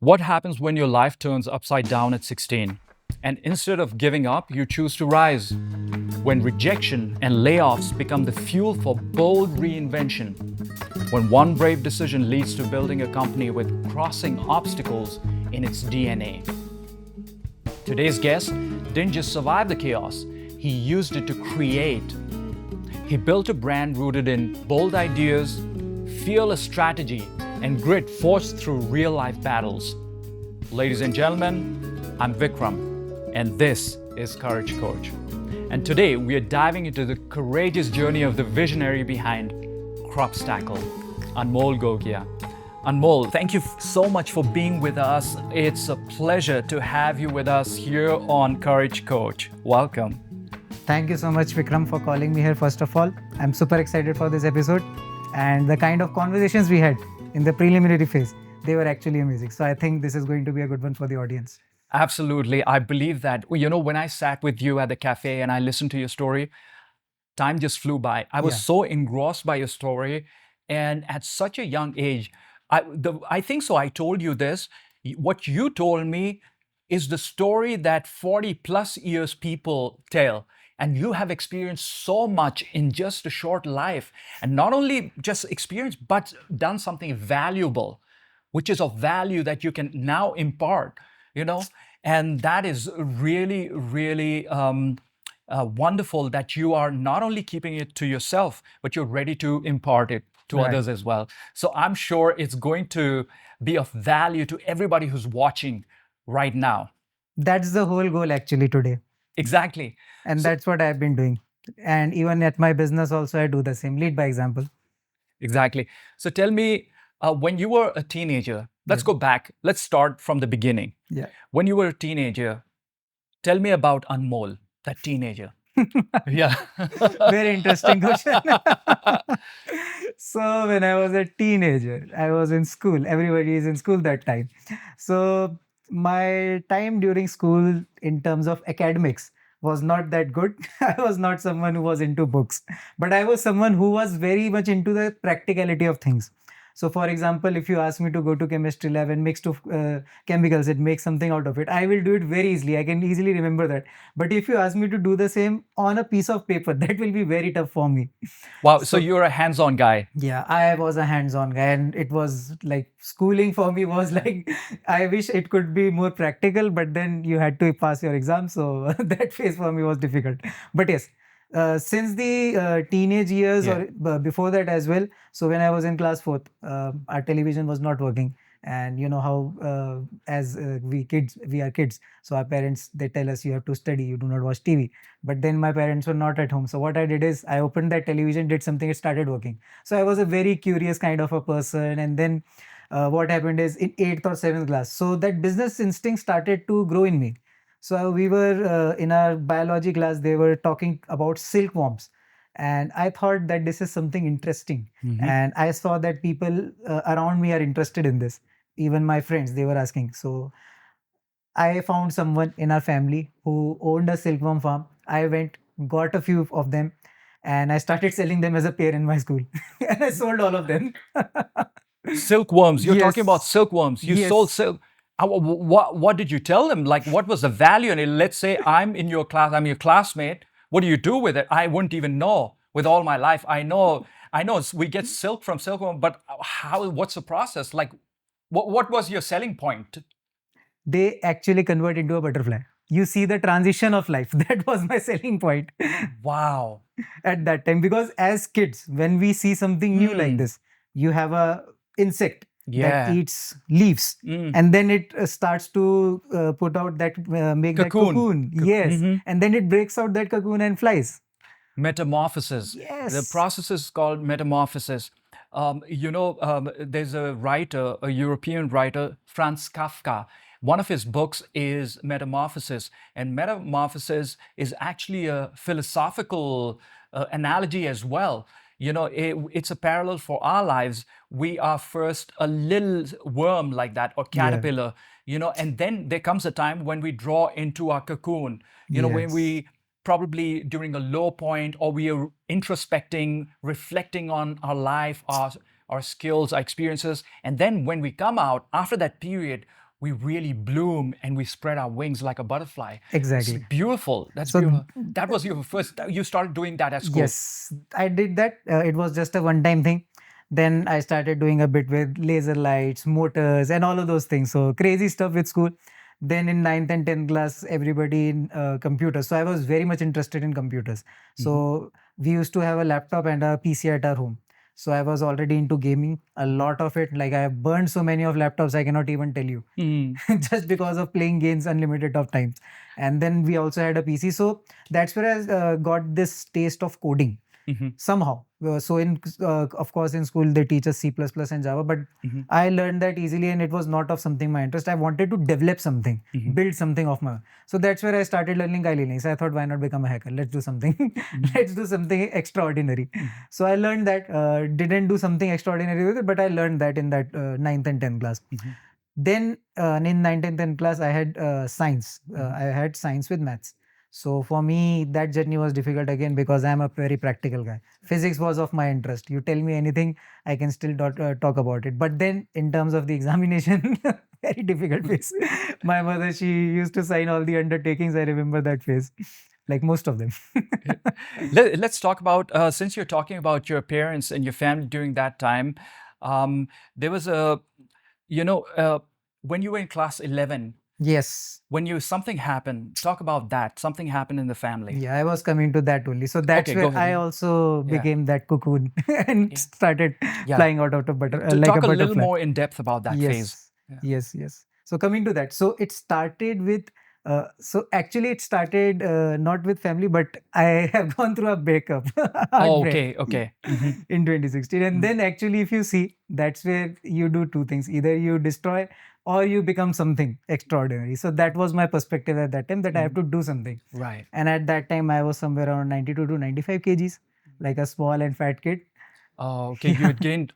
What happens when your life turns upside down at 16? And instead of giving up, you choose to rise. When rejection and layoffs become the fuel for bold reinvention. When one brave decision leads to building a company with crossing obstacles in its DNA. Today's guest didn't just survive the chaos, he used it to create. He built a brand rooted in bold ideas, fearless strategy, and grit forged through real life battles. Ladies and gentlemen, I'm Vikram, and this is Courage Coach. And today we are diving into the courageous journey of the visionary behind Crobstacle, Anmol Gogia. Anmol, thank you so much for being with us. It's a pleasure to have you with us here on Courage Coach. Welcome. Thank you so much, Vikram, for calling me here. First of all, I'm super excited for this episode, and the kind of conversations we had in the preliminary phase, they were actually amazing. So I think this is going to be a good one for the audience. Absolutely. I believe that, when I sat with you at the cafe and I listened to your story, time just flew by. I was so engrossed by your story. And at such a young age, I think so. I told you this. What you told me is the story that 40 plus years people tell. And you have experienced so much in just a short life. And not only just experienced, but done something valuable, which is of value that you can now impart, And that is really, really wonderful that you are not only keeping it to yourself, but you're ready to impart it to others as well. So I'm sure it's going to be of value to everybody who's watching right now. That's the whole goal actually today. Exactly. And that's what I've been doing. And even at my business also, I do the same. Lead by example. Exactly. So tell me, when you were a teenager, let's go back. Let's start from the beginning. Yeah. When you were a teenager, tell me about Anmol, that teenager. Yeah. Very interesting question. So when I was a teenager, I was in school. Everybody is in school that time. So my time during school in terms of academics was not that good. I was not someone who was into books, but I was someone who was very much into the practicality of things. So for example, if you ask me to go to chemistry lab and mix two chemicals and make something out of it, I will do it very easily. I can easily remember that. But if you ask me to do the same on a piece of paper, that will be very tough for me. Wow. So you're a hands-on guy. Yeah, I was a hands-on guy, and it was like schooling for me was like, I wish it could be more practical, but then you had to pass your exam. So that phase for me was difficult. But yes, since the teenage years or before that as well. So when I was in class fourth, our television was not working. And you know how as we are kids, so our parents, they tell us you have to study, you do not watch TV. But then my parents were not at home, so what I did is I opened that television, did something, it started working. So I was a very curious kind of a person. And then what happened is in 8th or 7th class, so that business instinct started to grow in me. So we were in our biology class, they were talking about silkworms. And I thought that this is something interesting. And I saw that people around me are interested in this. Even my friends, they were asking. So I found someone in our family who owned a silkworm farm. I went, got a few of them, and I started selling them as a pair in my school. And I sold all of them. Silkworms. You're talking about Yes. silkworms. You Yes. sold silk. What did you tell them? Like, what was the value in it? Let's say I'm in your class, I'm your classmate. What do you do with it? I wouldn't even know. With all my life, I know we get silk from silkworm, but what's the process? Like, what was your selling point? They actually convert into a butterfly. You see the transition of life. That was my selling point Wow. at that time. Because as kids, when we see something new like this, you have a insect that eats leaves, and then it starts to put out that make that cocoon. Yes, and then it breaks out that cocoon and flies. Metamorphosis. Yes. The process is called metamorphosis. There's a writer, a European writer, Franz Kafka. One of his books is Metamorphosis, and Metamorphosis is actually a philosophical analogy as well. It's a parallel for our lives. We are first a little worm like that, or caterpillar, and then there comes a time when we draw into our cocoon, when we probably during a low point, or we are introspecting, reflecting on our life, our skills, our experiences. And then when we come out after that period, we really bloom and we spread our wings like a butterfly. It's Exactly. beautiful. That's So beautiful. That was your first, you started doing that at school. yes, I did that. It was just a one-time thing. Then I started doing a bit with laser lights, motors, and all of those things. So crazy stuff with school. Then in ninth and 10th class, everybody in computers. So I was very much interested in computers. So we used to have a laptop and a PC at our home. So I was already into gaming, a lot of it. Like I have burned so many of laptops, I cannot even tell you, just because of playing games unlimited of times. And then we also had a PC. So that's where I got this taste of coding somehow. So of course in school they teach us C++ and Java, but I learned that easily and it was not of something my interest. I wanted to develop something, build something of my own. So that's where I started learning Linux. I thought, why not become a hacker? Let's do something. Let's do something extraordinary. So I learned that, didn't do something extraordinary with it, but I learned that in that ninth and 10th class. Then in ninth and 10th class, I had science. I had science with maths. So for me, that journey was difficult again because I'm a very practical guy. Physics was of my interest. You tell me anything, I can still talk about it. But then in terms of the examination, very difficult phase. My mother, she used to sign all the undertakings. I remember that phase, like most of them. Let's talk about, since you're talking about your parents and your family during that time, there was a, when you were in class 11, Yes. when something happened, talk about that. Something happened in the family. Yeah, I was coming to that only. So that's Okay, go where ahead. I also Yeah. became that cocoon and started Yeah. flying out of like Talk a a little butterfly. more in depth about that phase. Yes, yes. So coming to that, so it started with, so actually it started not with family, but I have gone through a breakup, Oh, heartbreak okay. in 2016. And then actually, if you see, that's where you do two things. Either you destroy or you become something extraordinary. So that was my perspective at that time, that I have to do something. Right. And at that time, I was somewhere around 92 to 95 kgs, like a small and fat kid. Oh, okay. You had gained,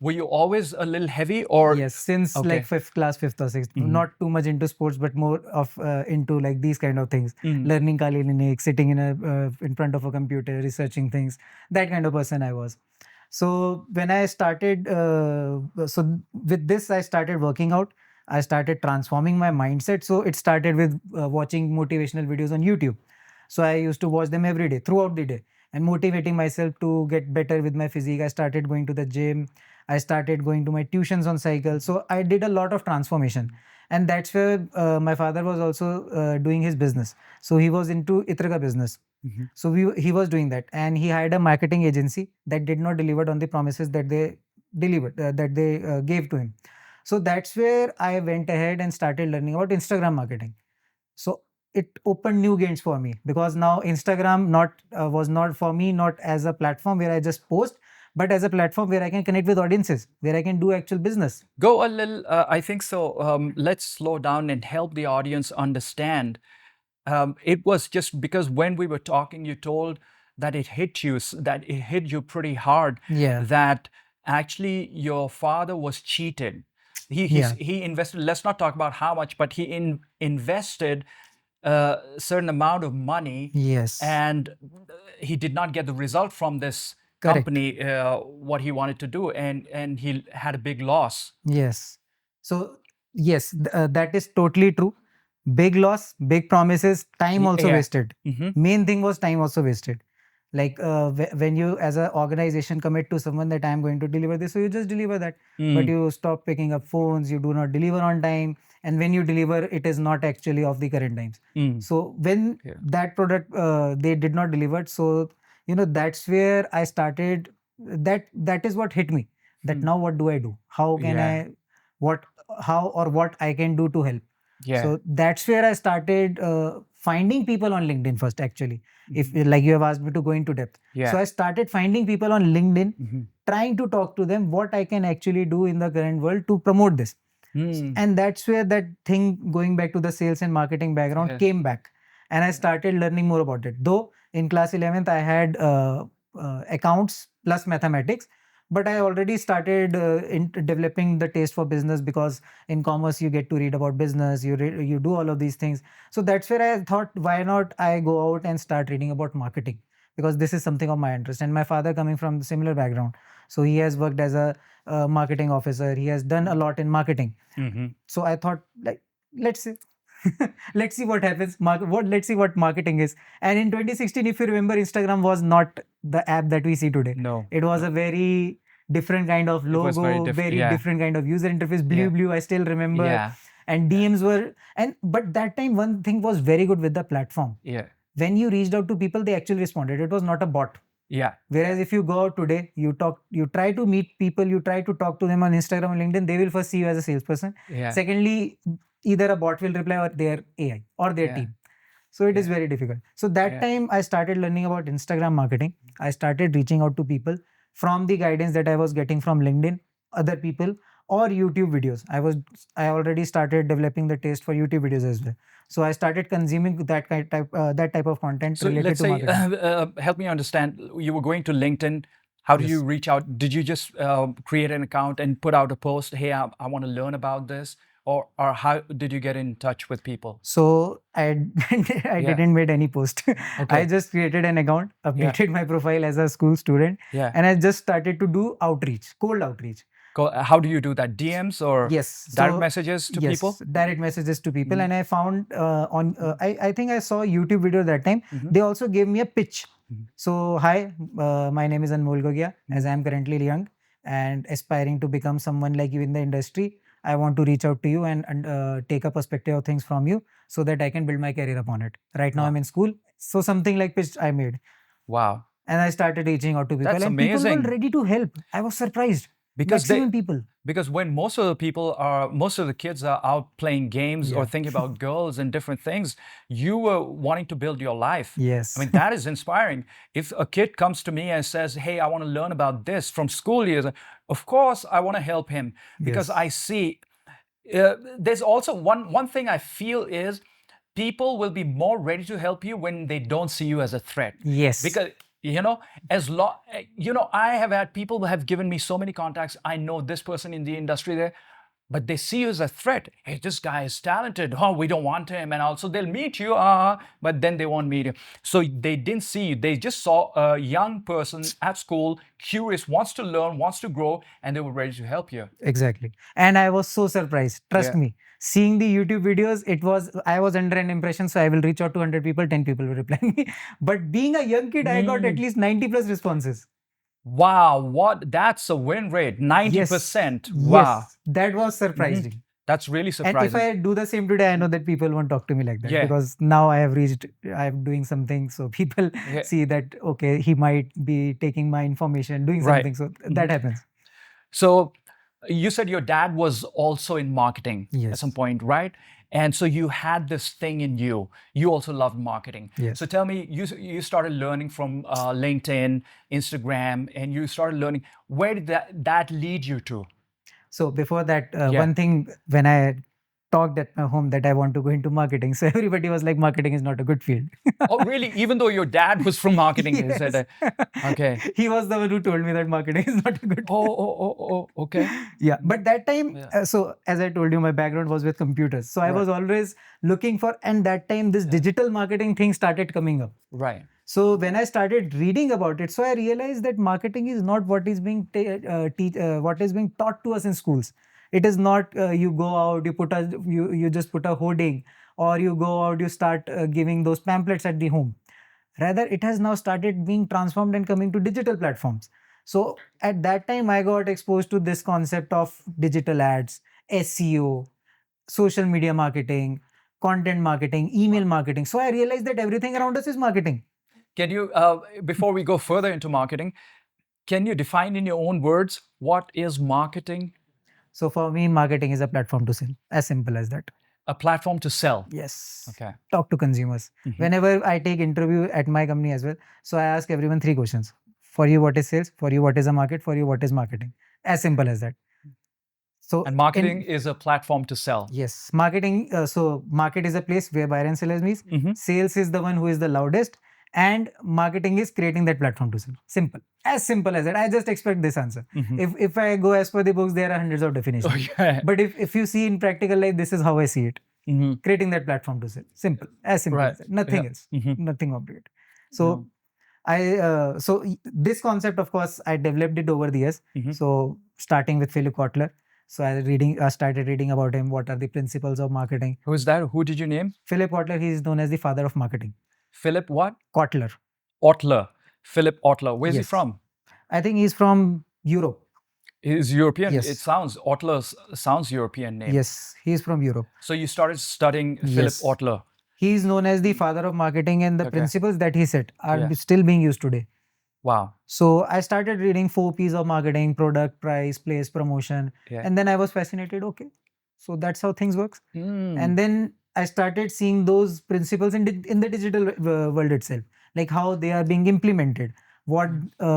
were you always a little heavy or? Yes, since Okay. like fifth class, fifth or sixth, not too much into sports, but more of into like these kind of things, learning Kali Linux, sitting in front of a computer, researching things. That kind of person I was. So when I started, so with this, I started working out. I started transforming my mindset. So it started with watching motivational videos on YouTube. So I used to watch them every day, throughout the day, and motivating myself to get better with my physique. I started going to the gym. I started going to my tuitions on cycle. So I did a lot of transformation. And that's where my father was also doing his business. So he was into Itraga business. So he was doing that, and he hired a marketing agency that did not deliver on the promises that they delivered, that they gave to him. So that's where I went ahead and started learning about Instagram marketing. So it opened new gates for me, because now Instagram was not for me, not as a platform where I just post, but as a platform where I can connect with audiences, where I can do actual business. Go a little, I think so. Let's slow down and help the audience understand. It was just because when we were talking, you told that it hit you, that it hit you pretty hard. Yeah. That actually your father was cheated. He invested. Let's not talk about how much, but he invested a certain amount of money. Yes. And he did not get the result from this Correct. company, what he wanted to do, and he had a big loss. Yes. So yes, that is totally true. Big loss, big promises, time also Yeah. wasted. Main thing was time also wasted. Like when you as an organization commit to someone that I'm going to deliver this, so you just deliver that. But you stop picking up phones, you do not deliver on time, and when you deliver, it is not actually of the current times. So when that product they did not deliver, so that's where I started. That is what hit me. That now what do I do? How can I, how or what I can do to help? So that's where I started finding people on LinkedIn first, actually. If like you have asked me to go into depth. So I started finding people on LinkedIn, trying to talk to them what I can actually do in the current world to promote this. And that's where that thing, going back to the sales and marketing background, came back. And I started learning more about it. Though in class 11th, I had accounts plus mathematics, but I already started in developing the taste for business, because in commerce you get to read about business, you do all of these things. So that's where I thought, why not I go out and start reading about marketing, because this is something of my interest. And my father coming from similar background, so he has worked as a marketing officer. He has done a lot in marketing. So I thought, like, let's see. Let's see what happens. Let's see what marketing is. And in 2016, if you remember, Instagram was not the app that we see today. No. It was a very different kind of was very logo, very yeah. different kind of user interface. Yeah. Blue, I still remember. Yeah. And DMs were, but that time one thing was very good with the platform. Yeah. When you reached out to people, they actually responded. It was not a bot. Yeah. Whereas if you go out today, you try to meet people, you try to talk to them on Instagram or LinkedIn, they will first see you as a salesperson. Yeah. Secondly, either a bot will reply or their AI or their team. So it is very difficult. So that time I started learning about Instagram marketing. I started reaching out to people from the guidance that I was getting from LinkedIn, other people, or YouTube videos. I already started developing the taste for YouTube videos as well. So I started consuming that type of content So related let's to say, marketing. help me understand. You were going to LinkedIn. How do you reach out? Did you just create an account and put out a post? Hey, I want to learn about this. Or how did you get in touch with people? So I didn't make any post. I just created an account, updated my profile as a school student, and I just started to do outreach, cold outreach. How do you do that? DMs or direct messages to people? Yes, direct messages to people. And I found I think I saw a YouTube video that time. They also gave me a pitch. So, hi, my name is Anmol Gogia, as I am currently young and aspiring to become someone like you in the industry. I want to reach out to you and take a perspective of things from you so that I can build my career upon it. Right now I'm in school. So something like pitch I made. Wow. And I started reaching out to people. That's and amazing. People were ready to help. I was surprised. Because Because when most of the kids are out playing games or thinking about girls and different things, you were wanting to build your life. Yes. I mean, that is inspiring. If a kid comes to me and says, hey, I want to learn about this from school years, of course, I want to help him because I see there's also one thing I feel is people will be more ready to help you when they don't see you as a threat. Yes. Because I have had people who have given me so many contacts. I know this person in the industry there, but they see you as a threat. Hey, this guy is talented. Oh, we don't want him. And also they'll meet you, but then they won't meet you. So they didn't see you. They just saw a young person at school, curious, wants to learn, wants to grow, and they were ready to help you. Exactly. And I was so surprised. Trust me. Seeing the YouTube videos, I was under an impression, so I will reach out to 100 people, 10 people will reply me. But being a young kid, I got at least 90 plus responses. Wow, that's a win rate, 90%. Wow. Yes, that was surprising. That's really surprising. And if I do the same today, I know that people won't talk to me like that because now I'm doing something. So people see that, okay, he might be taking my information, doing something. So that happens. So you said your dad was also in marketing at some point, right? And so you had this thing in you. You also loved marketing. Yes. So tell me, you started learning from LinkedIn, Instagram, and you started learning. Where did that lead you to? So before that, one thing, when I talked at my home that I want to go into marketing, so everybody was like, marketing is not a good field. Oh, really? Even though your dad was from marketing? He said, okay. He was the one who told me that marketing is not a good field. Oh, okay. Yeah, but that time, so as I told you, my background was with computers. So I was always looking for, and that time this digital marketing thing started coming up. Right. So when I started reading about it, so I realized that marketing is not what is being taught to us in schools. It is not you go out, you just put a hoarding, or you go out, you start giving those pamphlets at the home. Rather, it has now started being transformed and coming to digital platforms. So at that time, I got exposed to this concept of digital ads, SEO, social media marketing, content marketing, email marketing. So I realized that everything around us is marketing. Can you, before we go further into marketing, can you define in your own words, what is marketing? So for me, marketing is a platform to sell, as simple as that. A platform to sell? Yes. Okay. Talk to consumers. Whenever I take interview at my company as well, so I ask everyone 3 questions. For you, what is sales? For you, what is a market? For you, what is marketing? As simple as that. So, and marketing is a platform to sell. Yes. Marketing, so market is a place where buyer and sellers meet. Sales is the one who is the loudest. And marketing is creating that platform to sell. Simple. As simple as that. I just expect this answer. If I go as per the books, there are hundreds of definitions. Okay. But if you see in practical life, this is how I see it. Creating that platform to sell. Simple. As simple as that. Nothing else. Nothing complicated. So This concept, of course, I developed it over the years. Mhm. So starting with Philip Kotler. So I started reading about him. What are the principles of marketing? Who is that? Who did you name? Philip Kotler, he is known as the father of marketing. Philip what? Kotler. Otler. Philip Otler. Where's he Yes. from? I think he's from Europe. He's European. Yes. It sounds Otler sounds European name. Yes, he's from Europe. So you started studying Philip Yes. Otler. He is known as the father of marketing, and the Okay. principles that he set are Yeah. still being used today. Wow. So I started reading 4 P's of marketing: product, price, place, promotion. Yeah. And then I was fascinated. Okay, so that's how things works. Mm. And then I started seeing those principles in the digital world itself, like how they are being implemented, what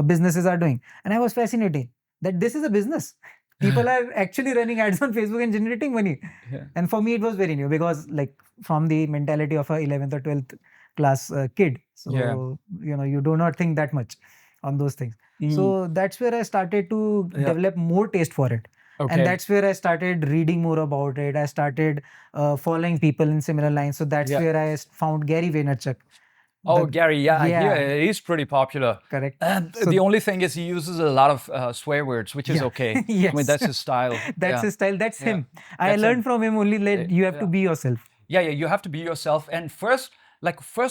businesses are doing. And I was fascinated that this is a business. People are actually running ads on Facebook and generating money. Yeah. And for me, it was very new because, like, from the mentality of a 11th or 12th class kid, so Yeah. you do not think that much on those things. Mm. So that's where I started to Yeah. develop more taste for it. Okay. And that's where I started reading more about it. I started following people in similar lines. So that's Yeah. where I found Gary Vaynerchuk. Oh, Gary, yeah, Yeah. he's pretty popular. Correct. And So- the only thing is he uses a lot of swear words, which is Yeah. okay. Yes. I mean, that's his style. That's Yeah. his style. That's Yeah. him. I That's learned him. from him only that you have to Yeah. be yourself. Yeah, you have to be yourself. And first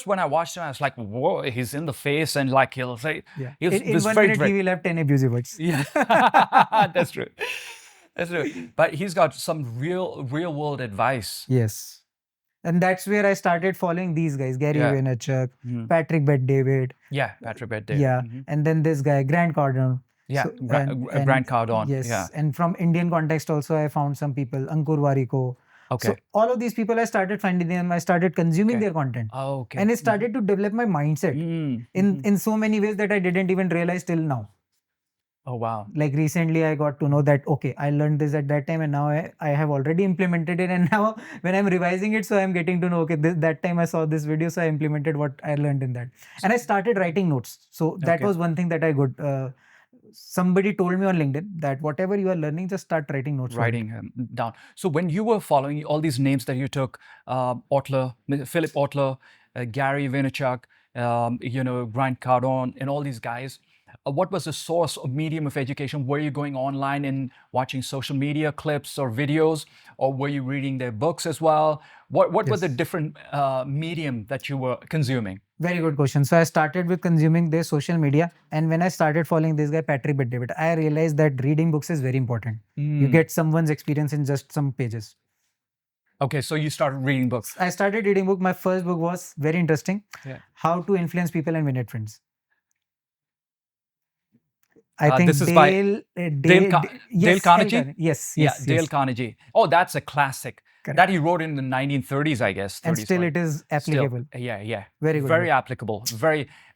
when I watched him, I was like, whoa, he's in the face and like he'll say, Yeah. he was, In was 1 very minute, direct. he will have 10 abusive words. Yeah, that's true. That's true. But he's got some real world advice. Yes. And that's where I started following these guys: Gary Yeah. Vaynerchuk, Mhm. Patrick Bet-David. Yeah, Patrick Bet-David. Yeah. Mhm. And then this guy, Grant Cardone. Yeah, So- Grant Cardone. Yes. Yeah. And from Indian context also, I found some people, Ankur Wariko. Okay. So all of these people, I started finding them. I started consuming Okay. their content. Oh, okay. And it started to develop my mindset Mm. in so many ways that I didn't even realize till now. Oh, wow. Like recently, I got to know that, okay, I learned this at that time, and now I have already implemented it. And now when I'm revising it, so I'm getting to know, okay, that time I saw this video, so I implemented what I learned in that. And I started writing notes. So that Okay. was one thing that I got. Somebody told me on LinkedIn that whatever you are learning, just start writing notes. for it. Writing down. So when you were following all these names that you took, Otler, Philip Otler, Gary Vaynerchuk, Grant Cardone, and all these guys, what was the source or medium of education? Were you going online and watching social media clips or videos, or were you reading their books as well? What were the Yes. different medium that you were consuming? Very good question. So I started with consuming their social media, and when I started following this guy Patrick Bet-David, I realized that reading books is very important. You Mm. get someone's experience in just some pages. Okay, so you started reading books. I started reading book. My first book was very interesting. Yeah. How to Influence People and Win at Friends. I think this is by Dale Dale Carnegie? Yes, Yeah, yes, Dale yes. Carnegie. Oh, that's a classic. Correct. That he wrote in the 1930s, I guess. And 30s, still 40s. it is Still, applicable. yeah. Very good Very book. applicable.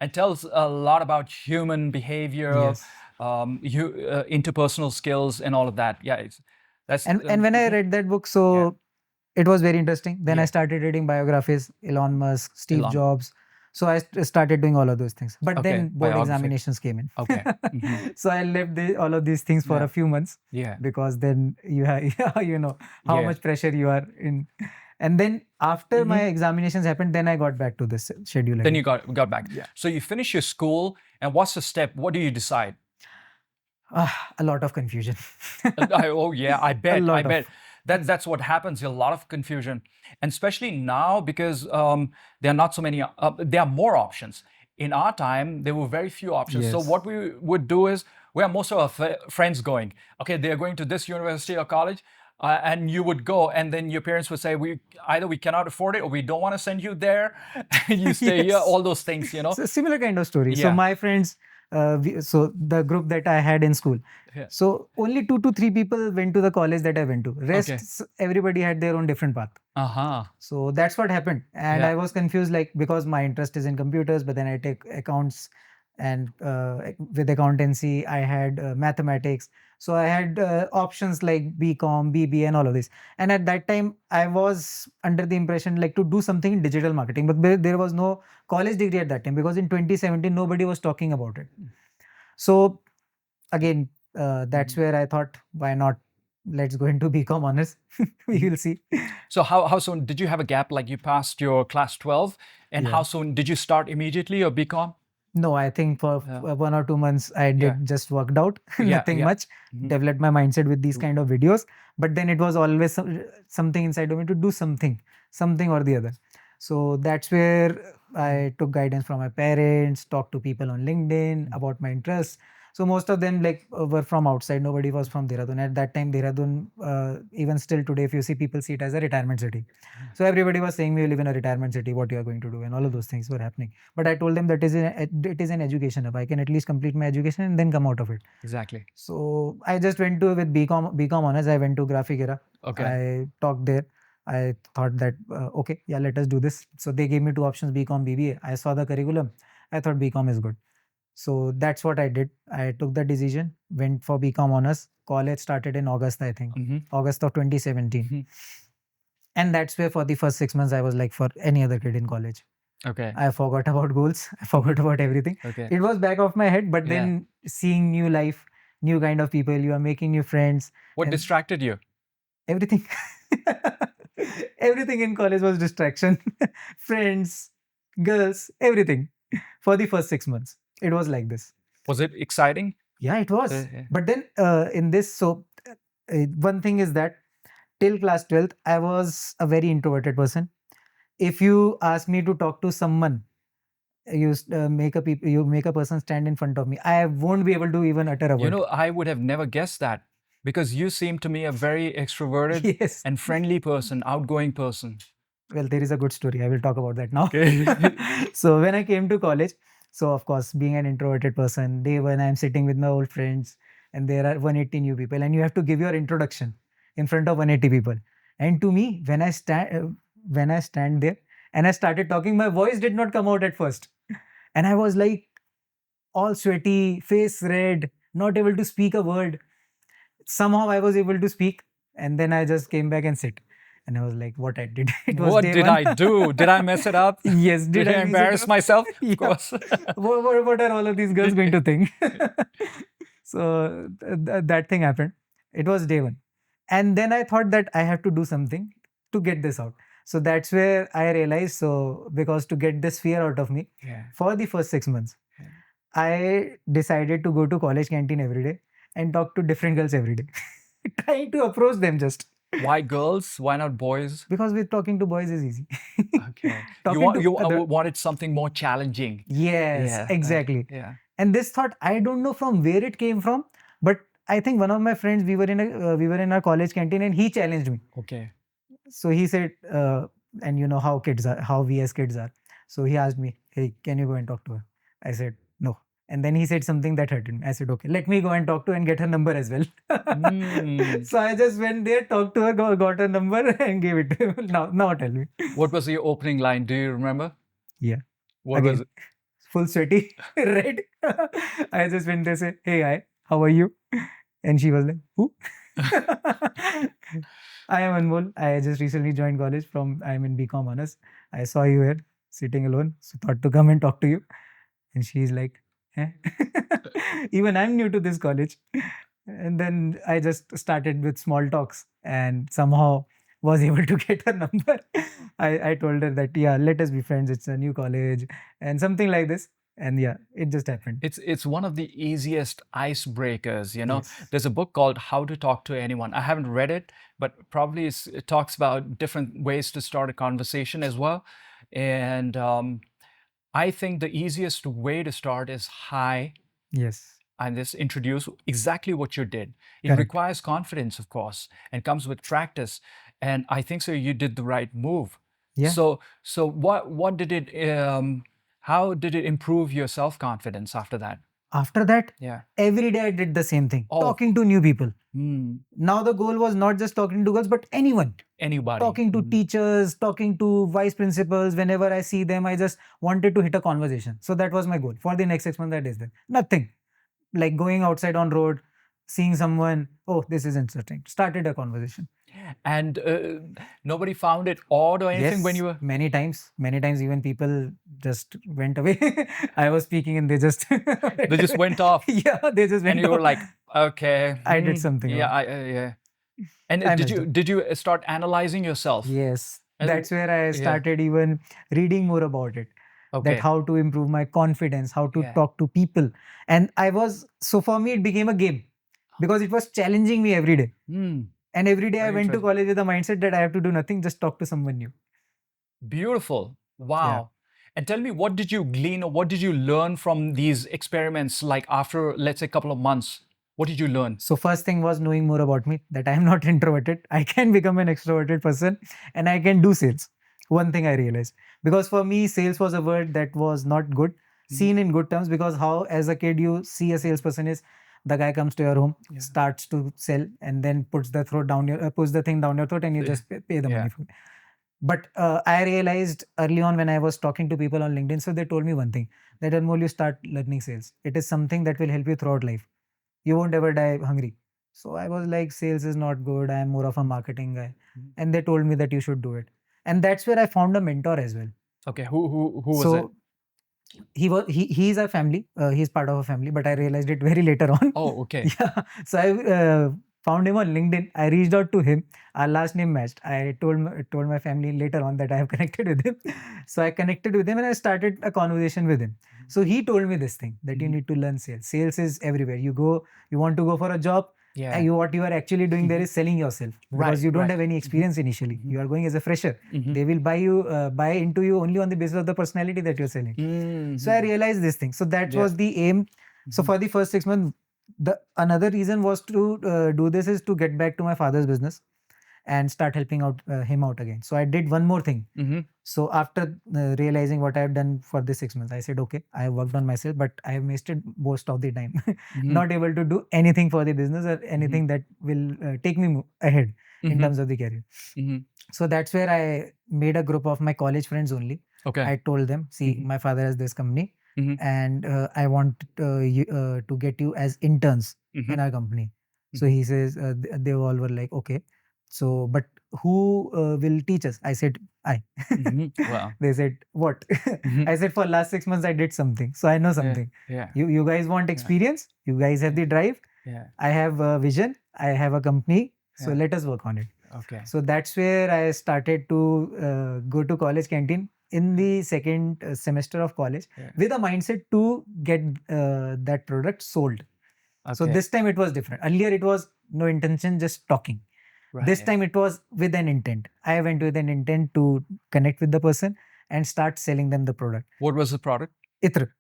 And tells a lot about human behavior, Yes. interpersonal skills, and all of that. Yeah, that's. And when I read that book, so it was very interesting. Then I Yeah. started reading biographies, Elon Musk, Steve Elon. Jobs. So I started doing all of those things. But Okay, then board biography. examinations came in. Okay. Mhm. So I left all of these things for Yeah. a few months Yeah. because then you have, how Yeah. much pressure you are in. And then after my Mhm. examinations happened, then I got back to this schedule. Then again. you got back. Yeah. So you finish your school, and what's the step? What do you decide? A lot of confusion. Oh yeah, I bet. lot I of- bet. That's what happens. A lot of confusion, and especially now because there are not so many. There are more options. In our time, there were very few options. So Yes. what we would do is, where most of our friends going? Okay, they're going to this university or college, and you would go, and then your parents would say, either we cannot afford it, or we don't want to send you there. You stay here. Yes. All those things, you know. So similar kind of story. Yeah. So my friends, so the group that I had in school, Yeah. so only 2 to 3 people went to the college that I went to. Rest, Okay. everybody had their own different path. Uh-huh. So that's what happened. And Yeah. I was confused, like, because my interest is in computers, but then I take accounts, and with accountancy, I had mathematics. So I had options like BCom, BBA, and all of this. And at that time, I was under the impression like to do something in digital marketing, but there was no college degree at that time because in 2017, nobody was talking about it. So again, that's where I thought, why not? Let's go into BCom honors. We will see. So how soon did you have a gap? Like you passed your class 12, and Yeah. how soon did you start immediately or BCom? No, I think for Yeah. 1 or 2 months I did Yeah. just worked out, Yeah, nothing yeah. much, Mhm. developed my mindset with these True. kind of videos. But then it was always something inside of me to do something or the other. So that's where I took guidance from my parents, talked to people on LinkedIn about my interests. So most of them were from outside. Nobody was from Dehradun. At that time, Dehradun, even still today, if you see, people see it as a retirement city. So everybody was saying, "We live in a retirement city. What you are going to do?" And all of those things were happening. But I told them that it is an education hub. I can at least complete my education and then come out of it. Exactly. So I just went to with BCom honors. I went to Graphic Era. Okay. I talked there. I thought that okay, yeah, let us do this. So they gave me two options: BCom, BBA. I saw the curriculum. I thought BCom is good. So that's what I did. I took the decision, went for BCom honors. College started in August, I think, Mhm. August of 2017. Mhm. And that's where for the first 6 months I was like for any other kid in college. Okay. I forgot about goals. I forgot about everything. Okay. It was back of my head, but Yeah. then seeing new life, new kind of people, you are making new friends, What and distracted you? everything. Everything in college was distraction. Friends, girls, everything. For the first 6 months, it was like this. Was it exciting? Yeah, it was. Yeah. But then in this, so one thing is that till class 12th, I was a very introverted person. If you ask me to talk to someone, you make a person stand in front of me, I won't be able to even utter a You word. know, I would have never guessed that because you seem to me a very extroverted Yes. and friendly person, outgoing person. Well, there is a good story. I will talk about that now. Okay. So when I came to college, so of course, being an introverted person, day one I'm sitting with my old friends, and there are 180 new people, and you have to give your introduction in front of 180 people. And to me, when I stand there and I started talking, my voice did not come out at first, and I was like all sweaty, face red, not able to speak a word. Somehow I was able to speak, and then I just came back and sit. And I was like, what I did. It was What day did one. I do? Did I mess it up? Yes, Did did I I mess it embarrass up? myself? Of Yeah. course. What are all of these girls going to think? So that thing happened. It was day one. And then I thought that I have to do something to get this out. So that's where I realized, so because to get this fear out of me, Yeah. for the first 6 months, I decided to go to college canteen every day and talk to different girls every day. Trying to approach them just Why girls? Why not boys? because with talking to boys is easy. Okay. Talking to You other, wanted something more challenging. yes, Yeah. exactly. Yeah. And this thought, I don't know from where it came from, but I think one of my friends, we were in our college canteen, and he challenged me. Okay. So he said, and you know how kids are, how we as kids are. So he asked me, "Hey, can you go and talk to her?" I said, "No." And then he said something that hurted me. I said, "Okay, let me go and talk to her and get her number as well." Mm. So I just went there, talked to her, got her number, and gave it to him. Now tell me. What was your opening line? Do you remember? Yeah. What was Again, full sweaty, red. I just went there, say, "Hey, hi, how are you?" And she was like, "Who?" I am Anmol. I just recently joined college I am in BCom honors. I saw you here sitting alone, so thought to come and talk to you. And she's like, eh? Even I'm new to this college. And then I just started with small talks and somehow was able to get her number. I told her that, yeah, let us be friends. It's a new college and something like this. And yeah, it just happened. It's one of the easiest icebreakers, you know. Yes. There's a book called How to Talk to Anyone. I haven't read it, but probably it talks about different ways to start a conversation as well. And I think the easiest way to start is hi, Yes. and just introduce exactly what you did. It Correct. requires confidence, of course, and comes with practice. And I think so you did the right move. Yeah. So what did it how did it improve your self-confidence after that? After that, Yeah. every day I did the same thing, Oh. talking to new people. Hmm. Now the goal was not just talking to girls, but anyone. Anybody. Talking to teachers, talking to vice principals. Whenever I see them, I just wanted to hit a conversation. So that was my goal for the next 6 months. I did that. Nothing like going outside on road, seeing someone. Oh, this is interesting. Started a conversation. And nobody found it odd or anything when you were. Many times, even people just went away. I was speaking and they just They just went off. Yeah, they just went And you were off. like, okay, I did something yeah, wrong. yeah. And I did messed you up. did you start analyzing yourself? Yes, And that's where I yeah. started even reading more about it. Okay. how to improve my confidence, how to Yeah. talk to people. And so for me, it became a game because it was challenging me every day. Hmm. And every day I Very went to interesting. college with the mindset that I have to do nothing, just talk to someone new. Beautiful. Wow. And tell me, what did you glean or what did you learn from these experiments? Like after, let's say, a couple of months, what did you learn? So first thing was knowing more about me, that I am not introverted. I can become an extroverted person and I can do sales. One thing I realized, because for me, sales was a word that was not good, seen in good terms, because how as a kid you see a salesperson is the guy comes to your home, starts to sell, and then puts the thing down your throat, and you just pay the money for it. But I realized early on when I was talking to people on LinkedIn, so they told me one thing, that Anmol, you start learning sales. It is something that will help you throughout life. You won't ever die hungry. So I was like, sales is not good. I am more of a marketing guy. And they told me that you should do it. And that's where I found a mentor as well. Okay, who was it? So he's a family. He's part of a family, but I realized it very later on. Oh, okay. Yeah. So I found him on LinkedIn. I reached out to him. Our last name matched. I told my family later on that I have connected with him. So I connected with him and I started a conversation with him. So he told me this thing, that you need to learn sales. Sales is everywhere. You want to go for a job. Yeah. What you are actually doing there is selling yourself, because Right, you don't right. have any experience initially. You are going as a fresher. They will buy into you only on the basis of the personality that you're selling. So I realized this thing. So that was the aim. So for the first 6 months, the another reason was to do this is to get back to my father's business and start helping out him out again. So I did one more thing. So after realizing what I have done for the 6 months, I said, okay, I have worked on myself, but I have wasted most of the time, not able to do anything for the business or anything that will take me ahead in terms of the career. So that's where I made a group of my college friends only. Okay. I told them, see, my father has this company and I want to get you as interns in our company. So he says, they all were like, okay. So, but who will teach us? I said, I. Wow. They said, what? I said, for last 6 months, I did something. So I know something. Yeah. You guys want experience? You guys have the drive? Yeah. I have a vision. I have a company. So let us work on it. Okay. So that's where I started to go to college canteen in the second semester of college with a mindset to get that product sold. So this time it was different. Earlier it was no intention, just talking. This time it was with an intent. I went with an intent to connect with the person and start selling them the product. What was the product? Itr.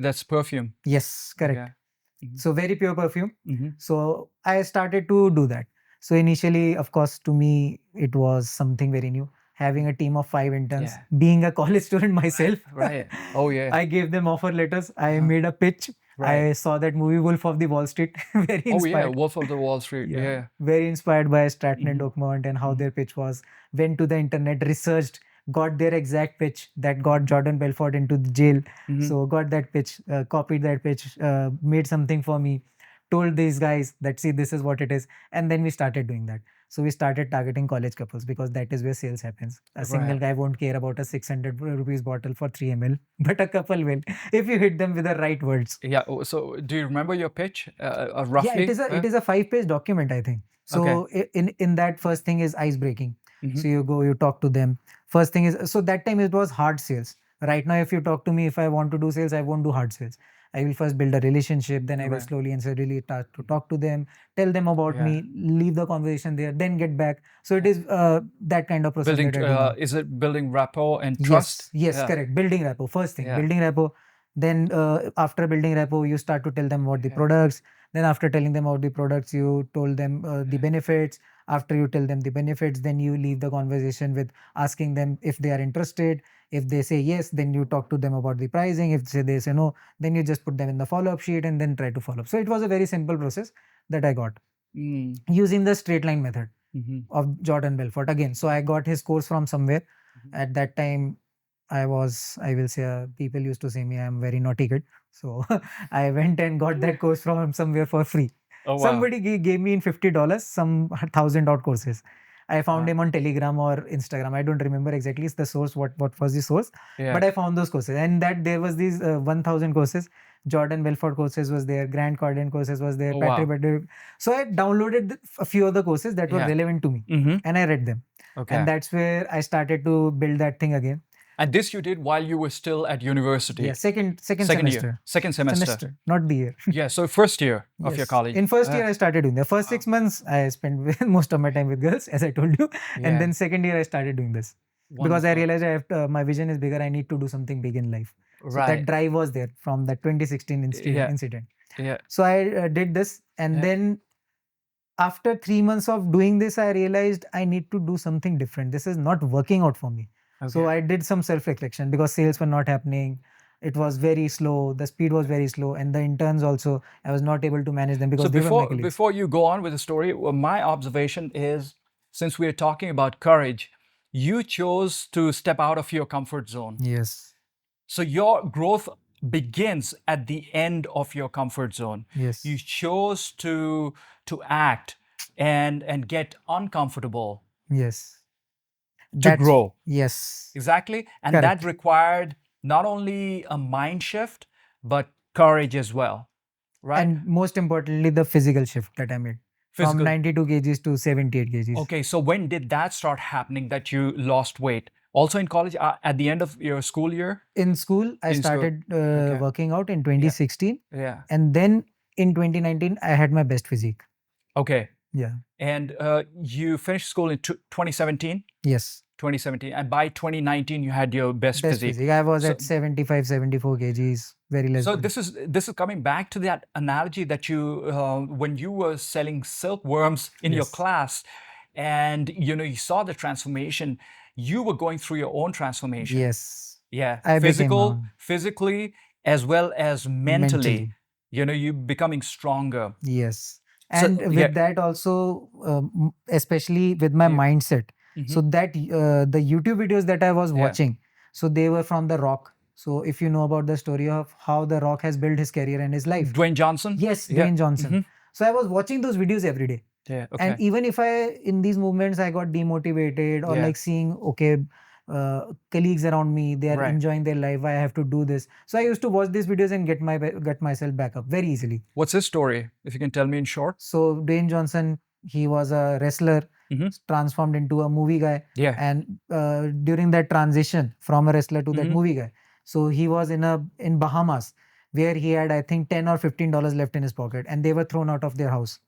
That's perfume. Yes, correct. Okay. So very pure perfume. So I started to do that. So initially, of course, to me, it was something very new. Having a team of 5 interns, being a college student myself. Right. Oh, yeah. I gave them offer letters. I made a pitch. I saw that movie Wolf of the Wall Street. Very inspired. Oh, yeah. Wolf of the Wall Street. Yeah. Very inspired by Stratton and Oakmont and how their pitch was. Went to the internet, researched, got their exact pitch that got Jordan Belfort into the jail. So got that pitch, copied that pitch, made something for me, told these guys that, see, this is what it is. And then we started doing that. So we started targeting college couples because that is where sales happens. A single guy won't care about a 600 rupees bottle for 3 ml, but a couple will if you hit them with the right words. Yeah. So do you remember your pitch roughly? Yeah, it is a 5-page document, I think. So in that, first thing is ice breaking. So you go, you talk to them. First thing is, so that time it was hard sales. Right now, if you talk to me, if I want to do sales, I won't do hard sales. I will first build a relationship, then I will slowly and steadily start to talk to them, tell them about me, leave the conversation there, then get back. So it is that kind of process. Building, is it building rapport and trust? Yes, correct. Building rapport. First thing, building rapport. Then after building rapport, you start to tell them about the products. Then after telling them about the products, you told them the benefits. After you tell them the benefits, then you leave the conversation with asking them if they are interested. If they say yes, then you talk to them about the pricing. If they say no, then you just put them in the follow-up sheet and then try to follow up. So it was a very simple process that I got using the straight line method of Jordan Belfort again. So I got his course from somewhere. At that time, I will say, people used to say me, I am very naughty kid. So I went and got that course from somewhere for free. Oh, wow. Somebody gave me in $50 some 1,000 odd courses. I found him on Telegram or Instagram. I don't remember exactly the source, what was the source, but I found those courses. And that there was these 1,000 courses. Jordan Belfort courses was there, Grant Cardone courses was there, Patrick Badger. So I downloaded a few of the courses that were relevant to me and I read them. And that's where I started to build that thing again. And this you did while you were still at university. Yeah, second Second semester. year. Second semester. Not the year. Yeah, so first year of your Yes. college. In first year, I started doing the first 6 months. I spent most of my time with girls, as I told you, Yeah. and then second year I started doing this because I Wonderful. realized I have to, my vision is bigger. I need to do something big in life. So that Right. drive was there from that 2016 Yeah. incident. Yeah. So I did this, and Yeah. then after 3 months of doing this, I realized I need to do something different. This is not working out for me. So Okay. I did some self-reflection because sales were not happening. It was very slow. The speed was very slow, and the interns also, I was not able to manage them because So they were my colleagues. before you go on with the story, my observation is, since we are talking about courage, you chose to step out of your comfort zone. Yes. So your growth begins at the end of your comfort zone. Yes. You chose to act and get uncomfortable Yes. to grow. Yes. Exactly. And Correct. that required not only a mind shift, but courage as well. Right? And most importantly, the physical shift that I made from Physical. 92 kgs to 78 kgs. Okay, so when did that start happening that you lost weight? Also in college, at the end of your school year? In school, I In school. started Okay. working out in 2016. Yeah. And then in 2019, I had my best physique. Okay. Yeah. And you finished school in 2017? Yes. 2017. And by 2019, you had your best physique. I was So- at 75, 74 kgs, very less. So body. this is coming back to that analogy that you when you were selling silkworms in your Yes. class, and you saw the transformation. You were going through your own transformation. Yes. Yeah, I became one. physically as well as mentally. You becoming stronger. Yes. So, And with yeah. that also, especially with my Yeah. mindset. Mhm. So that the YouTube videos that I was Yeah. watching, so they were from The Rock. So if you know about the story of how The Rock has built his career and his life. Dwayne Johnson. Yes, Yeah. Dwayne Johnson. Mhm. So I was watching those videos every day. Yeah. Okay. And even if in these movements I got demotivated or Yeah. like seeing, okay, colleagues around me, they are Right. enjoying their life, I have to do this. So I used to watch these videos and get myself back up very easily. What's his story? If you can tell me in short. So Dwayne Johnson, he was a wrestler, Mhm. transformed into a movie guy. Yeah. And during that transition from a wrestler to that Mhm. movie guy, so he was in Bahamas, where he had, I think, $10 or $15 left in his pocket, and they were thrown out of their house.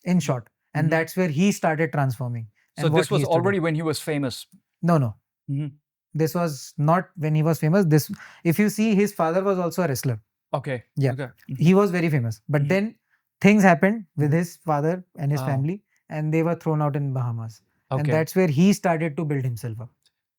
In short, and Mhm. that's where he started transforming. So And what this he was used to do. already when he was famous. No. Mhm. This was not when he was famous. This, if you see, his father was also a wrestler. Okay. Yeah. Okay. Mhm. He was very famous, but Mhm. then things happened with his father and his Oh. family, and they were thrown out in Bahamas. And Okay. that's where he started to build himself up.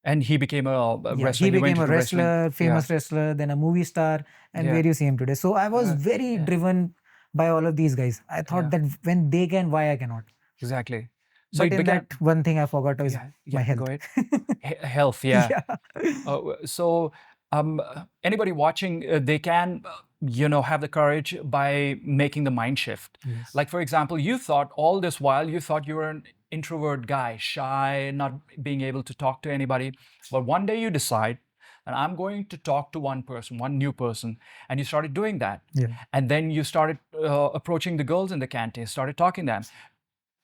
And he became a Yeah, wrestler. he went became a into wrestling. wrestler, famous wrestler, then a movie star, and Yeah. where you see him today. So I was very Yeah. driven by all of these guys. I thought Yeah. that when they can, why I cannot? Exactly. So But it in began. that one thing I forgot was my health. Go ahead. Health. Yeah. Yeah. So anybody watching, they can have the courage by making the mind shift. Yes. Like for example, you thought all this while you thought you were an introvert guy, shy, not being able to talk to anybody. But one day you decide, and I'm going to talk to one person, one new person, and you started doing that. Yeah. And then you started approaching the girls in the canteen, started talking to them.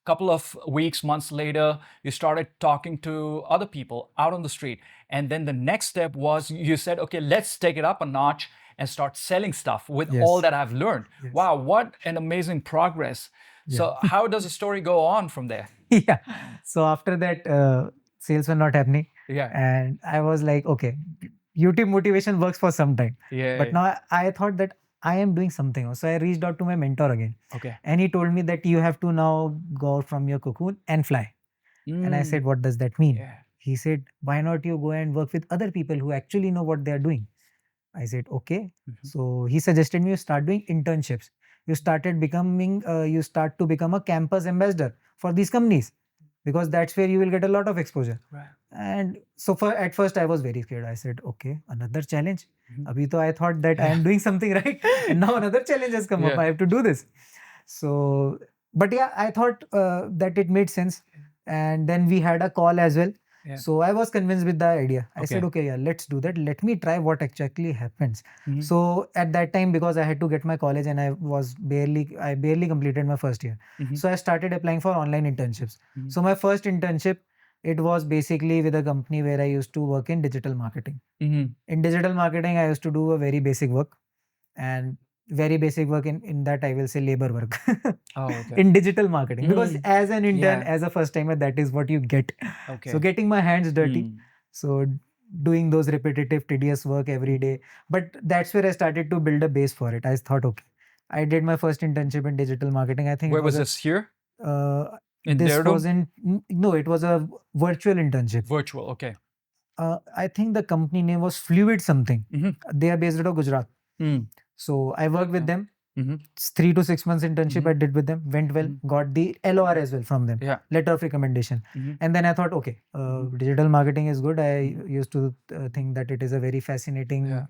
Couple of weeks, months later, you started talking to other people out on the street. And then the next step was you said, okay, let's take it up a notch and start selling stuff with Yes. all that I've learned. Yes. Wow, what an amazing progress. So how does the story go on from there? Yeah. So after that, sales were not happening. Yeah. And I was like, okay, YouTube motivation works for some time. Yeah. But now I thought that I am doing something else. So I reached out to my mentor again. Okay. And he told me that you have to now go out from your cocoon and fly. And I said, what does that mean? Yeah. He said, why not you go and work with other people who actually know what they are doing? I said, okay. So he suggested me to start doing internships. You start to become a campus ambassador for these companies, because that's where you will get a lot of exposure. Right. And so at first I was very scared. I said, okay, another challenge. Mhm. Abhi to I thought that I am doing something right, and now another challenge has come up. Yeah. I have to do this. So, but yeah, I thought that it made sense. And then we had a call as well. Yeah. So I was convinced with the idea. I said, Okay. okay, yeah, let's do that. Let me try what exactly happens. Mhm. So at that time, because I had to get my college and I barely completed my first year. Mhm. So I started applying for online internships. Mhm. So my first internship It was basically with a company where I used to work in digital marketing. Mm-hmm. In digital marketing, I used to do a very basic work, and very basic work in that I will say labor work Oh, okay. in digital marketing, because Mm. as an intern, Yeah. as a first timer, that is what you get. Okay. So getting my hands dirty, Mm. so doing those repetitive tedious work every day, but that's where I started to build a base for it. I thought, okay, I did my first internship in digital marketing. I think Where it was was this here? In this Dehradun? was in no, it was a virtual internship. Virtual. Okay. I think the company name was Fluid something. Mhm. They are based out of Gujarat. Mm. So I worked with Yeah. them. Mhm. It's 3 to 6 months internship Mhm. I did with them. Went well. Mhm. Got the LOR as well from them. Yeah. Letter of recommendation. Mhm. And then I thought, okay, Mhm. digital marketing is good. I Mhm. used to think that it is a very fascinating Yeah.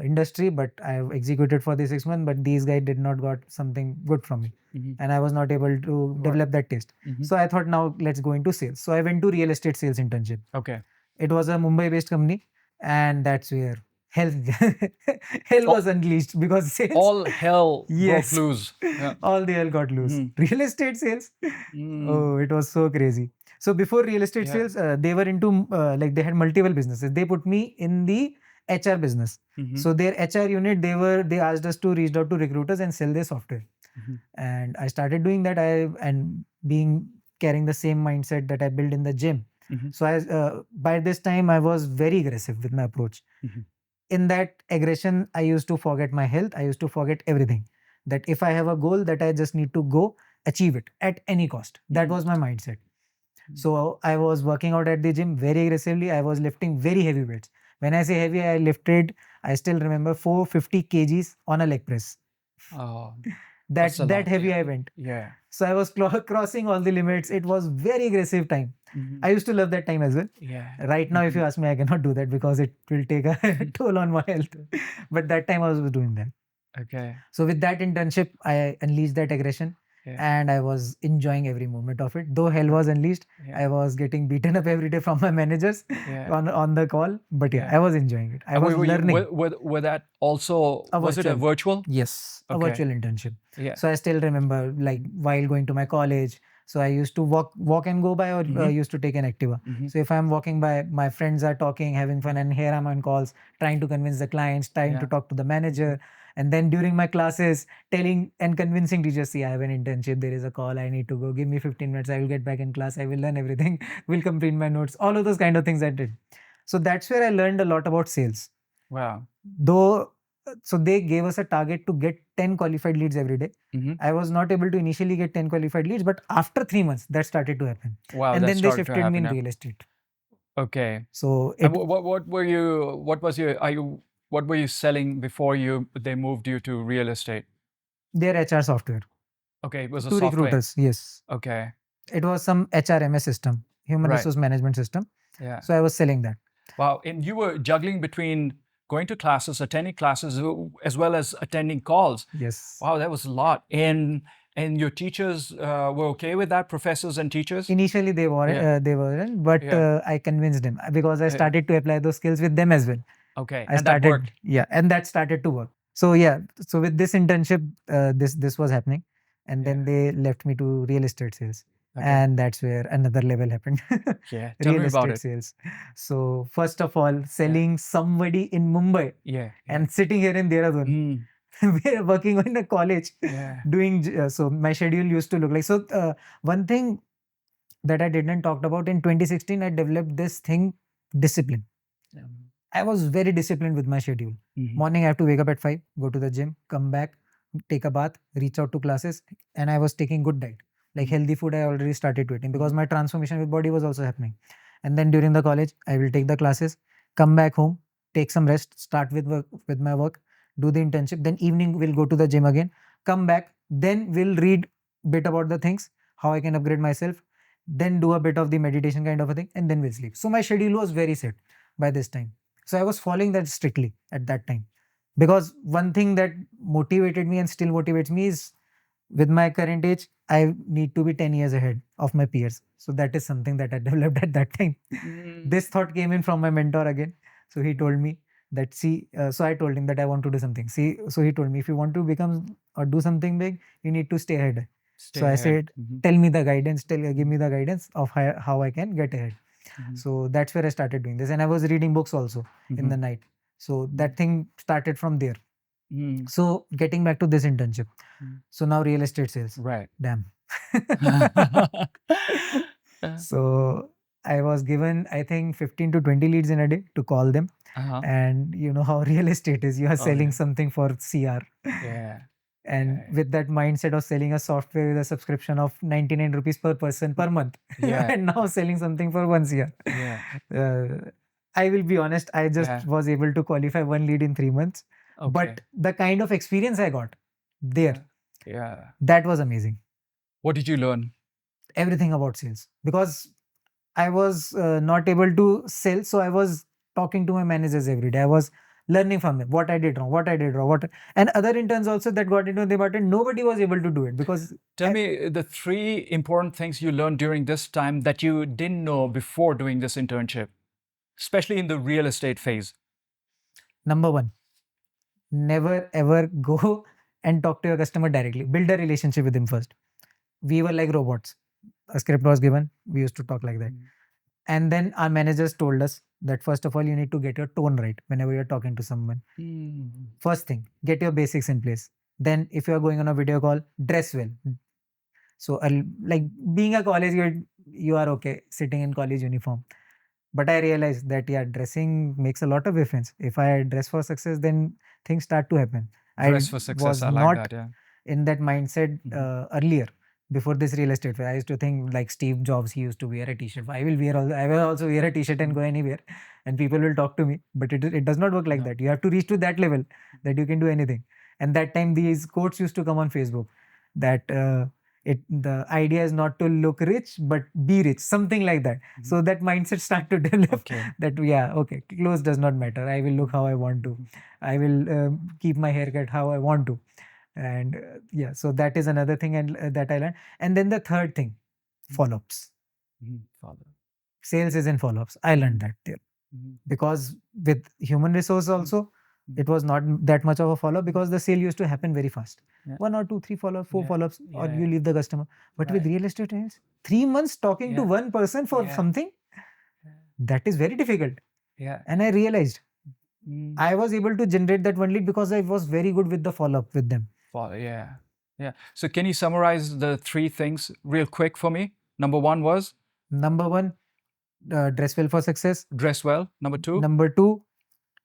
industry, but I executed for the 6 months. But these guys did not got something good from me, Mhm. and I was not able to Right. develop that taste. Mhm. So I thought, now let's go into sales. So I went to real estate sales internship. Okay. It was a Mumbai-based company, and that's where hell hell All, was unleashed, because sales. all hell broke Yes. loose. Yeah. All the hell got loose. Mhm. Real estate sales. Mm. Oh, it was so crazy. So before real estate Yeah. sales, they were into like they had multiple businesses. They put me in the HR business. Mhm. So their HR unit, they asked us to reach out to recruiters and sell their software. Mhm. And I started doing that. And being carrying the same mindset that I built in the gym. Mhm. So by this time I was very aggressive with my approach. Mhm. In that aggression, I used to forget my health. I used to forget everything. That if I have a goal, that I just need to go achieve it at any cost. That Mhm. was my mindset. Mm. So I was working out at the gym very aggressively. I was lifting very heavy weights. When I say heavy, I lifted, I still remember 450 kgs on a leg press. Oh, That that's a that lot. heavy Yeah. I went. Yeah. So I was crossing all the limits. It was very aggressive time. Mhm. I used to love that time as well. Yeah. Right now, if you ask me, I cannot do that because it will take a toll on my health. But that time I was doing that. Okay. So with that internship, I unleashed that aggression, Yeah. and I was enjoying every moment of it. Though hell was unleashed, Yeah. I was getting beaten up every day from my managers Yeah. on the call. But yeah, Yeah. I was enjoying it. I And was learning. were that also, A was it a virtual? Yes, a Okay. virtual internship. Yeah. So I still remember, like while going to my college, so I used to walk and go by, or Mhm. used to take an Activa. Mhm. So if I'm walking by, my friends are talking, having fun, and here I'm on calls, trying to convince the clients, trying to Yeah. talk to the manager, and then during my classes, telling and convincing teachers, see, I have an internship, there is a call, I need to go. Give me 15 minutes, I will get back in class, I will learn everything, will complete my notes. All of those kind of things I did. So that's where I learned a lot about sales. Wow. Though, so they gave us a target to get 10 qualified leads every day. Mhm. I was not able to initially get 10 qualified leads, but after 3 months, that started to happen. Wow, And that then they started to shifted me happen. in Yeah. real estate. Okay. So And it what were you? What was your? Are you? What were you selling before they moved you to real estate? their HR software Okay, it was a to software. recruiters. Yes, Okay. it was some HRMS system, human Right. resource management system. Yeah. So I was selling that. Wow. And you were juggling between going to classes, attending classes, as well as attending calls. Yes. Wow, that was a lot. And your teachers were okay with that, professors and teachers? Initially they weren't, but Yeah. I convinced them, because I Yeah. started to apply those skills with them as well. Okay. I And that started, worked. yeah, and that started to work. So yeah, so with this internship, this was happening, and then they left me to real estate sales, Okay. and that's where another level happened. Yeah. Tell Real me about estate it. sales. So first of all, selling somebody in Mumbai Yeah. and sitting here in Dehradun. Mm. We're working in a college, Yeah. doing so. My schedule used to look like so. One thing that I didn't talked about in 2016, I developed this thing, discipline. I was very disciplined with my schedule. Mhm. Morning, I have to wake up at 5, go to the gym, come back, take a bath, reach out to classes, and I was taking good diet. Like healthy food, I already started eating because my transformation with body was also happening. And then during the college, I will take the classes, come back home, take some rest, start with work with my work, do the internship. Then evening, we'll go to the gym again, come back, then we'll read bit about the things, how I can upgrade myself, then do a bit of the meditation kind of a thing, and then we'll sleep. So my schedule was very set by this time. So I was following that strictly at that time. Because one thing that motivated me and still motivates me is, with my current age, I need to be 10 years ahead of my peers. So that is something that I developed at that time. This thought came in from my mentor again. So he told me that, see, so I told him that I want to do something. See, so he told me, if you want to become or do something big, you need to stay ahead. Stay So I ahead. said, tell me the guidance, give me the guidance of how I can get ahead. So that's where I started doing this. And I was reading books also in the night. So that thing started from there. So getting back to this internship. So now real estate sales. Right. Damn. So I was given, I think, 15 to 20 leads in a day to call them. And you know how real estate is. You are selling something for CR. Yeah. And with that mindset of selling a software with a subscription of 99 rupees per person per month. Yeah. And now selling something for 1 year. Yeah. I will be honest, I just was able to qualify one lead in 3 months. Okay. But the kind of experience I got there, Yeah. that was amazing. What did you learn? Everything about sales. Because I was not able to sell, so I was talking to my managers every day. I was learning from them what I did wrong, and other interns also that got into the department. Nobody was able to do it because. Tell me the 3 important things you learned during this time that you didn't know before doing this internship, especially in the real estate phase. Number 1, never ever go and talk to your customer directly. Build a relationship with him first. We were like robots. A script was given. We used to talk like that. And then our managers told us that first of all, you need to get your tone right whenever you're talking to someone. First thing, get your basics in place. Then if you're going on a video call, dress well. So like being a college, you are okay sitting in college uniform. But I realized that dressing makes a lot of difference. If I dress for success, then things start to happen. Dress for success. Was I not like that. Yeah. in that mindset earlier. Before this real estate phase, I used to think like Steve Jobs, he used to wear a t-shirt. I will also wear a t-shirt and go anywhere and people will talk to me. But it does not work like that. You have to reach to that level that you can do anything. And that time these quotes used to come on Facebook that the idea is not to look rich, but be rich, something like that. So that mindset started to develop that, clothes does not matter. I will look how I want to. I will keep my haircut how I want to. And so that is another thing that I learned. And then the third thing, follow-ups. Sales is in follow-ups. I learned that there. Because with human resource also, it was not that much of a follow-up because the sale used to happen very fast. 1 or 2, 3 follow-ups, 4 follow-ups, or you leave the customer. But with real estate sales, 3 months talking to one person for something, that is very difficult. And I realized I was able to generate that one lead because I was very good with the follow-up with them. Yeah. So can you summarize the 3 things real quick for me? Number 1 was? Number 1, dress well for success. Dress well. Number 2? Number 2,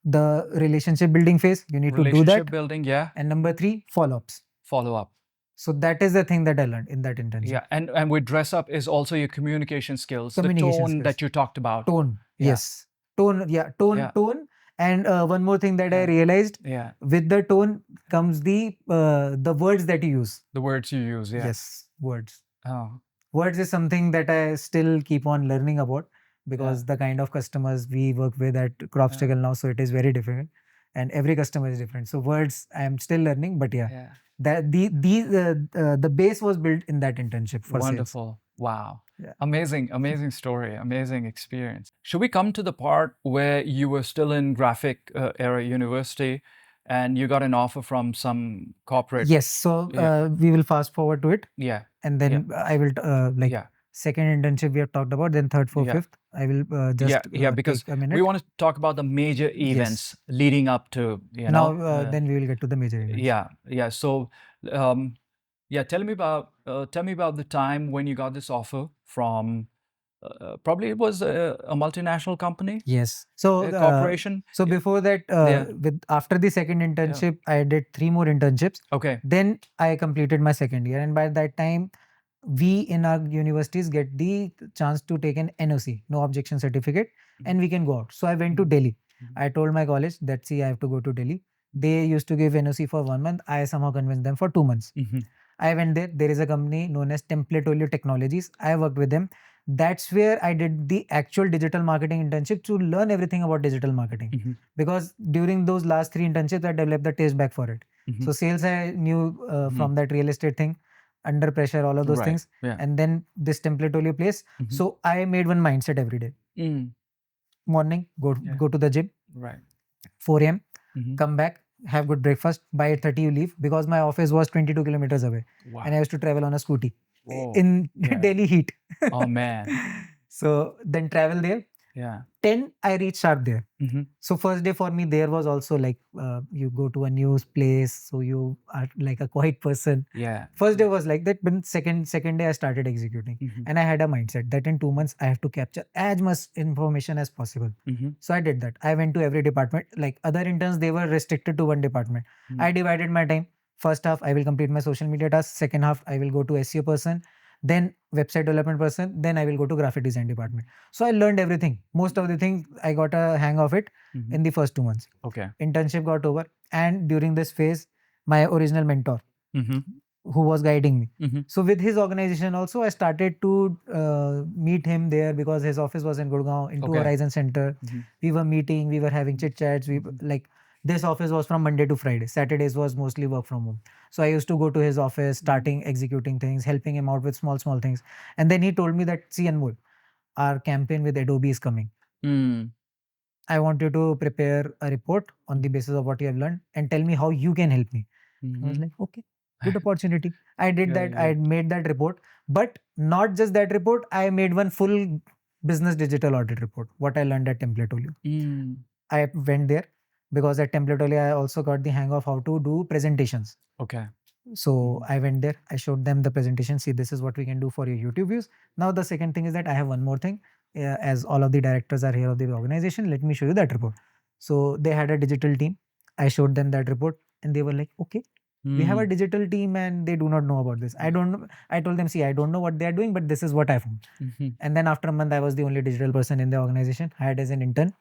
the relationship building phase. You need to do that. Relationship building, yeah. And number 3, follow-ups. Follow-up. So that is the thing that I learned in that internship. Yeah, and with dress up is also your communication skills, the tone that you talked about. Tone, yes. Tone. And one more thing that I realized, with the tone comes the words that you use. The words you use, yeah. Yes, words. Oh. Words is something that I still keep on learning about because the kind of customers we work with at Crobstacle now, so it is very difficult. And every customer is different. So words I am still learning, but that the base was built in that internship for Wonderful. sales. Wow. Yeah. Amazing story, amazing experience. Should we come to the part where you were still in graphic era university and you got an offer from some corporate? Yes. So we will fast forward to it. Yeah. And then I will second internship we have talked about, then third, fourth, fifth. I will just because take a minute. We want to talk about the major events leading up to then we will get to the major events. Yeah. So tell me about the time when you got this offer from probably it was a multinational company. Yes. So a corporation. So before that, after the second internship, I did 3 more internships. Okay. Then I completed my second year, and by that time, we in our universities get the chance to take an NOC, no objection certificate, and we can go out. So I went to Delhi. I told my college that I have to go to Delhi. They used to give NOC for 1 month. I somehow convinced them for 2 months. I went there. There is a company known as Templatolio Technologies. I worked with them. That's where I did the actual digital marketing internship to learn everything about digital marketing. Because during those last 3 internships, I developed the taste back for it. So sales I knew from that real estate thing, under pressure, all of those things. And then this Templatolio place. So I made one mindset every day. Morning, go to the gym. 4 a.m. Come back, have good breakfast. By 8:30 you leave, because my office was 22 kilometers away, Wow. and I used to travel on a scooty Whoa. in Yeah. Delhi heat. Oh man. So then travel there. Yeah. 10 I reached sharp there. Mm-hmm. So first day for me there was also like you go to a new place, so you are like a quiet person. Yeah. First day was like that, but second day I started executing, Mm-hmm. and I had a mindset that in 2 months I have to capture as much information as possible. Mm-hmm. So I did that. I went to every department. Like other interns, they were restricted to one department. Mm. I divided my time. First half I will complete my social media tasks. Second half I will go to SEO person, then website development person, then I will go to graphic design department. So I learned everything. Most of the things I got a hang of it Mm-hmm. in the first 2 months. Okay. Internship got over, and during this phase, my original mentor, Mm-hmm. who was guiding me. Mm-hmm. So with his organization also, I started to meet him there, because his office was in Gurgaon, into Okay. Horizon Center. Mm-hmm. We were meeting, we were having chit chats. We like, this office was from Monday to Friday. Saturdays was mostly work from home. So I used to go to his office, starting executing things, helping him out with small things. And then he told me that, see Anmol, our campaign with Adobe is coming. Mm. I want you to prepare a report on the basis of what you have learned and tell me how you can help me. I was Mm-hmm. like, okay, good opportunity. I did Yeah, that. yeah. I made that report, but not just that report. I made one full business digital audit report. What I learned at Templatolio. Mm. I went there because at Templatolio I also got the hang of how to do presentations. Okay. So I went there. I showed them the presentation. See, this is what we can do for your YouTube views. Now the second thing is that I have one more thing. As all of the directors are here of the organization, let me show you that report. So they had a digital team. I showed them that report, and they were like, okay, we have a digital team and they do not know about this. I don't know. I told them, see, I don't know what they are doing, but this is what I found. Mm-hmm. And then after a month, I was the only digital person in the organization, hired as an intern.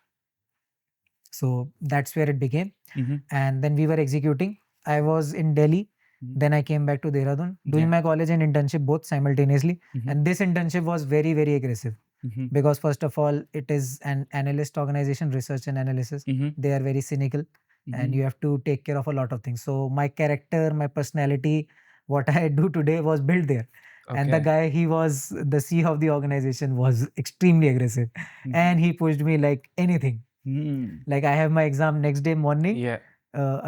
So that's where it began. Mm-hmm. And then we were executing. I was in Delhi. Then I came back to Dehradun, doing Yeah. my college and internship both simultaneously. Mm-hmm. And this internship was very, very aggressive, Mm-hmm. because first of all, it is an analyst organization, research and analysis. Mm-hmm. They are very cynical, and you have to take care of a lot of things. So my character, my personality, what I do today was built there. And the Okay. guy, he was the CEO of the organization, was extremely aggressive, and he pushed me like anything. Mm. Like I have my exam next day morning, Yeah.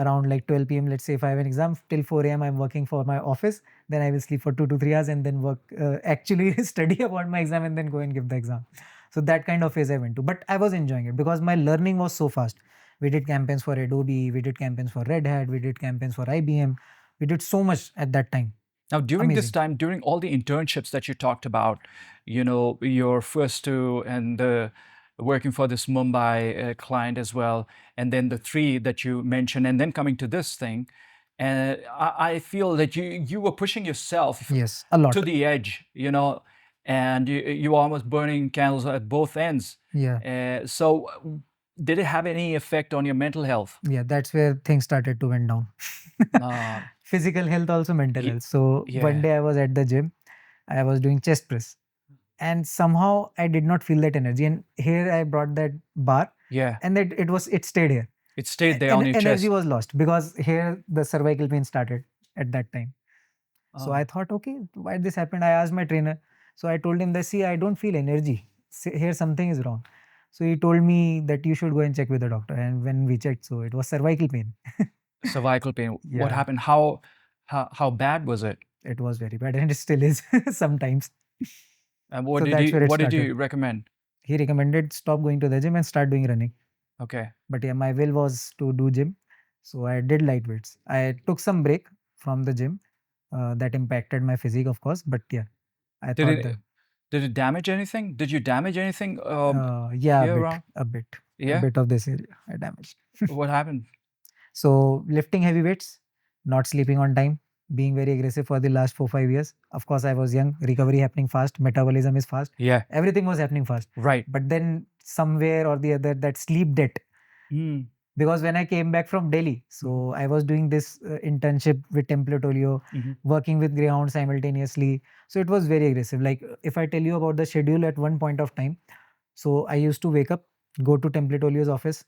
around like 12 p.m. Let's say if I have an exam till 4 a.m. I'm working for my office. Then I will sleep for 2 to 3 hours and then work, actually study about my exam and then go and give the exam. So that kind of phase I went to. But I was enjoying it because my learning was so fast. We did campaigns for Adobe, we did campaigns for Red Hat, we did campaigns for IBM. We did so much at that time. Now, during this Amazing. time, during all the internships that you talked about, your first two and working for this Mumbai client as well, and then the three that you mentioned, and then coming to this thing, and I feel that you were pushing yourself Yes, a lot. to the edge, and you were almost burning candles at both ends. Yeah. So, did it have any effect on your mental health? Yeah, that's where things started to went down. Uh, Physical health, also mental Ye- health. So yeah. one day I was at the gym, I was doing chest press, and somehow I did not feel that energy. And here I brought that bar, Yeah. and it stayed here. It stayed there on your Energy chest. was lost because here the cervical pain started at that time. So Oh. I thought, okay, why this happened? I asked my trainer. So I told him that, see, I don't feel energy. Here something is wrong. So he told me that you should go and check with the doctor. And when we checked, so it was cervical pain. Cervical pain. What Yeah. happened? How bad was it? It was very bad, and it still is sometimes. And what So did that's where it what did started. you recommend? He recommended stop going to the gym and start doing running. Okay. But yeah, my will was to do gym. So I did light weights. I took some break from the gym. That impacted my physique, of course. But yeah, I Did thought it that. did it damage anything? Did you damage anything Yeah, here a bit, around? a bit, a Yeah? bit of this area I damaged. What happened? So lifting heavy weights, not sleeping on time, being very aggressive for the last 4 5 years. Of course, I was young, recovery happening fast, metabolism is fast, Yeah. everything was happening fast. Right. But then somewhere or the other, that sleep debt. Mm. Because when I came back from Delhi, so I was doing this internship with Templatolio, Mhm. working with Greyhound simultaneously. So it was very aggressive. Like if I tell you about the schedule at one point of time, so I used to wake up, go to Templatolio's office,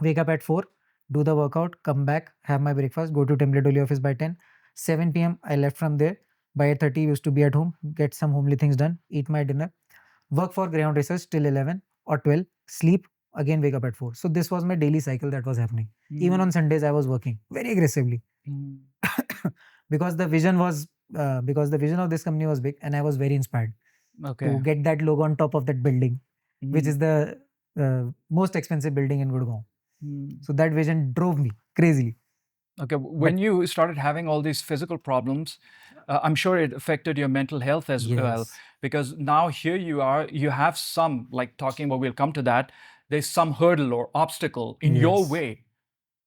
wake up at 4, do the workout, come back, have my breakfast, go to Templatolio office by 10. 7 p.m. I left from there. By 8:30 used to be at home, get some homely things done, eat my dinner, work for Greyhound Research till 11 or 12, sleep, again wake up at 4. So this was my daily cycle that was happening. Even on Sundays, I was working very aggressively because the vision was because the vision of this company was big, and I was very inspired Okay. to get that logo on top of that building, which is the most expensive building in Gurgaon. So that vision drove me crazily. Okay, when you started having all these physical problems, I'm sure it affected your mental health as well. Yes. Because now here you are, you have some, like talking about, we'll come to that, there's some hurdle or obstacle in your Yes. way,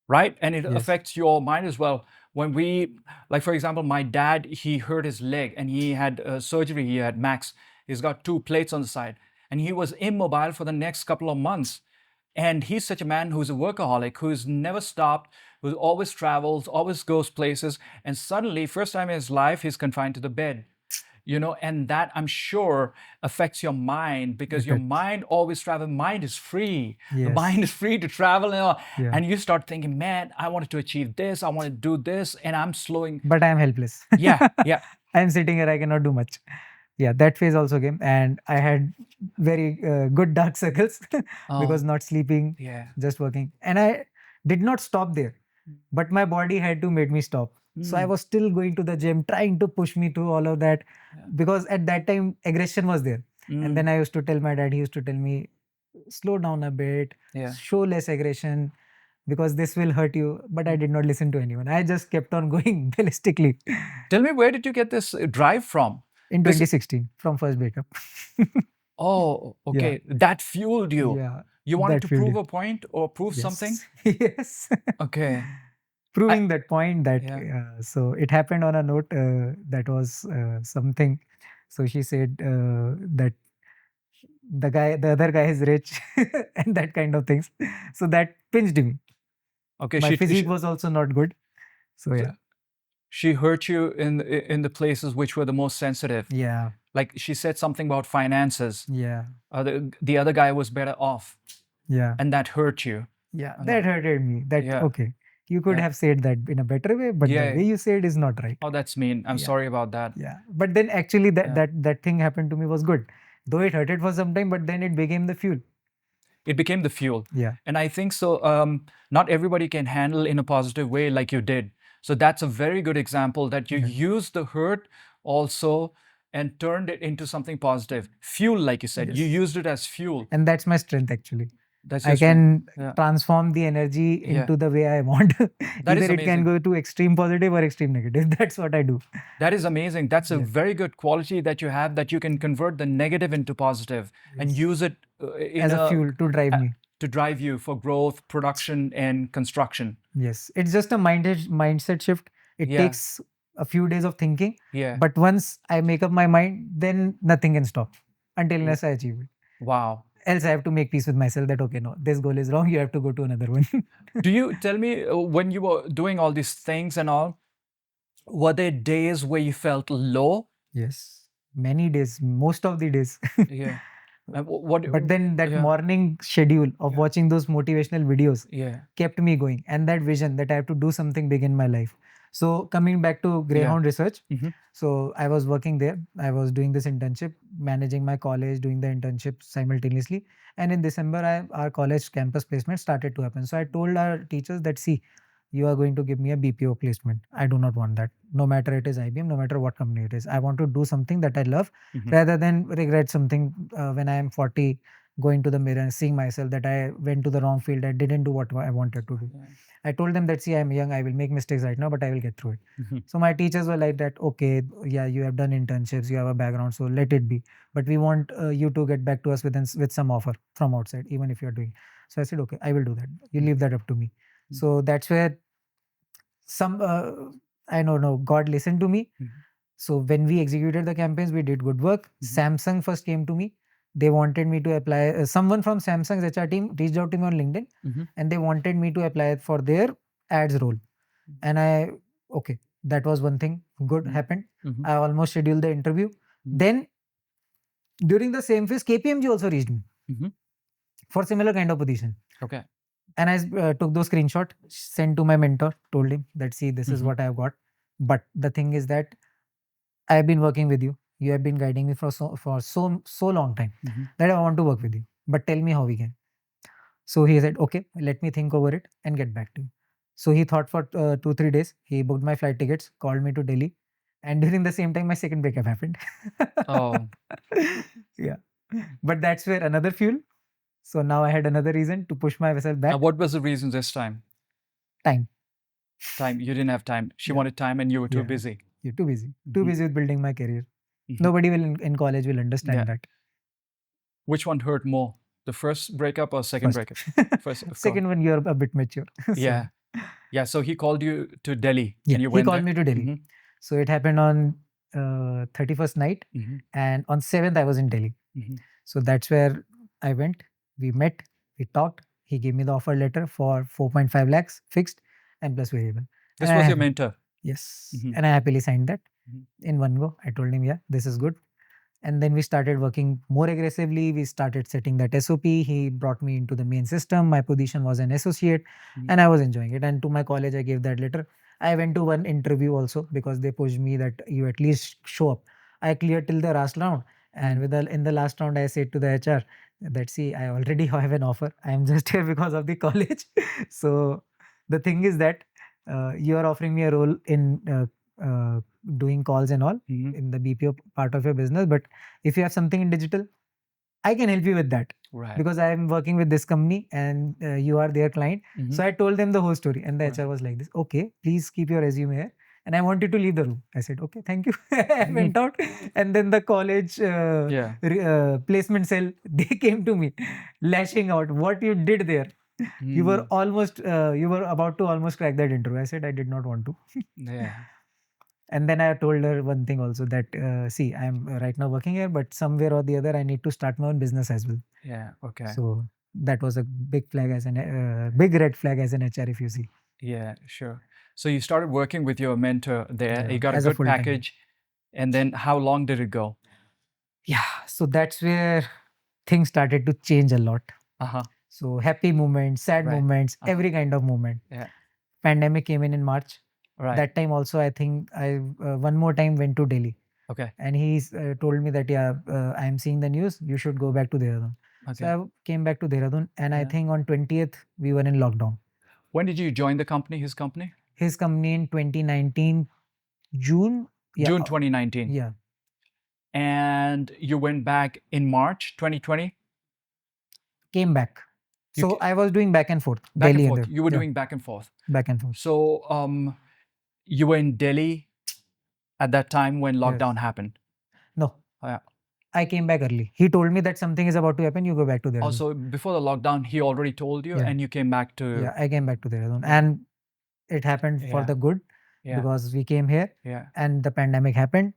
right? And it Yes. affects your mind as well. When we, like for example, my dad, he hurt his leg and he had surgery, he had Max, he's got 2 plates on the side, and he was immobile for the next couple of months. And he's such a man who's a workaholic, who's never stopped, who always travels, always goes places. And suddenly, first time in his life, he's confined to the bed. And that I'm sure affects your mind, because your mind always travels. Mind is free. The Yes. mind is free to travel, Yeah. and you start thinking, man, I wanted to achieve this, I want to do this, and I'm slowing. But I am helpless. Yeah, yeah. I am sitting here, I cannot do much. Yeah, that phase also came, and I had very good dark circles because not sleeping, Yeah. just working. And I did not stop there, but my body had to make me stop. So I was still going to the gym, trying to push me through all of that, because at that time aggression was there. And then I used to tell my dad, he used to tell me, slow down a bit, Yeah. show less aggression, because this will hurt you. But I did not listen to anyone. I just kept on going ballistically. Tell me, where did you get this drive from? In This- 2016, from first breakup. Oh, okay. That fueled you. Yeah. You wanted that to fueled prove it. a point or prove something? Yes. Okay. Proving that point that Yeah. so it happened on a note that was something. So she said that the other guy is rich and that kind of things. So that pinched me. Okay. My physique was also not good. So yeah. She hurt you in the places which were the most sensitive. Yeah. Like she said something about finances. Yeah. The other guy was better off, Yeah. and that hurt you. Yeah. A That lot. hurted me. That Yeah. okay. You could Yeah. have said that in a better way, but Yeah. the way you said is not right. Oh, that's mean. I'm Yeah. sorry about that. Yeah. But then actually Yeah. that thing happened to me was good. Though it hurted for some time, but then it became the fuel. It became the fuel. Yeah. And I think so. Not everybody can handle in a positive way like you did. So that's a very good example that you used the hurt also and turned it into something positive. Fuel, like you said, you Yes. used it as fuel. And that's my strength actually. That's I your strength. can Yeah. transform the energy Yeah. into the way I want. That is Either it can amazing. go to extreme positive or extreme negative. That's what I do. That is amazing. That's a Yes. very good quality that you have, that you can convert the negative into positive and Yes. use it As a fuel to drive me. to drive you for growth, production, and construction. Yes. It's just a mindset shift. It Yeah. takes a few days of thinking. Yeah. But once I make up my mind, then nothing can stop until unless I achieve it. Wow. Else I have to make peace with myself that, okay, no, this goal is wrong. You have to go to another one. Do you tell me, when you were doing all these things and all, were there days where you felt low? Yes. Many days, most of the days. Yeah. And what? But then that yeah. morning schedule of Yeah. watching those motivational videos Yeah. kept me going, and that vision that I have to do something big in my life. So coming back to Greyhound Research, Mhm. so I was working there. I was doing this internship, managing my college, doing the internship simultaneously. And in December, our college campus placement started to happen. So I told our teachers that, see, you are going to give me a BPO placement. I do not want that. No matter it is IBM, no matter what company it is. I want to do something that I love Mhm. rather than regret something when I am 40, going to the mirror and seeing myself that I went to the wrong field. I didn't do what I wanted to do. Yeah. I told them that, see, I'm young, I will make mistakes right now, but I will get through it. Mhm. So my teachers were like that, okay, yeah, you have done internships, you have a background, so let it be. But we want you to get back to us with some offer from outside, even if you're doing. So I said, okay, I will do that. You leave that up to me. So that's where some, I don't know, God listened to me. Mhm. So when we executed the campaigns, we did good work. Samsung first came to me. They wanted me to apply. Someone from Samsung's HR team reached out to me on LinkedIn, Mhm. and they wanted me to apply for their ads role. And okay, that was one thing good happened. Mhm. I almost scheduled the interview. Then during the same phase, KPMG also reached me Mhm. for similar kind of position. Okay. And I took those screenshot, sent to my mentor, told him that, see, this is Mhm. what I've got. But the thing is that I've been working with you. You have been guiding me for so long time Mhm. that I want to work with you. But tell me how we can. So he said, okay, let me think over it and get back to you. So he thought for 2-3 days. He booked my flight tickets, called me to Delhi, and during the same time, my second breakup happened. Oh. Yeah, but that's where another fuel. So now I had another reason to push myself back. Now, what was the reason this time? Time. Time. You didn't have time. She Yeah. wanted time and you were too Yeah. busy. You're too busy. Too Mhm. busy with building my career. Mhm. Nobody will in college will understand Yeah. that. Which one hurt more? The first breakup or second breakup? First, of course. Second one, you're a bit mature. So, Yeah. Yeah. So he called you to Delhi yeah, and you he went called there? me to Delhi. Mhm. So it happened on 31st night, Mhm. and on 7th I was in Delhi. Mhm. So that's where I went. We met, we talked. He gave me the offer letter for 4.5 lakhs fixed and plus variable. This And was I your hap- mentor. Yes, Mhm. and I happily signed that Mhm. in one go. I told him, yeah, this is good. And then we started working more aggressively. We started setting that SOP. He brought me into the main system. My position was an associate, Mhm. and I was enjoying it. And to my college, I gave that letter. I went to one interview also because they pushed me that you at least show up. I cleared till the last round, and Mm. with in the last round, I said to the HR that, see, I already have an offer. I am just here because of the college. So the thing is that you are offering me a role in doing calls and all Mhm. in the BPO part of your business. But if you have something in digital, I can help you with that Right. because I am working with this company and you are their client. Mhm. So I told them the whole story, and the Right. HR was like this, okay, please keep your resume here. And I wanted to leave the room. I said, okay, thank you. I went out, and then the college Yeah. placement cell, they came to me lashing out, what you did there. You were Mm. almost, you were about to almost crack that interview. I said, I did not want to. Yeah. And then I told her one thing also that, see, I'm right now working here, but somewhere or the other, I need to start my own business as well. Yeah. Okay. So that was a big flag as an big red flag as an HR, if you see. Yeah, sure. So you started working with your mentor there. Yeah, You got a as a good full-time. package. And then how long did it go? Yeah, so that's where things started to change a lot. Uh-huh. So happy moments, sad Right. moments, every kind of moment. Yeah. Pandemic came in March. Right. That time also, I think I one more time went to Delhi. Okay. And he told me that, yeah, I am seeing the news, you should go back to Dehradun. Okay. So I came back to Dehradun, and I Yeah. think on 20th we were in lockdown. When did you join the company, his company? His company in 2019 June. Yeah, June 2019. yeah, And you went back in March 2020? came back. You So I was doing back and forth, Back Delhi and forth. there. You were Yeah, doing back and forth. back and forth. So you were in Delhi at that time when Yes. lockdown happened. No, Yeah. I came back early. He told me that something is about to happen. You go back to Dehradun. Also, before the lockdown, he already told you, Yeah. and you came back to. Yeah, I came back to Dehradun, and it happened for Yeah. the good Yeah. because we came here, Yeah. and the pandemic happened.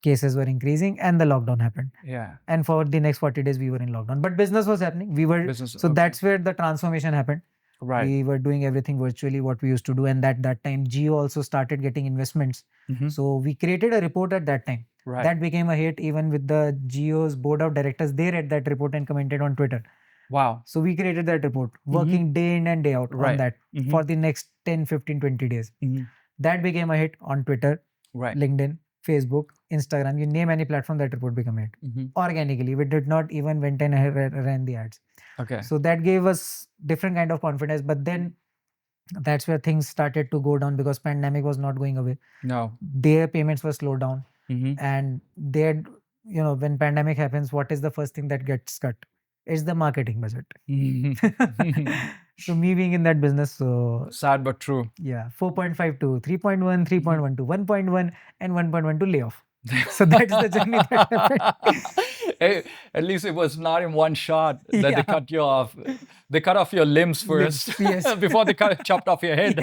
Cases were increasing, and the lockdown happened. Yeah. And for the next 40 days we were in lockdown, but business was happening. We were Business. So Okay. that's where the transformation happened. Right. We were doing everything virtually, what we used to do, and that time Geo also started getting investments. Mhm. So we created a report at that time. Right. That became a hit. Even with the Geo's board of directors, they read that report and commented on Twitter. Wow. So we created that report, working day in and day out on Right. that Mhm. for the next 10, 15, 20 days. Mhm. That became a hit on Twitter, Right. LinkedIn, Facebook, Instagram. You name any platform, that report became a hit Mhm. organically. We did not even went and ran the ads. Okay. So that gave us different kind of confidence. But then that's where things started to go down because pandemic was not going away. No. Their payments were slowed down, Mhm. and they, when pandemic happens, what is the first thing that gets cut? It's the marketing budget. So me being in that business, so Sad but true. yeah, 4.5 to 3.1, 3.1 to 1.1, and 1.1 to layoff. So that's the journey that happened. Hey, at least it was not in one shot that they Yeah. cut you off. They cut off your limbs first Limbs, yes. before they chopped off your head.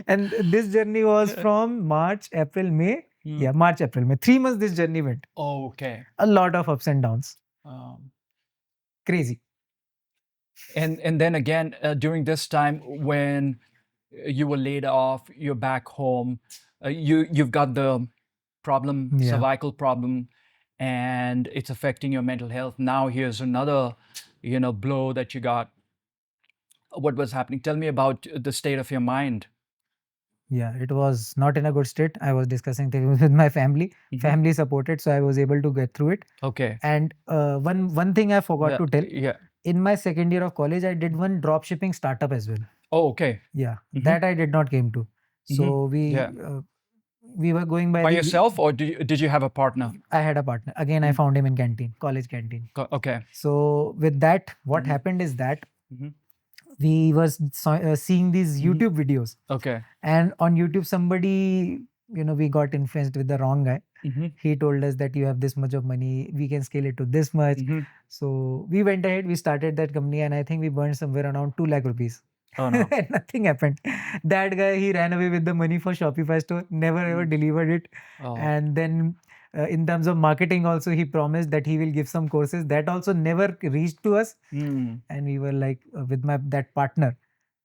And this journey was from March, April, May. Hmm. Yeah, March, April, May. 3 months this journey went. Okay. A lot of ups and downs. Um, Crazy. and then again, during this time when you were laid off, you're back home, you've got the problem, Yeah. cervical problem, and it's affecting your mental health. Now here's another, blow that you got. What was happening? Tell me about the state of your mind. Yeah, it was not in a good state. I was discussing things with my family. Mhm. Family supported, so I was able to get through it. Okay. And one thing I forgot to tell. Yeah. in my second year of college, I did one drop shipping startup as well. Oh, okay. Yeah, Mhm. that I did not came to. So Yeah. we were going by By the yourself, or did you have a partner? I had a partner. Again, I Mm. found him in canteen, college canteen. Okay. So with that, what Mhm. happened is that Mhm. we were seeing these Mhm. YouTube videos, Okay. and on YouTube, somebody, we got influenced with the wrong guy. Mhm. He told us that you have this much of money, we can scale it to this much. Mhm. So we went ahead, we started that company, and I think we burned somewhere around 2 lakh rupees. Oh no. And nothing happened. That guy, he ran away with the money for Shopify store, never ever Mm. delivered it. Oh. And then in terms of marketing also, he promised that he will give some courses. That also never reached to us. Mm. And we were like, with my that partner,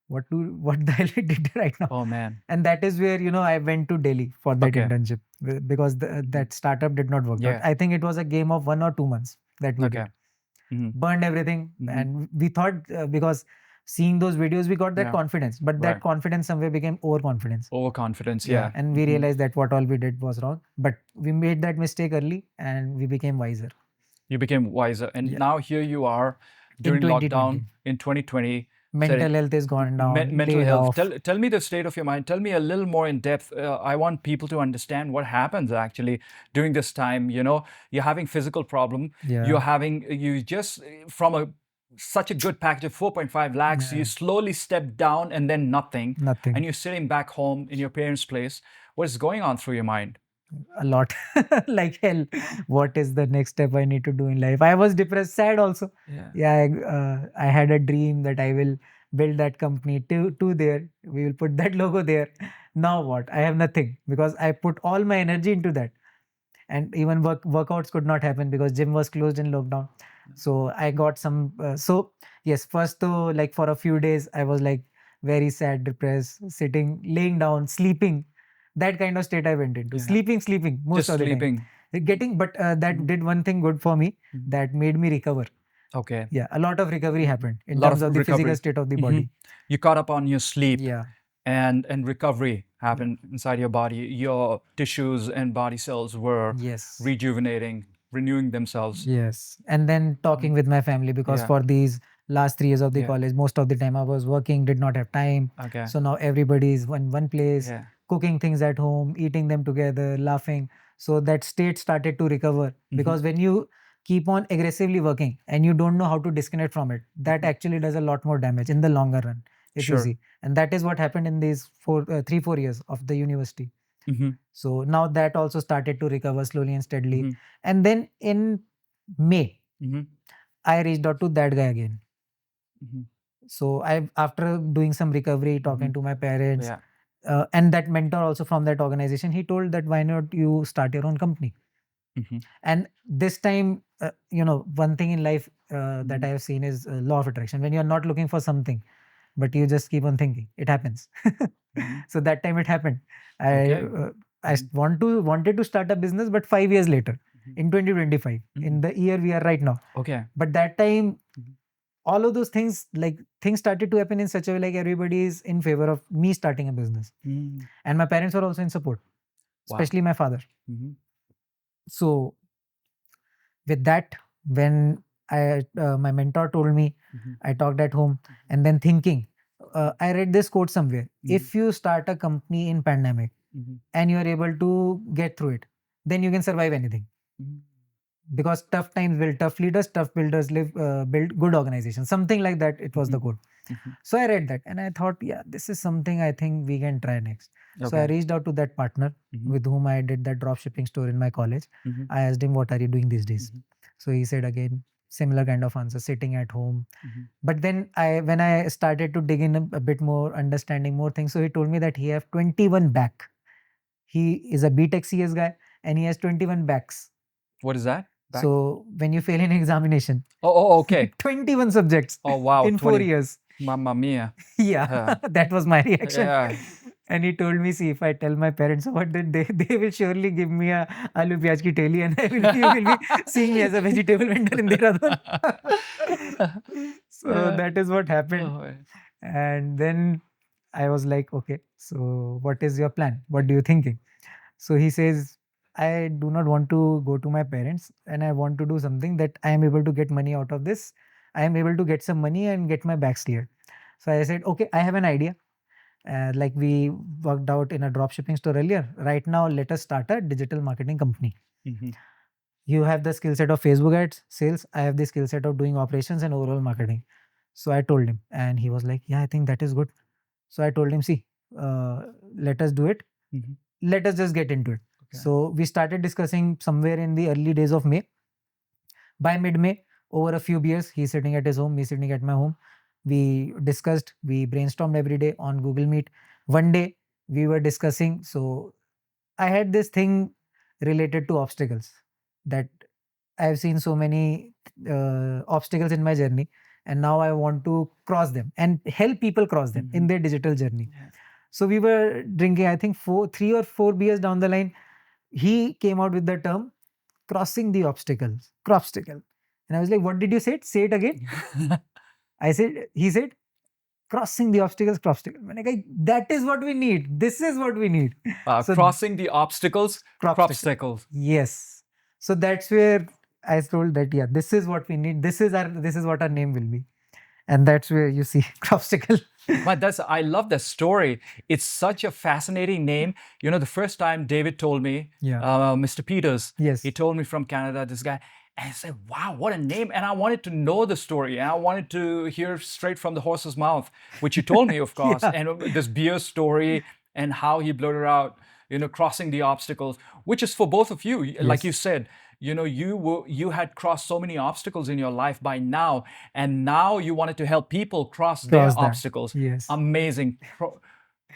what the hell we did right now? Oh man. And that is where I went to Delhi for that Okay. internship because that startup did not work out. Yeah. I think it was a game of 1 or 2 months that we Okay. did. Mhm. Burned everything, Mhm. and we thought because seeing those videos we got that Yeah. confidence, but Right. that confidence somewhere became overconfidence. Overconfidence. Yeah. And we Mhm. realized that what all we did was wrong. But we made that mistake early, and we became wiser. You became wiser, and Yeah. now here you are In during 2020. lockdown in 2020. Mental health is gone down, Mental laid health. off. Tell me the state of your mind. Tell me a little more in depth. I want people to understand what happens actually during this time. You're having physical problem. Yeah. You just from such a good package of 4.5 lakhs, you slowly step down and then nothing. Nothing. And you're sitting back home in your parents' place. What is going on through your mind? A lot. Like hell, what is the next step I need to do in life? I was depressed, sad also. I had a dream that I will build that company to there. We will put that logo there. Now what? I have nothing because I put all my energy into that. And even workouts could not happen because gym was closed in lockdown. So I got some so yes, first though, like for a few days I was like very sad, depressed, sitting, laying down, sleeping. That kind of state I went into. Yeah. Sleeping most Just of the sleeping. time. But that did one thing good for me, that made me recover. Okay. Yeah, a lot of recovery happened in Lot terms of of the physical recovery. state of the Mhm. body. You caught up on your sleep. Yeah. And recovery happened inside your body. Your tissues and body cells were Yes. rejuvenating, renewing themselves. Yes. And then talking with my family, because Yeah. for these last 3 years of the Yeah. college, most of the time I was working, did not have time. Okay. So now everybody is in one place, Yeah. cooking things at home, eating them together, laughing. So that state started to recover, because when you keep on aggressively working and you don't know how to disconnect from it, that actually does a lot more damage in the longer run, if you Sure. see. And that is what happened in these 3-4 years of the university. Mhm. So now that also started to recover slowly and steadily. Mhm. And then in May, Mhm. I reached out to that guy again. Mhm. So after doing some recovery, talking to my parents, Yeah. and that mentor also from that organization, he told that why not you start your own company. Mhm. And this time, one thing in life that I have seen is law of attraction. When you're not looking for something, but you just keep on thinking, it happens. So that time it happened. Okay. I wanted to start a business, but 5 years later, in 2025, in the year we are right now. Okay. But that time, all of those things, like things started to happen in such a way, like everybody is in favor of me starting a business. And my parents were also in support, especially my father. Mhm. So with that, when my mentor told me, I talked at home, and then thinking, I read this quote somewhere. If you start a company in pandemic and you are able to get through it, then you can survive anything. Because tough times build tough leaders, tough builders build good organizations. Something like that, it was the quote. So I read that and I thought, yeah, this is something I think we can try next. So I reached out to that partner with whom I did that drop shipping store in my college. I asked him, what are you doing these days? So he said again, similar kind of answer, sitting at home. But then when I started to dig in a bit more, understanding more things, so he told me that he have 21 back. He is a BTech CS guy and he has 21 backs. What is that? Back? So when you fail in examination, okay. 21 subjects Oh wow, in 4 years. Mamma mia. Yeah, that was my reaction. Yeah. And he told me, see, if I tell my parents what did they will surely give me a aloo pyaj ki theli, and you will be seeing me as a vegetable vendor in Dehradun. So that is what happened. And then I was like, okay, so what is your plan? What are you thinking? So he says, I do not want to go to my parents and I want to do something that I am able to get money out of this I am able to get some money and get my backs cleared. So I said, okay, I have an idea. Like we worked out in a drop shipping store earlier. Right now, let us start a digital marketing company. Mhm. You have the skill set of Facebook ads, sales. I have the skill set of doing operations and overall marketing. So I told him, and he was like, yeah, I think that is good. So I told him, see, let us do it. Mhm. Let us just get into it. Okay. So we started discussing somewhere in the early days of May. By mid-May, over a few beers, he's sitting at his home, me sitting at my home. We discussed, we brainstormed every day on Google Meet. One day we were discussing. So I had this thing related to obstacles, that I've seen so many obstacles in my journey, and now I want to cross them and help people cross them in their digital journey. Yeah. So we were drinking, I think 3 or 4 beers down the line, he came out with the term crossing the obstacles, Crobstacle. And I was like, what did you say? Say it again. He said, crossing the obstacles, Crobstacle. That is what we need. This is what we need. So Crossing the obstacles, Crobstacle. Crobstacle. Yes. So that's where I told that, yeah, this is what we need. This is what our name will be. And that's where you see Crobstacle. But I love that story. It's such a fascinating name. You know, the first time David told me, Yeah. Mr. Peters, Yes. he told me from Canada, this guy, and I said, wow, what a name. And I wanted to know the story. And I wanted to hear straight from the horse's mouth, which you told me, of course, Yeah. and this beer story and how he blurted out, you know, crossing the obstacles, which is for both of you. Like you Yes. said, you know, you had crossed so many obstacles in your life by now, and now you wanted to help people cross their Cross that. obstacles. Yes. Amazing.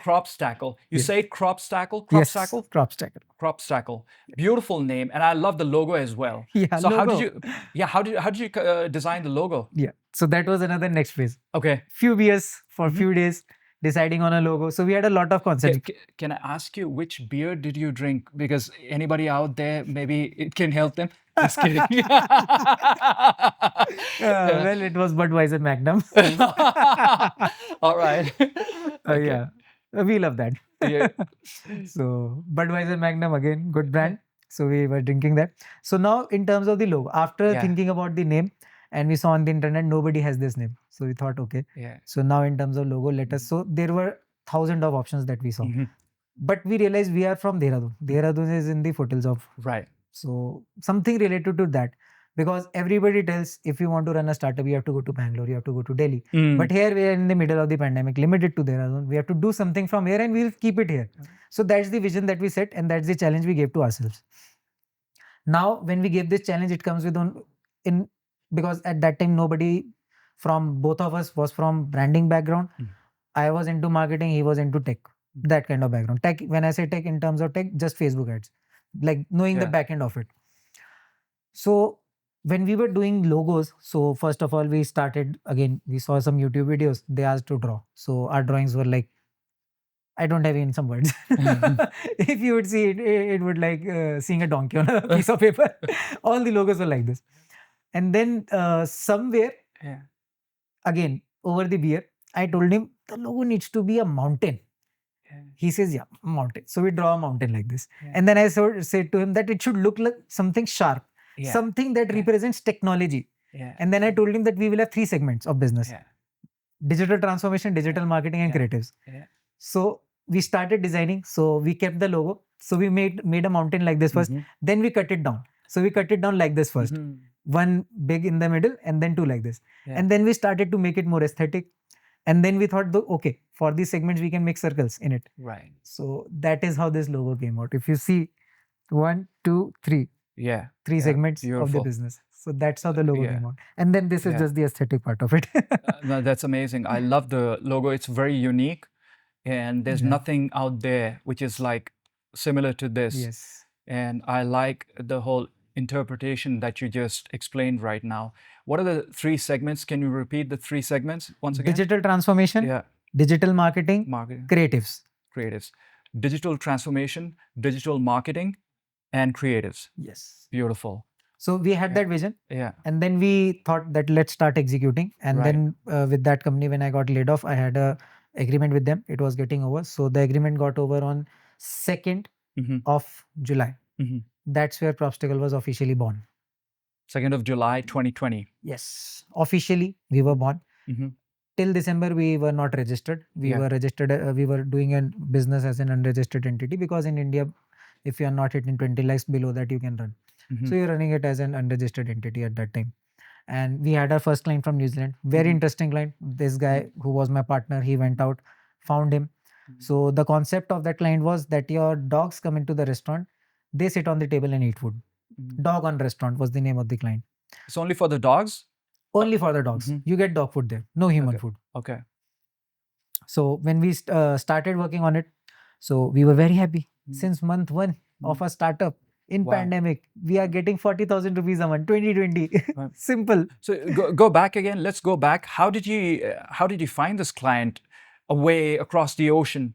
Crobstacle. You Yes. say Crobstacle? Yes. Crobstacle? Crobstacle. Crobstacle. Beautiful name, and I love the logo as well. Yeah. So how did logo. you? Yeah, how did you design the logo? Yeah. So that was another next phase. Okay. Few beers for Mhm. few days, deciding on a logo. So we had a lot of concepts. Can I ask you which beer did you drink? Because anybody out there, maybe it can help them. Just kidding. Well, it was Budweiser Magnum. All right. Okay. Yeah. We love that. Yeah. So Budweiser Magnum, again, good brand. So we were drinking that. So now in terms of the logo, after Yeah. thinking about the name, and we saw on the internet nobody has this name. So we thought, okay. Yeah. So now in terms of logo, let us. So there were thousands of options that we saw. Mhm. But we realized we are from Dehradun. Dehradun is in the foothills of. Right. So something related to that. Because everybody tells, if you want to run a startup, you have to go to Bangalore, you have to go to Delhi. Mm. But here we are in the middle of the pandemic, limited to Dehradun. We have to do something from here and we'll keep it here. So that's the vision that we set, and that's the challenge we gave to ourselves. Now, when we gave this challenge, it comes with because at that time nobody from both of us was from branding background. I was into marketing, he was into tech, that kind of background. Tech, when I say tech in terms of tech, just Facebook ads, like knowing the Yeah. back end of it. So when we were doing logos, so first of all, we started again, we saw some YouTube videos, they asked to draw. So our drawings were like, I don't have even some words. If you would see it, it would like seeing a donkey on a piece of paper. All the logos were like this. And then somewhere, Yeah. again, over the beer, I told him the logo needs to be a mountain. Yeah. He says, yeah, mountain. So we draw a mountain like this. Yeah. And then I said to him that it should look like something sharp, Yeah. something that Yeah. represents technology. Yeah. And then I told him that we will have 3 segments of business: Yeah. digital transformation, digital marketing, and Yeah. creatives. Yeah. So we started designing. So we kept the logo. So we made a mountain like this first. Mhm. Then we cut it down. So we cut it down like this first. Mhm. One big in the middle and then 2 like this. Yeah. And then we started to make it more aesthetic. And then we thought, okay, for these segments, we can make circles in it. Right. So that is how this logo came out. If you see 1, 2, 3, Yeah. 3 Yeah, segments of the beautiful. business. So that's how the logo Yeah. came out. And then this is Yeah. just the aesthetic part of it. No, that's amazing. I love the logo. It's very unique, and there's Yeah. nothing out there which is like similar to this. Yes. And I like the whole interpretation that you just explained right now. What are the 3 segments? Can you repeat the 3 segments once again? Digital transformation, Yeah. digital marketing, Marketing, creatives. creatives. Digital transformation, digital marketing, and creatives. Yes. Beautiful. So we had Yeah. that vision. Yeah. And then we thought that let's start executing. And Right. then with that company, when I got laid off, I had a agreement with them. It was getting over. So the agreement got over on 2nd Mhm. of July. Mhm. That's where Crobstacle was officially born. 2nd of July 2020. Yes, officially we were born. Mhm. Till December we were not registered. We Yeah. were registered. We were doing a business as an unregistered entity because in India, if you are not hitting 20 lakhs below that, you can run. Mhm. So you're running it as an unregistered entity at that time. And we had our first client from New Zealand. Very Mhm. interesting client. This guy who was my partner, he went out, found him. So the concept of that client was that your dogs come into the restaurant, they sit on the table and eat food. Mhm. Dog on restaurant was the name of the client. It's only for the dogs? Only for the dogs. Mhm. You get dog food there, no human Okay. food. Okay. So when we started working on it, so we were very happy. Mm. Since month one of our startup in Wow. pandemic, we are getting 40,000 rupees a month, 2020. Right. Simple. So go back again. Let's go back. How did you find this client away across the ocean?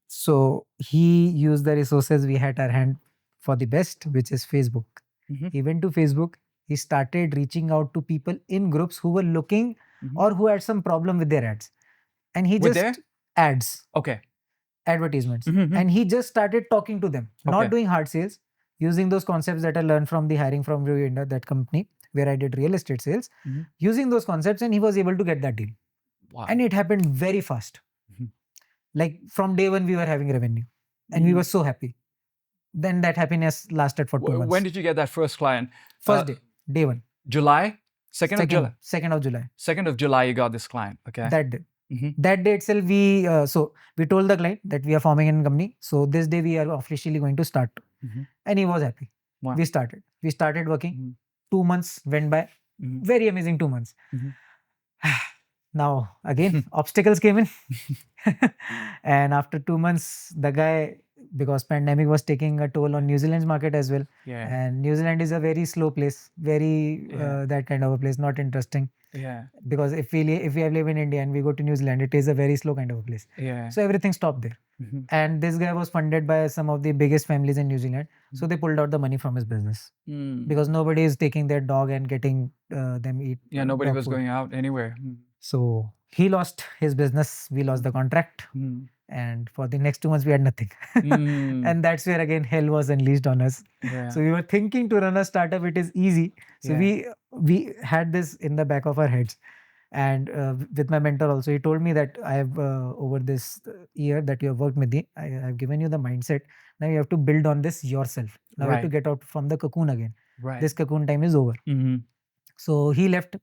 So he used the resources we had at our hand for the best, which is Facebook. Mhm. He went to Facebook. He started reaching out to people in groups who were looking Mhm. or who had some problem with their ads. And he With just their? ads, Okay. advertisements. Mhm. And he just started talking to them, Okay. not doing hard sales, using those concepts that I learned from the hiring from India, that company where I did real estate sales, Mhm. using those concepts, and he was able to get that deal. Wow. And it happened very fast. Mhm. Like from day one, we were having revenue and we Mm. were so happy. Then that happiness lasted for 2 months. When did you get that first client? First day, day one. July? 2nd of July? 2nd of July. 2nd of July, you got this client. Okay. That day. Mhm. That day itself, we told the client that we are forming a company. So this day we are officially going to start. Mhm. And he was happy. Wow. We started working. Mhm. 2 months went by. Mhm. Very amazing 2 months. Mhm. Now again, obstacles came in. And after 2 months, the guy, because pandemic was taking a toll on New Zealand's market as well. Yeah. And New Zealand is a very slow place, very Yeah. that kind of a place, not interesting. Yeah. Because if we live in India and we go to New Zealand, it is a very slow kind of a place. Yeah. So everything stopped there. Mhm. And this guy was funded by some of the biggest families in New Zealand. So they pulled out the money from his business Mm. because nobody is taking their dog and getting them eat. Yeah, nobody dog was food. going out anywhere. Mm. So he lost his business. We lost the contract. Mm. And for the next 2 months, we had nothing. Mm. And that's where again hell was unleashed on us. Yeah. So we were thinking to run a startup, it is easy. So Yeah. we had this in the back of our heads. And with my mentor also, he told me that I have over this year that you have worked with me, I have given you the mindset. Now you have to build on this yourself. Now you have to Right. get out from the cocoon again. Right. This cocoon time is over. Mhm. So he left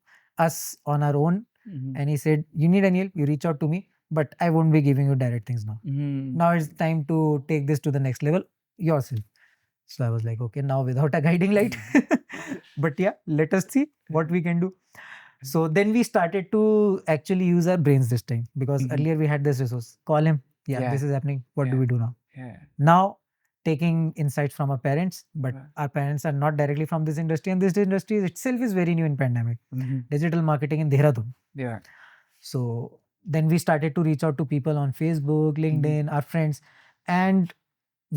us on our own. Mhm. And he said, you need any help, you reach out to me, but I won't be giving you direct things now. Mhm. Now it's time to take this to the next level yourself. So I was like, okay, now without a guiding light. But yeah, let us see what we can do. So then we started to actually use our brains this time because Mhm. earlier we had this resource. Call him. Yeah, Yeah. this is happening. What do Yeah. we do now? Yeah. Now taking insights from our parents, but Right. our parents are not directly from this industry, and this industry itself is very new in pandemic. Mhm. Digital marketing in Dehradun. Yeah. So then we started to reach out to people on Facebook, LinkedIn, our friends. And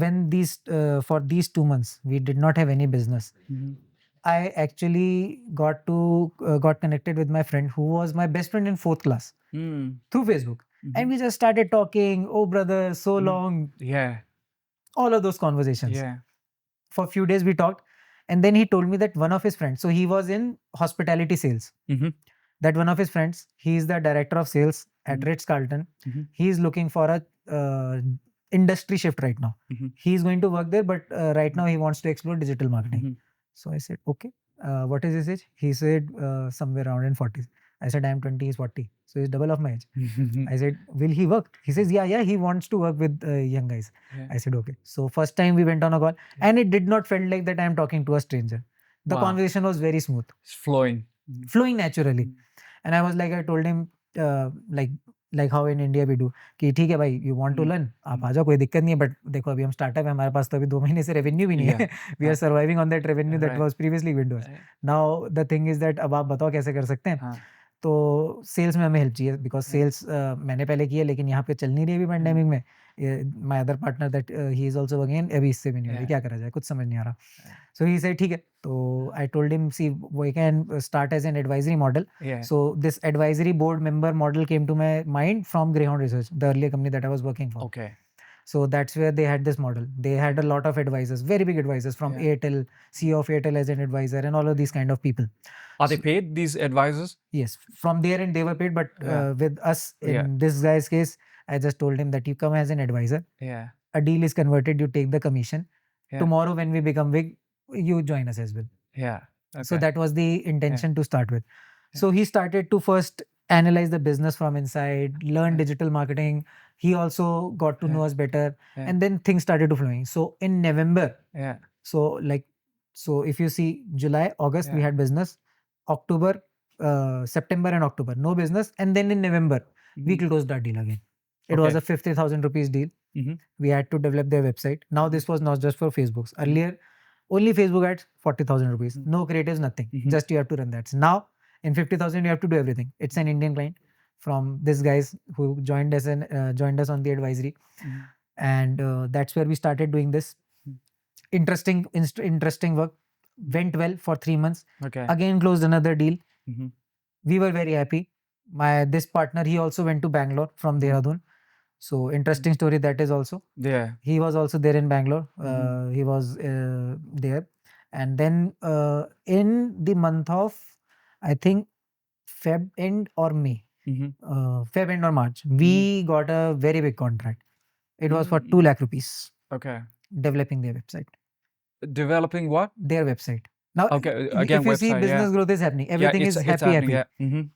when for these 2 months, we did not have any business. Mhm. I actually got connected with my friend who was my best friend in 4th class Mm. through Facebook. Mhm. And we just started talking, oh brother, so Mhm. long, Yeah. all of those conversations. Yeah. For a few days we talked. And then he told me that one of his friends, so he was in hospitality sales. Mhm. That one of his friends, he is the director of sales at Mhm. Ritz-Carlton. Mhm. He is looking for a industry shift right now. Mhm. He is going to work there, but right now he wants to explore digital marketing. Mhm. So I said, okay, what is his age? He said somewhere around in 40s. I said, I'm 20, he's 40. So he's double of my age. I said, will he work? He says, yeah, he wants to work with young guys. Yeah. I said, okay. So first time we went on a call and it did not feel like that I'm talking to a stranger. The Wow. conversation was very smooth, It's flowing. Mhm. flowing naturally. Mhm. And I was like, I told him, like how in India we do, कि ठीक है भाई, you want to learn, आप आ जाओ, कोई दिक्कत नहीं है, but देखो अभी हम स्टार्टअप है, हमारे पास तो अभी 2 महीने से रेवेन्यू भी नहीं है. We are surviving on that revenue that Right. was previously given to us. Right. Now the thing is that अब आप बताओ कैसे कर सकते हैं. हाँ. तो सेल्स में हमें हेल्प चाहिए बिकॉज सेल्स मैंने पहले किया लेकिन यहाँ पे चल नहीं रही अभी पैंडेमिक में. My other partner that he is also working अभी इससे भी नहीं हो रही, क्या करा जाए, कुछ समझ नहीं आ रहा. सो ही सेड ठीक है. तो I told him see we can start as an advisory model. So this advisory board member model came to my mind from Greyhound research, the earlier company that I was working for. Okay. So that's where they had this model. They had a lot of advisors, very big advisors from Yeah. Airtel, CEO of Airtel as an advisor, and all of these kind of people. Are they paid, these advisors? Yes, from there end they were paid, but Yeah. with us in Yeah. this guy's case, I just told him that you come as an advisor. Yeah. A deal is converted, you take the commission. Yeah. Tomorrow when we become big, you join us as well. Yeah. So Okay. that was the intention to start with. So he started to first analyze the business from inside, learn digital marketing. He also got to know us better, Yeah. and then things started to flowing. So in November, Yeah. so if you see July, August, we Yeah. had business. October, September and October, no business. And then in November, we closed our deal again. It was Okay. a 50,000 rupees deal. Mhm. We had to develop their website. Now this was not just for Facebook's. Earlier, only Facebook ads, 40,000 rupees. No creatives, nothing. Just you have to run that. Now in 50,000, you have to do everything. It's an Indian client from this guys who joined us and joined us on the advisory, and that's where we started doing this. Interesting work. Went well for 3 months. Okay. Again closed another deal. Mhm. We were very happy. This partner, he also went to Bangalore from Dehradun. So interesting story that is also. Yeah. He was also there in Bangalore. He was there, and then in the month of, I think, Feb end or May, Feb end or March, we got a very big contract. It was for 2 lakh rupees. Okay. Developing their website. Developing what? Their website. Now, Okay. Again, if you see website. business growth is happening, everything is happy. Yeah.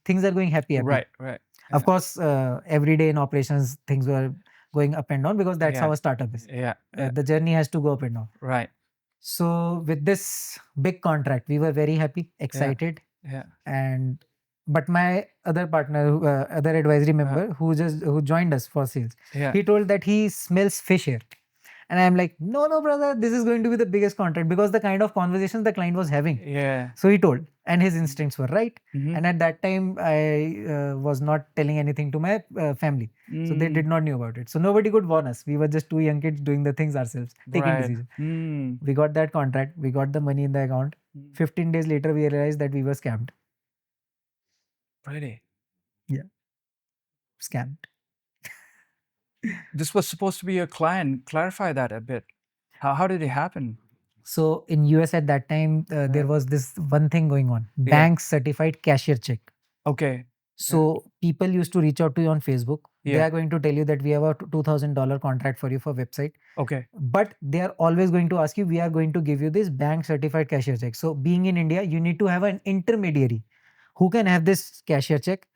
Things are going happy. Right. Right. Of course, every day in operations, things were going up and down because that's how a startup is. Yeah. The journey has to go up and down. Right. So with this big contract, we were very happy, excited, Yeah. and but my other partner, other advisory member who joined us for sales, Yeah. he told that he smells fish here. And I'm like, no, brother, this is going to be the biggest contract because the kind of conversations the client was having. Yeah. So he told, and his instincts were right. Mhm. And at that time, I was not telling anything to my family. So they did not know about it. So nobody could warn us. We were just two young kids doing the things ourselves, taking Right. decisions. We got that contract. We got the money in the account. 15 days later, we realized that we were scammed. Really? Yeah. Scammed. This was supposed to be a client. Clarify that a bit. How did it happen? So in US at that time, there was this one thing going on. Bank certified cashier check. Okay. So people used to reach out to you on Facebook. They Yeah. are going to tell you that we have a $2,000 contract for you for website. Okay. But they are always going to ask you, we are going to give you this bank certified cashier check. So being in India, you need to have an intermediary who can have this cashier check.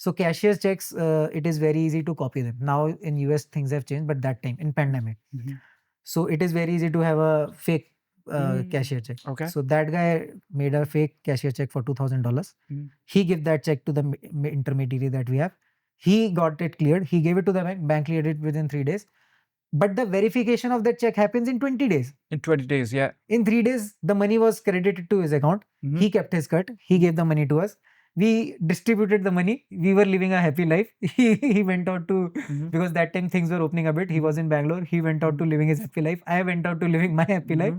So cashier checks, it is very easy to copy them. Now in US things have changed, but that time in pandemic. So it is very easy to have a fake cashier check. Okay. So that guy made a fake cashier check for $2,000. He gave that check to the intermediary that we have. He got it cleared. He gave it to the bank. Bank cleared it within 3 days. But the verification of that check happens in 20 days. In 20 days, yeah. In 3 days, the money was credited to his account. He kept his cut. He gave the money to us. We distributed the money. We were living a happy life. He went out to, because that time things were opening a bit. He was in Bangalore. He went out to living his happy life. I went out to living my happy life.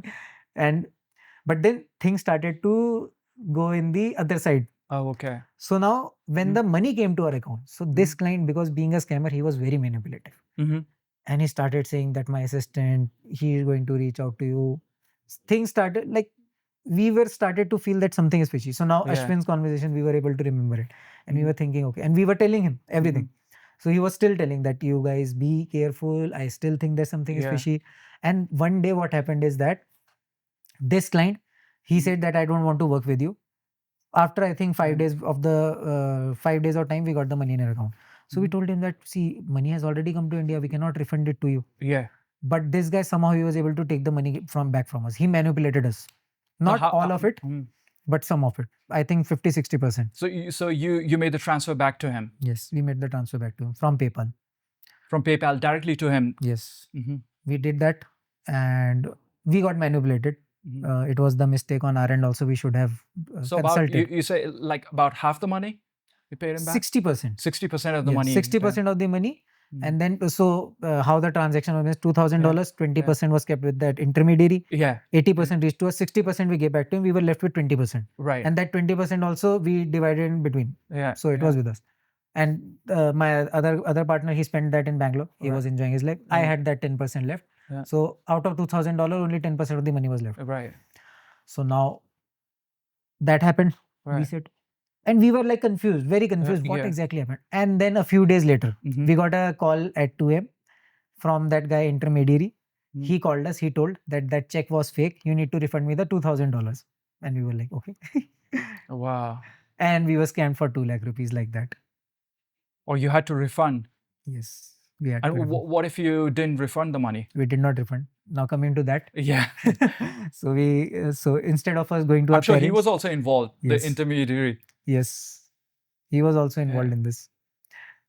But then things started to go in the other side. Oh, okay. So now when the money came to our account, so this client, because being a scammer, he was very manipulative. And he started saying that my assistant, he is going to reach out to you. Things started like, we were started to feel that something is fishy. So now Ashwin's conversation, we were able to remember it. And we were thinking, okay. And we were telling him everything. So he was still telling that you guys be careful. I still think that something is fishy. And one day what happened is that this client, he said that I don't want to work with you. After I think 5 days of the 5 days of time, we got the money in our account. So we told him that, see, money has already come to India. We cannot refund it to you. Yeah. But this guy, somehow he was able to take the money back from us. He manipulated us. Not all of it, but some of it. I think 50-60%. So you made the transfer back to him? Yes, we made the transfer back to him from PayPal. From PayPal directly to him? Yes. We did that and we got manipulated. It was the mistake on our end also. We should have consulted. About, you say like about half the money you paid him back? 60%. 60% of the money. 60% of the money. And then, so how the transaction was, $2,000, 20% was kept with that intermediary. Yeah. 80% reached to us, 60% we gave back to him. We were left with 20%. Right. And that 20% also we divided in between. Yeah. So it was with us. And my other partner, he spent that in Bangalore. He was enjoying his life. I had that 10% left. Yeah. So out of $2,000, only 10% of the money was left. Right. So now that happened. We Right. said, and we were like confused, very confused. What yeah. exactly happened? And then a few days later, we got a call at 2 a.m. from that guy intermediary. He called us. He told that check was fake. You need to refund me the $2,000. And we were like, okay. Wow. And we were scammed for 2 lakh rupees like that. Or you had to refund. Yes, we had And to refund. what if you didn't refund the money? We did not refund. Now coming to that. Yeah. So so instead of us going to I'm our sure he parents, was also involved, Yes. the intermediary. yes, he was also involved Yeah. in this.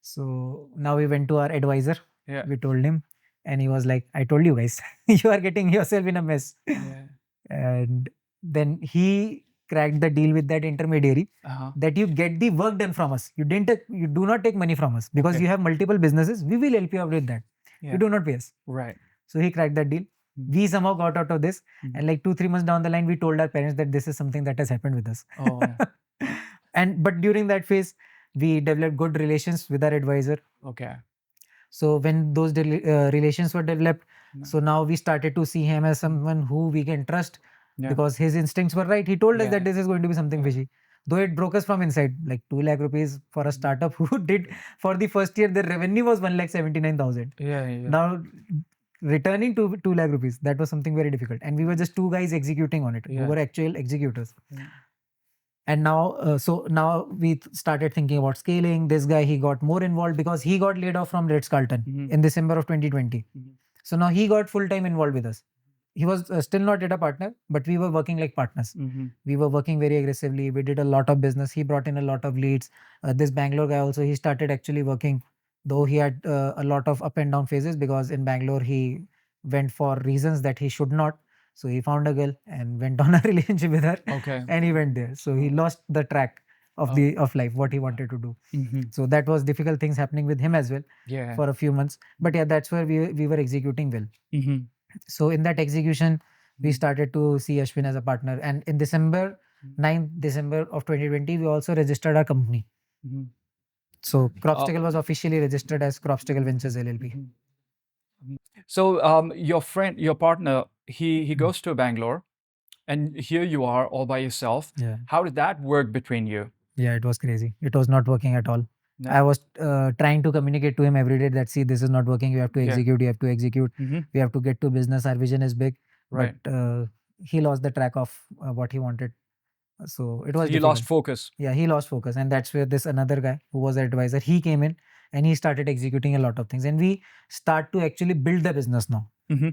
So now we went to our advisor. Yeah. We told him, and he was like, I told you guys, you are getting yourself in a mess. Yeah. And then he cracked the deal with that intermediary that you get the work done from us. You do not take money from us because Okay. you have multiple businesses. We will help you out with that. Yeah. You do not pay us. Right. So he cracked that deal. We somehow got out of this. And like 2-3 months down the line, we told our parents that this is something that has happened with us. Oh. But during that phase, we developed good relations with our advisor. Okay. So when those relations were developed, so now we started to see him as someone who we can trust because his instincts were right. He told us that this is going to be something fishy. Though it broke us from inside, like 2 lakh rupees for a startup who did for the first year, their revenue was 1,79,000. Yeah. Now returning to 2 lakh rupees, that was something very difficult. And we were just two guys executing on it who were actual executors. And now, so now we started thinking about scaling. This guy, he got more involved because he got laid off from Ritz-Carlton in December of 2020. So now he got full-time involved with us. He was still not yet a partner, but we were working like partners. We were working very aggressively. We did a lot of business. He brought in a lot of leads. This Bangalore guy also, he started actually working, though he had a lot of up and down phases because in Bangalore, he went for reasons that he should not. So he found a girl and went on a relationship with her. Okay. And he went there. So he lost the track of of life, what he wanted to do. So that was difficult things happening with him as well for a few months. But yeah, that's where we were executing well. So in that execution, we started to see Ashwin as a partner. And in December, 9th December of 2020, we also registered our company. So Crobstacle was officially registered as Crobstacle Ventures LLP. So your partner, he goes to Bangalore, and here you are all by yourself. Yeah. How did that work between you? Yeah, it was crazy. It was not working at all. I was trying to communicate to him every day that, see, this is not working. You have to execute. You have to execute. We have to get to business. Our vision is big. Right. But he lost the track of what he wanted. So it was He difficult. lost focus. Yeah, he lost focus. And that's where this another guy who was an advisor, he came in and he started executing a lot of things. And we start to actually build the business now.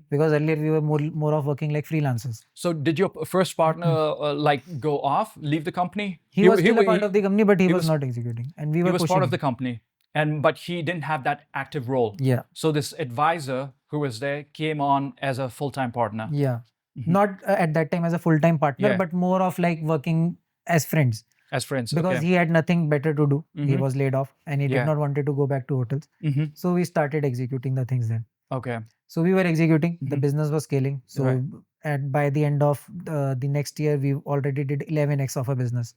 Because earlier we were more of working like freelancers. So did your first partner like go off, leave the company? He was still a part of the company, but he was not executing. And we were He was pushing part of him. the company, but he didn't have that active role. Yeah. So this advisor who was there came on as a full-time partner. Yeah. Not at that time as a full-time partner, but more of like working as friends. As friends. Because he had nothing better to do. He was laid off and he did not wanted to go back to hotels. So we started executing the things then. Okay. So we were executing, the business was scaling. So and by the end of the next year, we already did 11x of a business.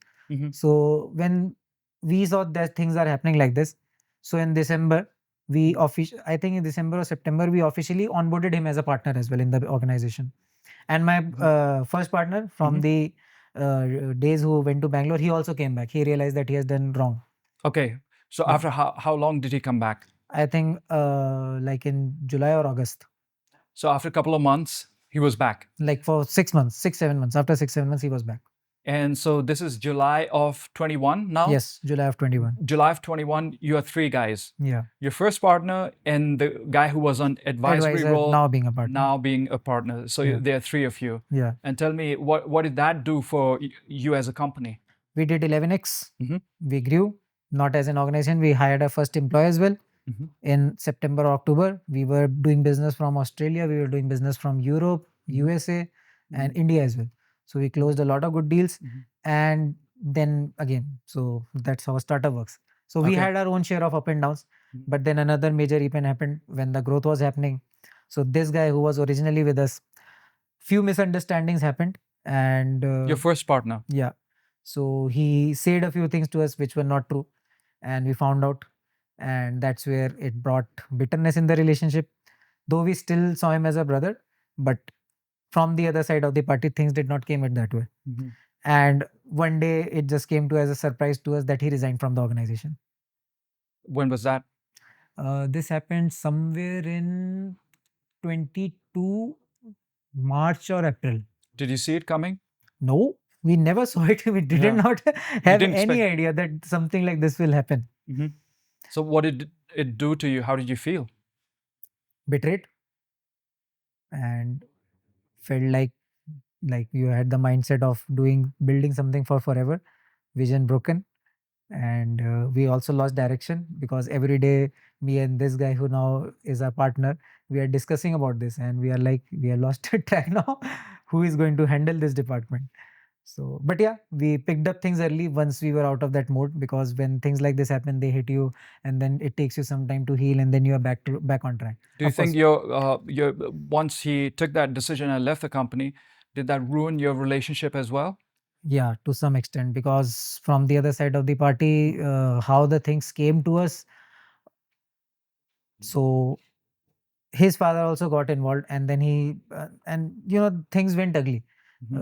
So when we saw that things are happening like this, so in December, I think in December or September, we officially onboarded him as a partner as well in the organization. And my first partner from the days who went to Bangalore, he also came back. He realized that he has done wrong. Okay. So after how long did he come back? I think like in July or August. So after a couple of months, he was back. Like for 6 months, 6-7 months. After 6-7 months, he was back. And so this is July of 21 now? Yes, July of 21. July of 21, you are three guys. Yeah. Your first partner and the guy who was on advisory Advisor, role. now being a partner. Now being a partner. So there are three of you. Yeah. And tell me, what did that do for you as a company? We did 11x. We grew. Not as an organization. We hired our first employee as well. In September or October, we were doing business from Australia. We were doing business from Europe, USA, and India as well. So we closed a lot of good deals. And then again, so that's how a startup works. So we had our own share of up and downs. But then another major event happened when the growth was happening. So this guy who was originally with us, few misunderstandings happened. And your first partner? Yeah. So he said a few things to us which were not true. and we found out, and that's where it brought bitterness in the relationship. Though we still saw him as a brother, but from the other side of the party, things did not came it that way. And one day it just came to as a surprise to us that he resigned from the organization. When was that? This happened somewhere in 22 March or April. Did you see it coming? No, we never saw it. We did Yeah. not have didn't any expect- idea that something like this will happen. So what did it do to you? How did you feel? Betrayed, and felt like you had the mindset of building something for forever, vision broken. And we also lost direction, because every day me and this guy who now is our partner, we are discussing about this, and we are like, we have lost track now. Who is going to handle this department? So, but yeah, we picked up things early once we were out of that mode, because when things like this happen, they hit you, and then it takes you some time to heal, and then you are back on track. Do you Of course, think your once he took that decision and left the company, did that ruin your relationship as well? yeah, to some extent, because from the other side of the party, how the things came to us. So his father also got involved, and then and things went ugly.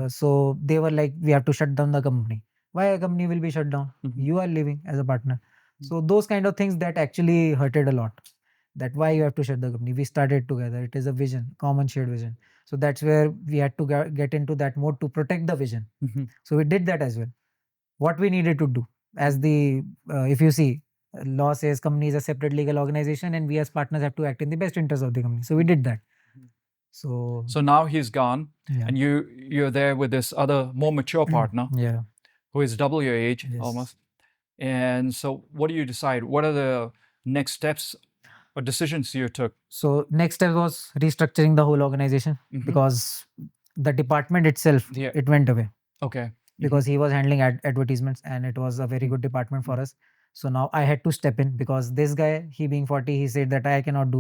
So they were like, we have to shut down the company. Why a company will be shut down? You are leaving as a partner. So those kind of things that actually hurted a lot. That why you have to shut the company. We started together. It is a vision, common shared vision. So that's where we had to get into that mode to protect the vision. So we did that as well. What we needed to do, as the if you see, law says company is a separate legal organization, and we as partners have to act in the best interest of the company. So we did that. So So now he's gone, yeah. and you're there with this other more mature partner Yeah. who is double your age Yes. almost. And so what do you decide? What are the next steps or decisions you took? So next step was restructuring the whole organization, because the department itself, Yeah. it went away, Okay. because he was handling advertisements, and it was a very good department for us. So now I had to step in, because this guy, he being 40, he said that I cannot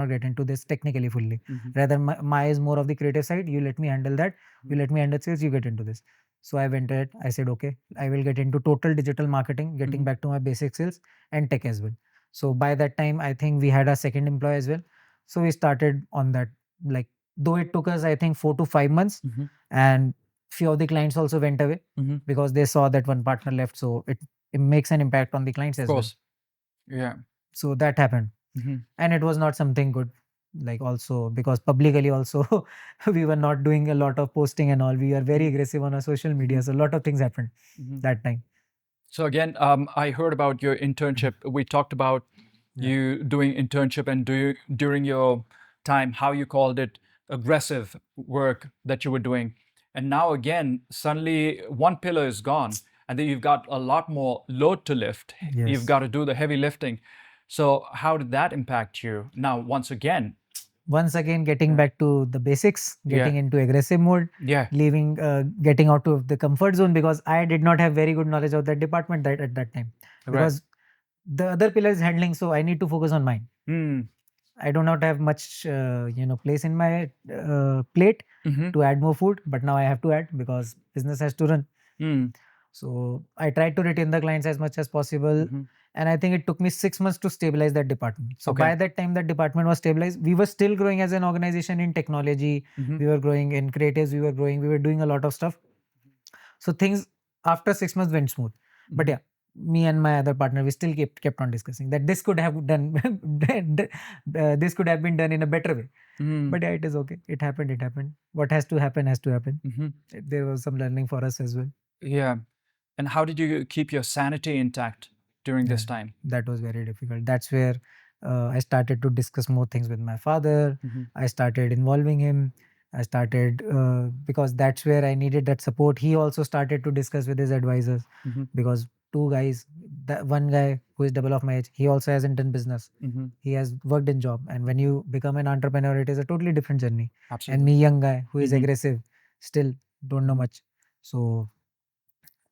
get into this technically fully. Rather, my is more of the creative side. You let me handle that. You let me handle sales. You get into this. So I went ahead. I said, okay, I will get into total digital marketing, getting back to my basic sales and tech as well. So by that time, I think we had a second employee as well. So we started on that. Like, though it took us, I think, 4 to 5 months, and few of the clients also went away, because they saw that one partner left. So it makes an impact on the clients Of as well. course. Yeah. So that happened. And it was not something good. Like, also because publicly also we were not doing a lot of posting and all. We are very aggressive on our social media. So a lot of things happened that time. So again, I heard about your internship. We talked about you doing internship and during your time, how you called it aggressive work that you were doing. And now again, suddenly one pillar is gone, and then you've got a lot more load to lift. Yes. You've got to do the heavy lifting. So how did that impact you? Now, once again, Getting back to the basics, getting into aggressive mode, yeah, leaving, getting out of the comfort zone, because I did not have very good knowledge of that department at that time, right. because the other pillar is handling, so I need to focus on mine. I do not have much place in my plate to add more food, but now I have to add, because business has to run. So I tried to retain the clients as much as possible. And I think it took me 6 months to stabilize that department. So by that time that department was stabilized, we were still growing as an organization in technology. We were growing in creatives. We were doing a lot of stuff. So things after 6 months went smooth. But yeah, me and my other partner, we still kept on discussing that this could have done, this could have been done in a better way. But yeah, it is okay. It happened. It happened. What has to happen has to happen. There was some learning for us as well. Yeah. And how did you keep your sanity intact during this time? That was very difficult. That's where I started to discuss more things with my father. I started involving him. I started because that's where I needed that support. He also started to discuss with his advisors, because two guys, that one guy who is double of my age, he also hasn't done business. He has worked in job, and when you become an entrepreneur, it is a totally different journey. Absolutely. And me, young guy who is aggressive, still don't know much. So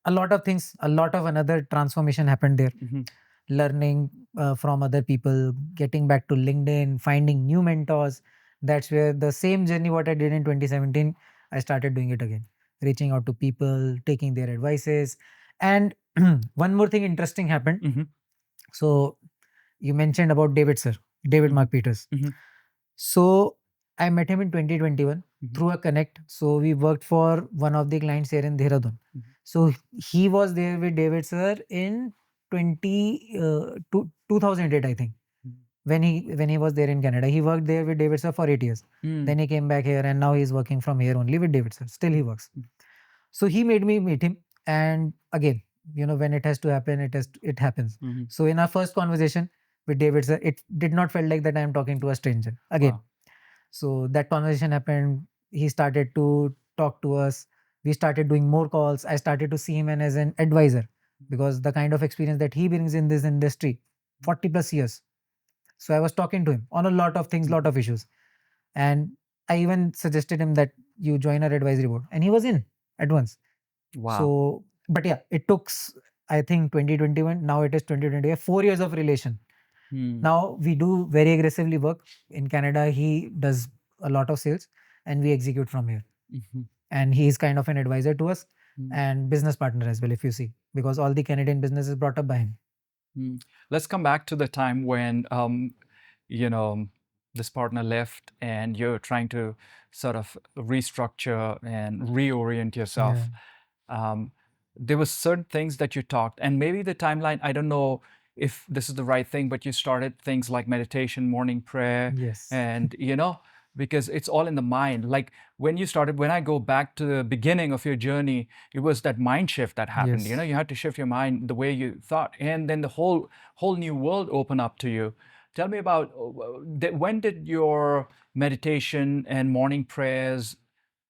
a lot of things, a lot of another transformation happened there. Learning from other people, getting back to LinkedIn, finding new mentors. That's where the same journey what I did in 2017, I started doing it again. Reaching out to people, taking their advices. And one more thing interesting happened. So you mentioned about David sir, David Mark Peters. So I met him in 2021 through a connect. So we worked for one of the clients here in Dehradun. So he was there with David sir in 2008, I think, when he was there in Canada. He worked there with David sir for 8 years. Then he came back here, and now he's working from here only with David sir. Still he works. So he made me meet him, and again, when it has to happen, it happens. So in our first conversation with David sir, it did not feel like that I am talking to a stranger again. Wow. So that conversation happened. He started to talk to us. We started doing more calls. I started to see him as an advisor, because the kind of experience that he brings in this industry, 40 plus years. So I was talking to him on a lot of things, lot of issues. And I even suggested him that you join our advisory board. And he was in at once. Wow. So, but yeah, it took, I think, 2021. Now it is 2020. 4 years of relation. Now we do very aggressively work. In Canada, he does a lot of sales and we execute from here. And he is kind of an advisor to us and business partner as well, if you see, because all the Canadian business is brought up by him. Let's come back to the time when, this partner left and you're trying to sort of restructure and reorient yourself. There were certain things that you talked, and maybe the timeline, I don't know if this is the right thing, but you started things like meditation, morning prayer, Yes. and because it's all in the mind. Like when you started, when I go back to the beginning of your journey, it was that mind shift that happened. Yes. You had to shift your mind the way you thought, and then the whole new world opened up to you. Tell me about when did your meditation and morning prayers,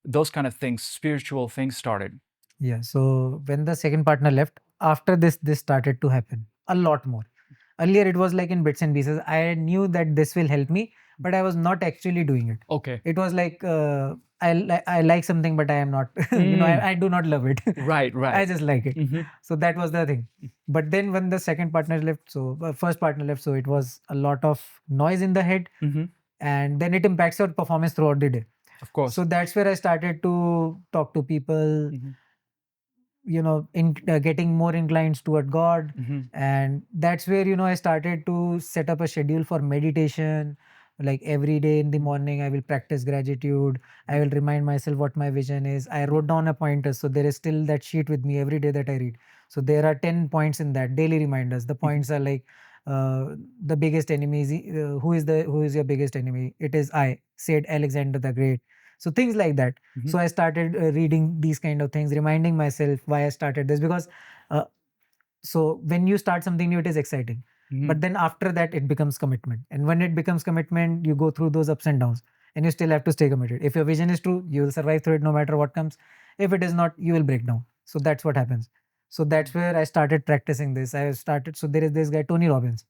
those kind of things, spiritual things started? Yeah. So when the second partner left, after this started to happen a lot more. Earlier, it was like in bits and pieces. I knew that this will help me, but I was not actually doing it. Okay. It was like I like something, but I am not. I do not love it. Right. I just like it. So that was the thing. But then when the second partner left, so first partner left, so it was a lot of noise in the head, and then it impacts your performance throughout the day. Of course. So that's where I started to talk to people, getting more inclined toward God. And that's where, I started to set up a schedule for meditation. Like every day in the morning, I will practice gratitude. I will remind myself what my vision is. I wrote down a pointer. So there is still that sheet with me every day that I read. So there are 10 points in that, daily reminders. The points are like, the biggest enemy is, who is your biggest enemy? It is I, said Alexander the Great. So things like that. So I started reading these kind of things, reminding myself why I started this, because so when you start something new, it is exciting. But then after that, it becomes commitment. And when it becomes commitment, you go through those ups and downs, and you still have to stay committed. If your vision is true, you will survive through it no matter what comes. If it is not, you will break down. So that's what happens. So that's where I started practicing this. So there is this guy, Tony Robbins.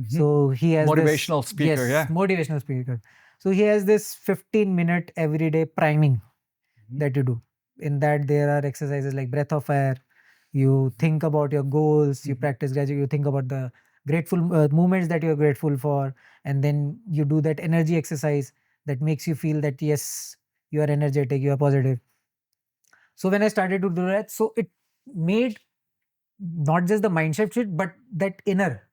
So he has motivational speaker, yes, motivational speaker. So he has this 15-minute everyday priming that you do. In that, there are exercises like breath of fire. You think about your goals, you practice gratitude, you think about the grateful moments that you're grateful for, and then you do that energy exercise that makes you feel that yes, you are energetic, you are positive. So when I started to do that, so it made not just the mind shift, but that inner,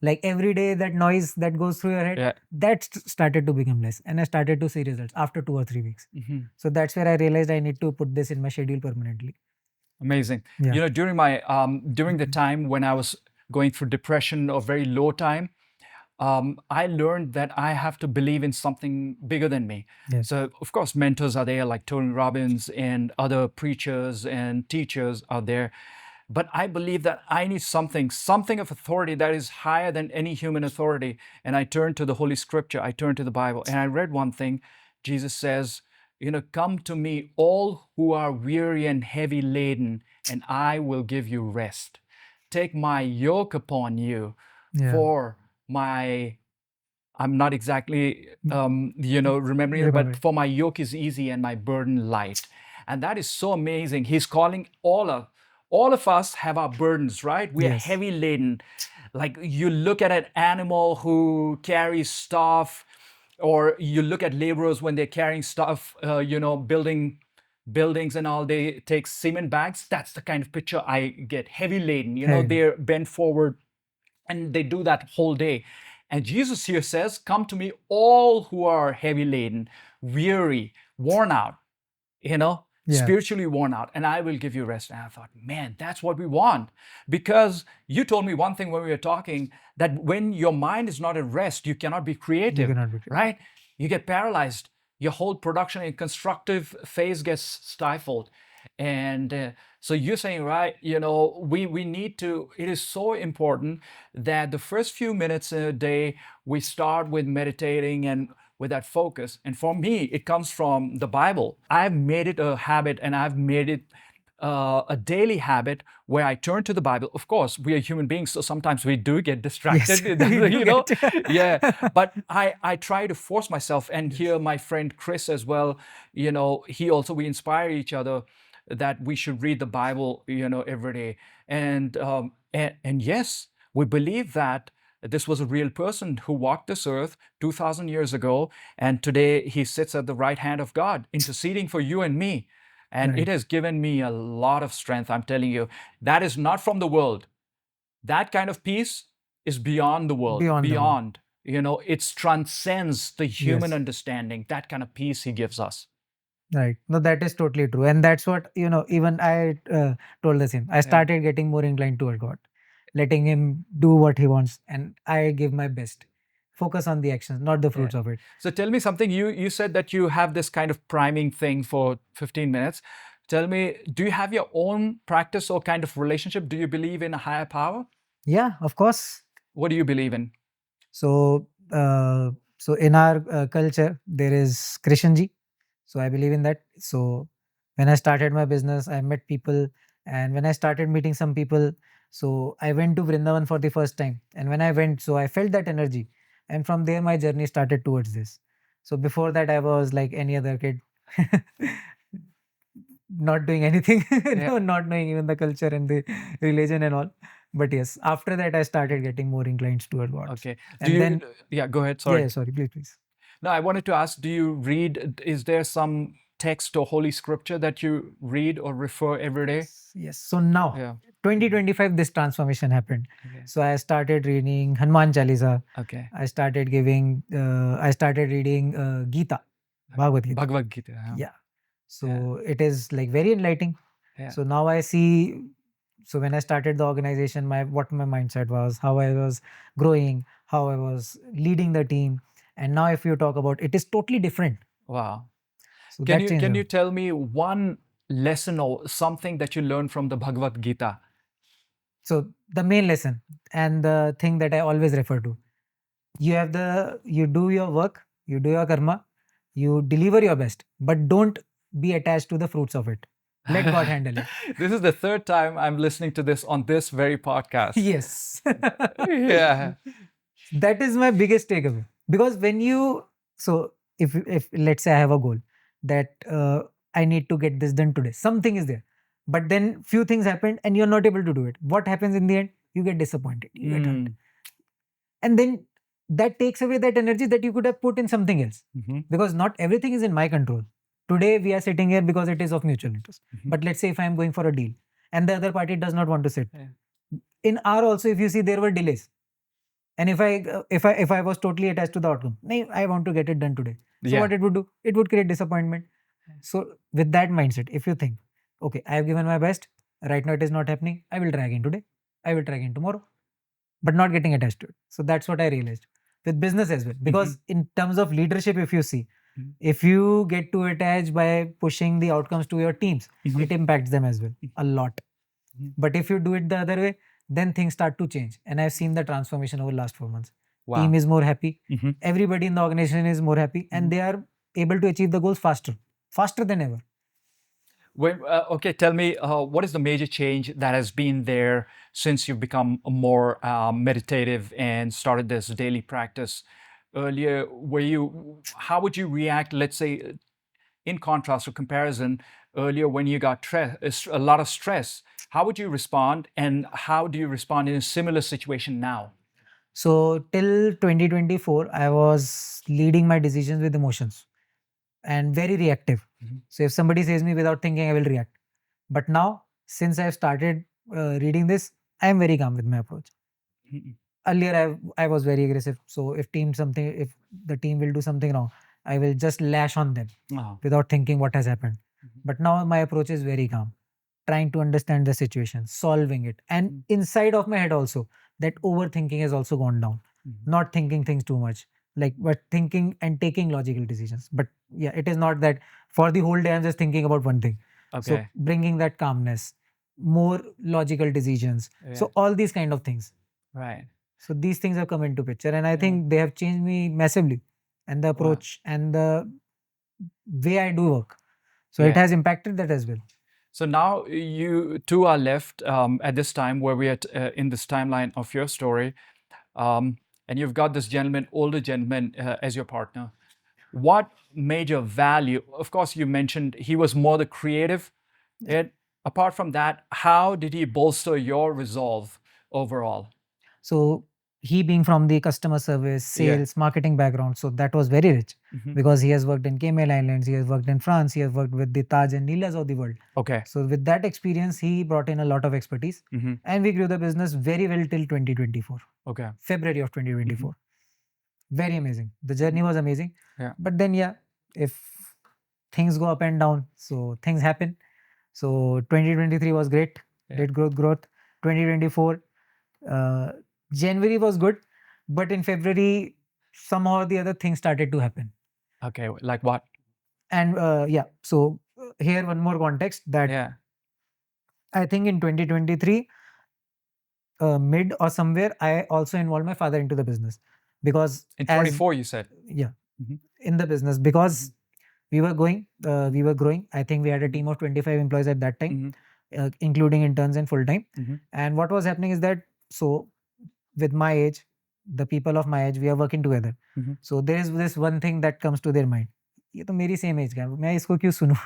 like every day that noise that goes through your head, that started to become less, and I started to see results after 2 or 3 weeks. So that's where I realized I need to put this in my schedule permanently. Amazing. Yeah. During my during the time when I was going through depression or very low time, I learned that I have to believe in something bigger than me. Yes. So of course mentors are there like Tony Robbins and other preachers and teachers are there. But I believe that I need something of authority that is higher than any human authority. And I turned to the Holy Scripture, I turned to the Bible, and I read one thing. Jesus says, come to me, all who are weary and heavy laden, and I will give you rest. Take my yoke upon you, for my, I'm not exactly, remembering it, but for my yoke is easy and my burden light. And that is so amazing. He's calling all of us have our burdens, right? We are heavy laden. Like you look at an animal who carries stuff, or you look at laborers when they're carrying stuff, building buildings and all, they take cement bags. That's the kind of picture I get. Heavy laden, they're bent forward And they do that whole day. And Jesus here says, "Come to me, all who are heavy laden, weary, worn out, Yeah. spiritually worn out, and I will give you rest." And I thought, man, that's what we want. Because you told me one thing when we were talking, that when your mind is not at rest, you cannot be You creative, cannot be. right? You get paralyzed. Your whole production and constructive phase gets stifled. And so you're saying, right, we need to, it is so important that the first few minutes in a day, we start with meditating and with that focus. And for me, it comes from the Bible. I've made it a habit, and I've made it a daily habit where I turn to the Bible. Of course, we are human beings, so sometimes we do get distracted, We do get- yeah. But I try to force myself, and here my friend Chris as well. He also, we inspire each other that we should read the Bible, every day. And yes, we believe that this was a real person who walked this earth 2,000 years ago, and today he sits at the right hand of God, interceding for you and me. And Right. it has given me a lot of strength. I'm telling you, that is not from the world. That kind of peace is beyond the world, Beyond the world. beyond. It transcends the human Yes. understanding. That kind of peace he gives us. Right. No, that is totally true. And that's what, even I told the same. I started getting more inclined toward God, letting Him do what He wants. And I give my best. Focus on the actions, not the fruits of it. So tell me something. You said that you have this kind of priming thing for 15 minutes. Tell me, do you have your own practice or kind of relationship? Do you believe in a higher power? Yeah, of course. What do you believe in? So, so in our culture, there is Krishanji. So I believe in that. So when I started my business, I met people, and when I started meeting some people, so I went to Vrindavan for the first time. And when I went, so I felt that energy, and from there my journey started towards this. So before that, I was like any other kid, not doing anything, not knowing even the culture and the religion and all. But yes, after that, I started getting more inclined toward God. Okay. And then, Yeah, go ahead. yeah, Sorry. yeah, sorry, please. No, I wanted to ask, do you read, is there some text or holy scripture that you read or refer every day? Yes. So now, Yeah. 2025, this transformation happened. Okay. So I started reading Hanuman Chalisa. Okay. I started reading Gita, Bhagavad Gita. Bhagavad Gita. Yeah. So it is like very enlightening. Yeah. So now I see. So when I started the organization, what my mindset was, how I was growing, how I was leading the team, and now if you talk about it, is totally different. Wow. So Can that you changed can a you lot. tell me one lesson or something that you learned from the Bhagavad Gita? So the main lesson and the thing that I always refer to, you do your work, you do your karma, you deliver your best, but don't be attached to the fruits of it. Let God handle it. This is the third time I'm listening to this on this very podcast. Yes. Yeah. That is my biggest takeaway. Because when you, so if let's say I have a goal that I need to get this done today, something is there, but then few things happen and you're not able to do it. What happens in the end? You get disappointed, you get hurt, and then that takes away that energy that you could have put in something else. Because not everything is in my control. Today we are sitting here because it is of mutual interest. But let's say if I am going for a deal and the other party does not want to sit. In our also, if you see, there were delays. And if I was totally attached to the outcome, "Nahin, I want to get it done today." So what it would do? It would create disappointment. So with that mindset, if you think, okay, I have given my best, right now it is not happening, I will try again today, I will try again tomorrow, but not getting attached to it. So that's what I realized with business as well. Because in terms of leadership, if you see, if you get too attached by pushing the outcomes to your teams, it impacts them as well a lot. But if you do it the other way, then things start to change. And I've seen the transformation over the last 4 months. Wow. Team is more happy. Everybody in the organization is more happy, and they are able to achieve the goals faster than ever. Okay, tell me, what is the major change that has been there since you've become more meditative and started this daily practice? Earlier, how would you react, let's say, in contrast or comparison, earlier when you got a lot of stress, how would you respond, and how do you respond in a similar situation now? So till 2024, I was leading my decisions with emotions and very reactive. So if somebody says me without thinking, I will react. But now, since I've started reading this, I am very calm with my approach. Earlier, I was very aggressive. So if the team will do something wrong, I will just lash on them Oh. without thinking what has happened. But now my approach is very calm, trying to understand the situation, solving it. And inside of my head also, that overthinking has also gone down. Not thinking things too much, but thinking and taking logical decisions. But yeah, it is not that for the whole day I'm just thinking about one thing. So Okay. bringing that calmness, more logical decisions. So all these kind of things. Right. So these things have come into picture, and I think they have changed me massively, and the approach and the way I do work. So it Yeah. has impacted that as well. So now you two are left at this time where we are in this timeline of your story, and you've got this gentleman, older gentleman, as your partner. What major value? Of course, you mentioned he was more the creative. And apart from that, how did he bolster your resolve overall? So he being from the customer service, Yeah. sales, marketing background, so that was very rich because he has worked in Cayman Islands, he has worked in France, he has worked with the Taj and Neelas of the world. Okay. So with that experience, he brought in a lot of expertise, and we grew the business very well till 2024, Okay. February of 2024. Very amazing. The journey was amazing. Yeah. But then, yeah, if things go up and down, so things happen. So 2023 was great, did growth. 2024, January was good, but in February, somehow or the other things started to happen. Okay. Like what? And so here one more context that Yeah. I think in 2023, mid or somewhere, I also involved my father into the business because In 24, you said. yeah, Mhm. in the business because we were growing. I think we had a team of 25 employees at that time, including interns and full time. And what was happening is that so with my age, the people of my age, we are working together. So there is this one thing that comes to their mind. ये तो मेरी same age का है, मैं इसको क्यों सुनूं?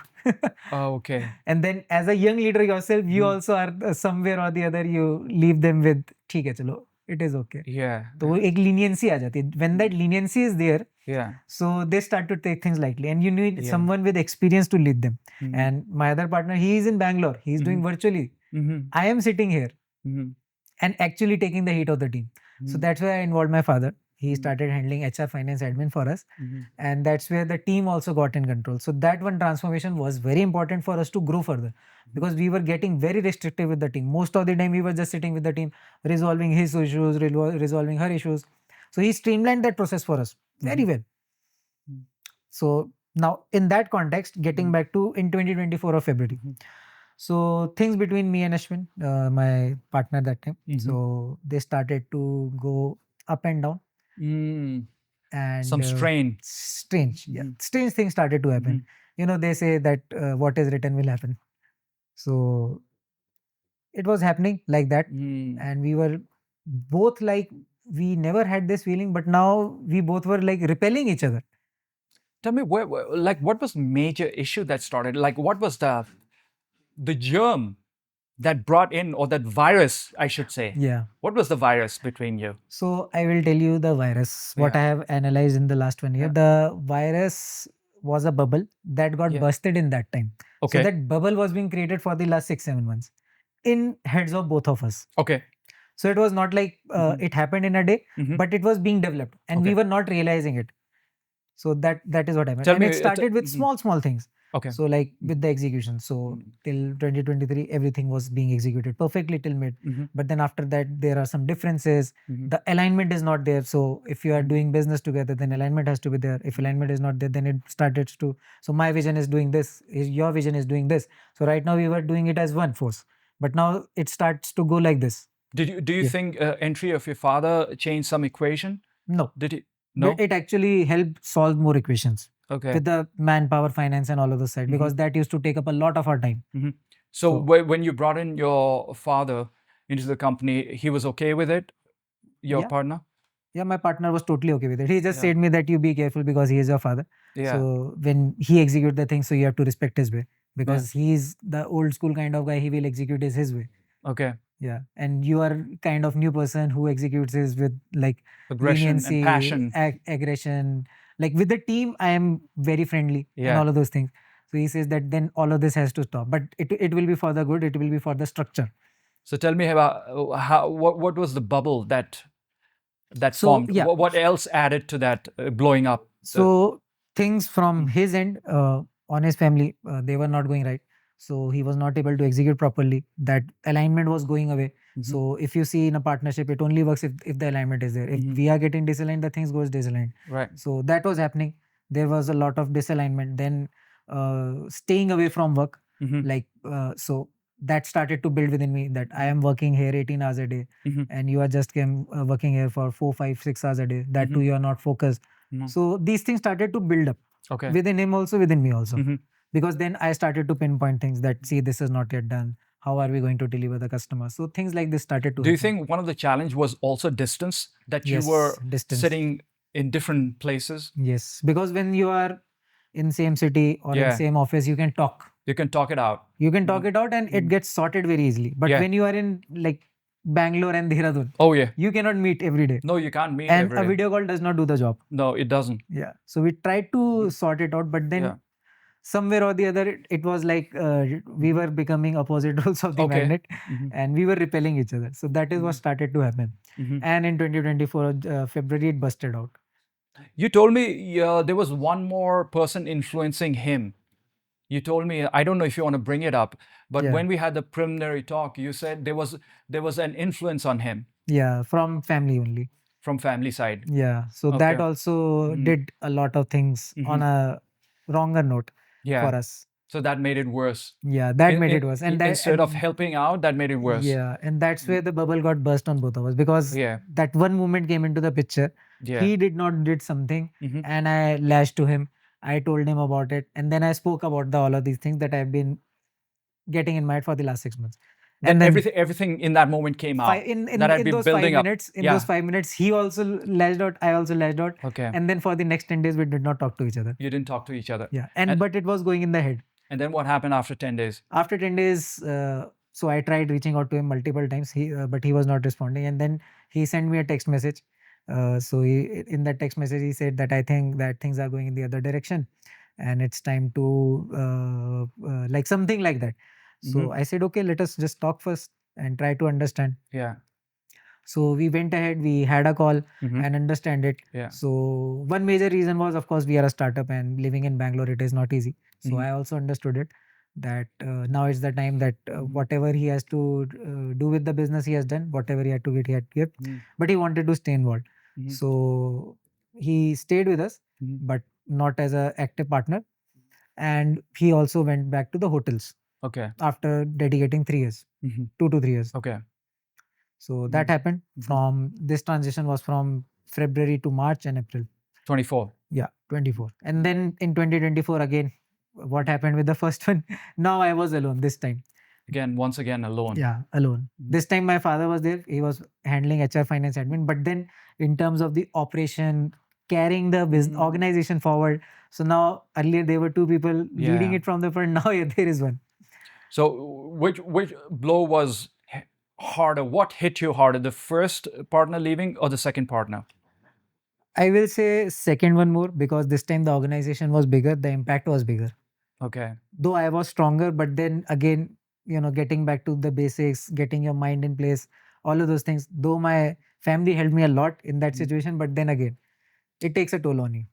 Oh, okay. And then as a young leader yourself, you also are somewhere or the other, you leave them with ठीक है चलो, it is okay. Yeah. तो वो एक leniency आ जाती है. When that leniency is there, Yeah. so they start to take things lightly, and you need Yeah. someone with experience to lead them. And my other partner, he is in Bangalore. He is doing virtually. I am sitting here and actually taking the heat of the team. So that's where I involved my father. He started handling HR, finance, admin for us, and that's where the team also got in control. So that one transformation was very important for us to grow further because we were getting very restrictive with the team. Most of the time, we were just sitting with the team, resolving his issues, resolving her issues. So he streamlined that process for us very well. So now, in that context, getting back to in 2024 of February. So things between me and Ashwin, my partner that time, so they started to go up and down. And Some strain. strange things started to happen. You know, they say that what is written will happen. So it was happening like that, and we were both like, we never had this feeling, but now we both were like repelling each other. Tell me, like, what was major issue that started? Like, what was the germ that brought in, or that virus, I should say? Yeah. What was the virus between you? So I will tell you the virus, what I have analyzed in the last 1 year. The virus was a bubble that got busted in that time. Okay. So that bubble was being created for the last 6-7 months in heads of both of us. Okay. So it was not like it happened in a day, but it was being developed and we were not realizing it. So that is what happened. And it started with small things. Okay. So like with the execution. So till 2023, everything was being executed perfectly till mid. But then after that, there are some differences. The alignment is not there. So if you are doing business together, then alignment has to be there. If alignment is not there, then it started to, so my vision is doing this, your vision is doing this. So right now we were doing it as one force. But now it starts to go like this. Do you think entry of your father changed some equation? No. Did it? No. It actually helped solve more equations. Okay. With the manpower, finance, and all of the side, because that used to take up a lot of our time. So when you brought in your father into the company, he was okay with it? Your partner? Yeah, my partner was totally okay with it. He just said me that you be careful because he is your father. So when he execute the thing, so you have to respect his way because he's the old school kind of guy. He will execute his way. Okay. Yeah, and you are kind of new person who executes his with like aggression leniency, and passion. Aggression. Like with the team, I am very friendly and all of those things. So he says that then all of this has to stop. But it will be for the good. It will be for the structure. So tell me about what was the bubble that that So, formed? yeah. What else added to that blowing up? So things from his end, on his family, they were not going right. So he was not able to execute properly. That alignment was going away. So if you see in a partnership, it only works if the alignment is there. If we are getting disaligned, the things goes disaligned. Right. So that was happening. There was a lot of disalignment. Then staying away from work, like so that started to build within me that I am working here 18 hours a day, and you are just working here for 4, 5, 6 hours a day. That too, you are not focused. So these things started to build up Okay. within him also, within me also. Because then I started to pinpoint things that, see, this is not yet done. How are we going to deliver the customer? So things like this started to Do you happen. think one of the challenge was also distance, that you Yes, were distance. sitting in different places? Yes, because when you are in same city or in same office, you can talk. You can talk it out. You can talk it out and it gets sorted very easily. But Yeah. when you are in like Bangalore and Dehradun, Oh yeah. you cannot meet every day. No, you can't meet And every a day. video call does not do the job. No, it doesn't. Yeah. So we tried to sort it out, but then Yeah. somewhere or the other, it was like we were becoming opposite poles of the Okay. magnet, and we were repelling each other. So that is what started to happen. And in 2024, February, it busted out. You told me there was one more person influencing him. You told me, I don't know if you want to bring it up, but Yeah. when we had the preliminary talk, you said there was an influence on him Yeah, from family only. from family side. Yeah. So that Okay. also did a lot of things on a wronger note Yeah. for us. So that made it worse. Yeah, that made it worse. And that, instead of helping out, that made it worse. yeah, and that's where the bubble got burst on both of us, because Yeah. that one moment came into the picture. Yeah. He did something, and I lashed to him. I told him about it, and then I spoke about all of these things that I've been getting in mind for the last 6 months. Then everything in that moment came out. In that had been those building 5 minutes, up. those 5 minutes, he also lashed out. I also lashed out. Okay. And then for the next 10 days, we did not talk to each other. You didn't talk to each other. Yeah, but it was going in the head. And then what happened after 10 days? After 10 days, so I tried reaching out to him multiple times, but he was not responding. And then he sent me a text message. In that text message, he said that I think that things are going in the other direction, and it's time to like something like that. So I said, okay, let us just talk first and try to understand. Yeah. So we went ahead, we had a call and understand it. Yeah. So one major reason was, of course, we are a startup and living in Bangalore, it is not easy. So I also understood it, that now it's the time that whatever he has to do with the business, he has done. Whatever he had to get, he had to give. But he wanted to stay involved. So he stayed with us, but not as an active partner. And he also went back to the hotels. Okay. After dedicating 3 years, 2 to 3 years. Okay. So that happened. From this transition was from February to March and April. 24. Yeah, 24. And then in 2024 again, what happened with the first one? Now I was alone this time. Once again alone. Yeah, alone. This time my father was there. He was handling HR, finance, admin. But then in terms of the operation, carrying the business organization forward. So now earlier there were 2 people leading it from the front. Now there is one. So which blow was harder? What hit you harder? The first partner leaving or the second partner? I will say second one more, because this time the organization was bigger, the impact was bigger. Okay. Though I was stronger, but then again, getting back to the basics, getting your mind in place, all of those things. Though my family helped me a lot in that situation, but then again, it takes a toll on you.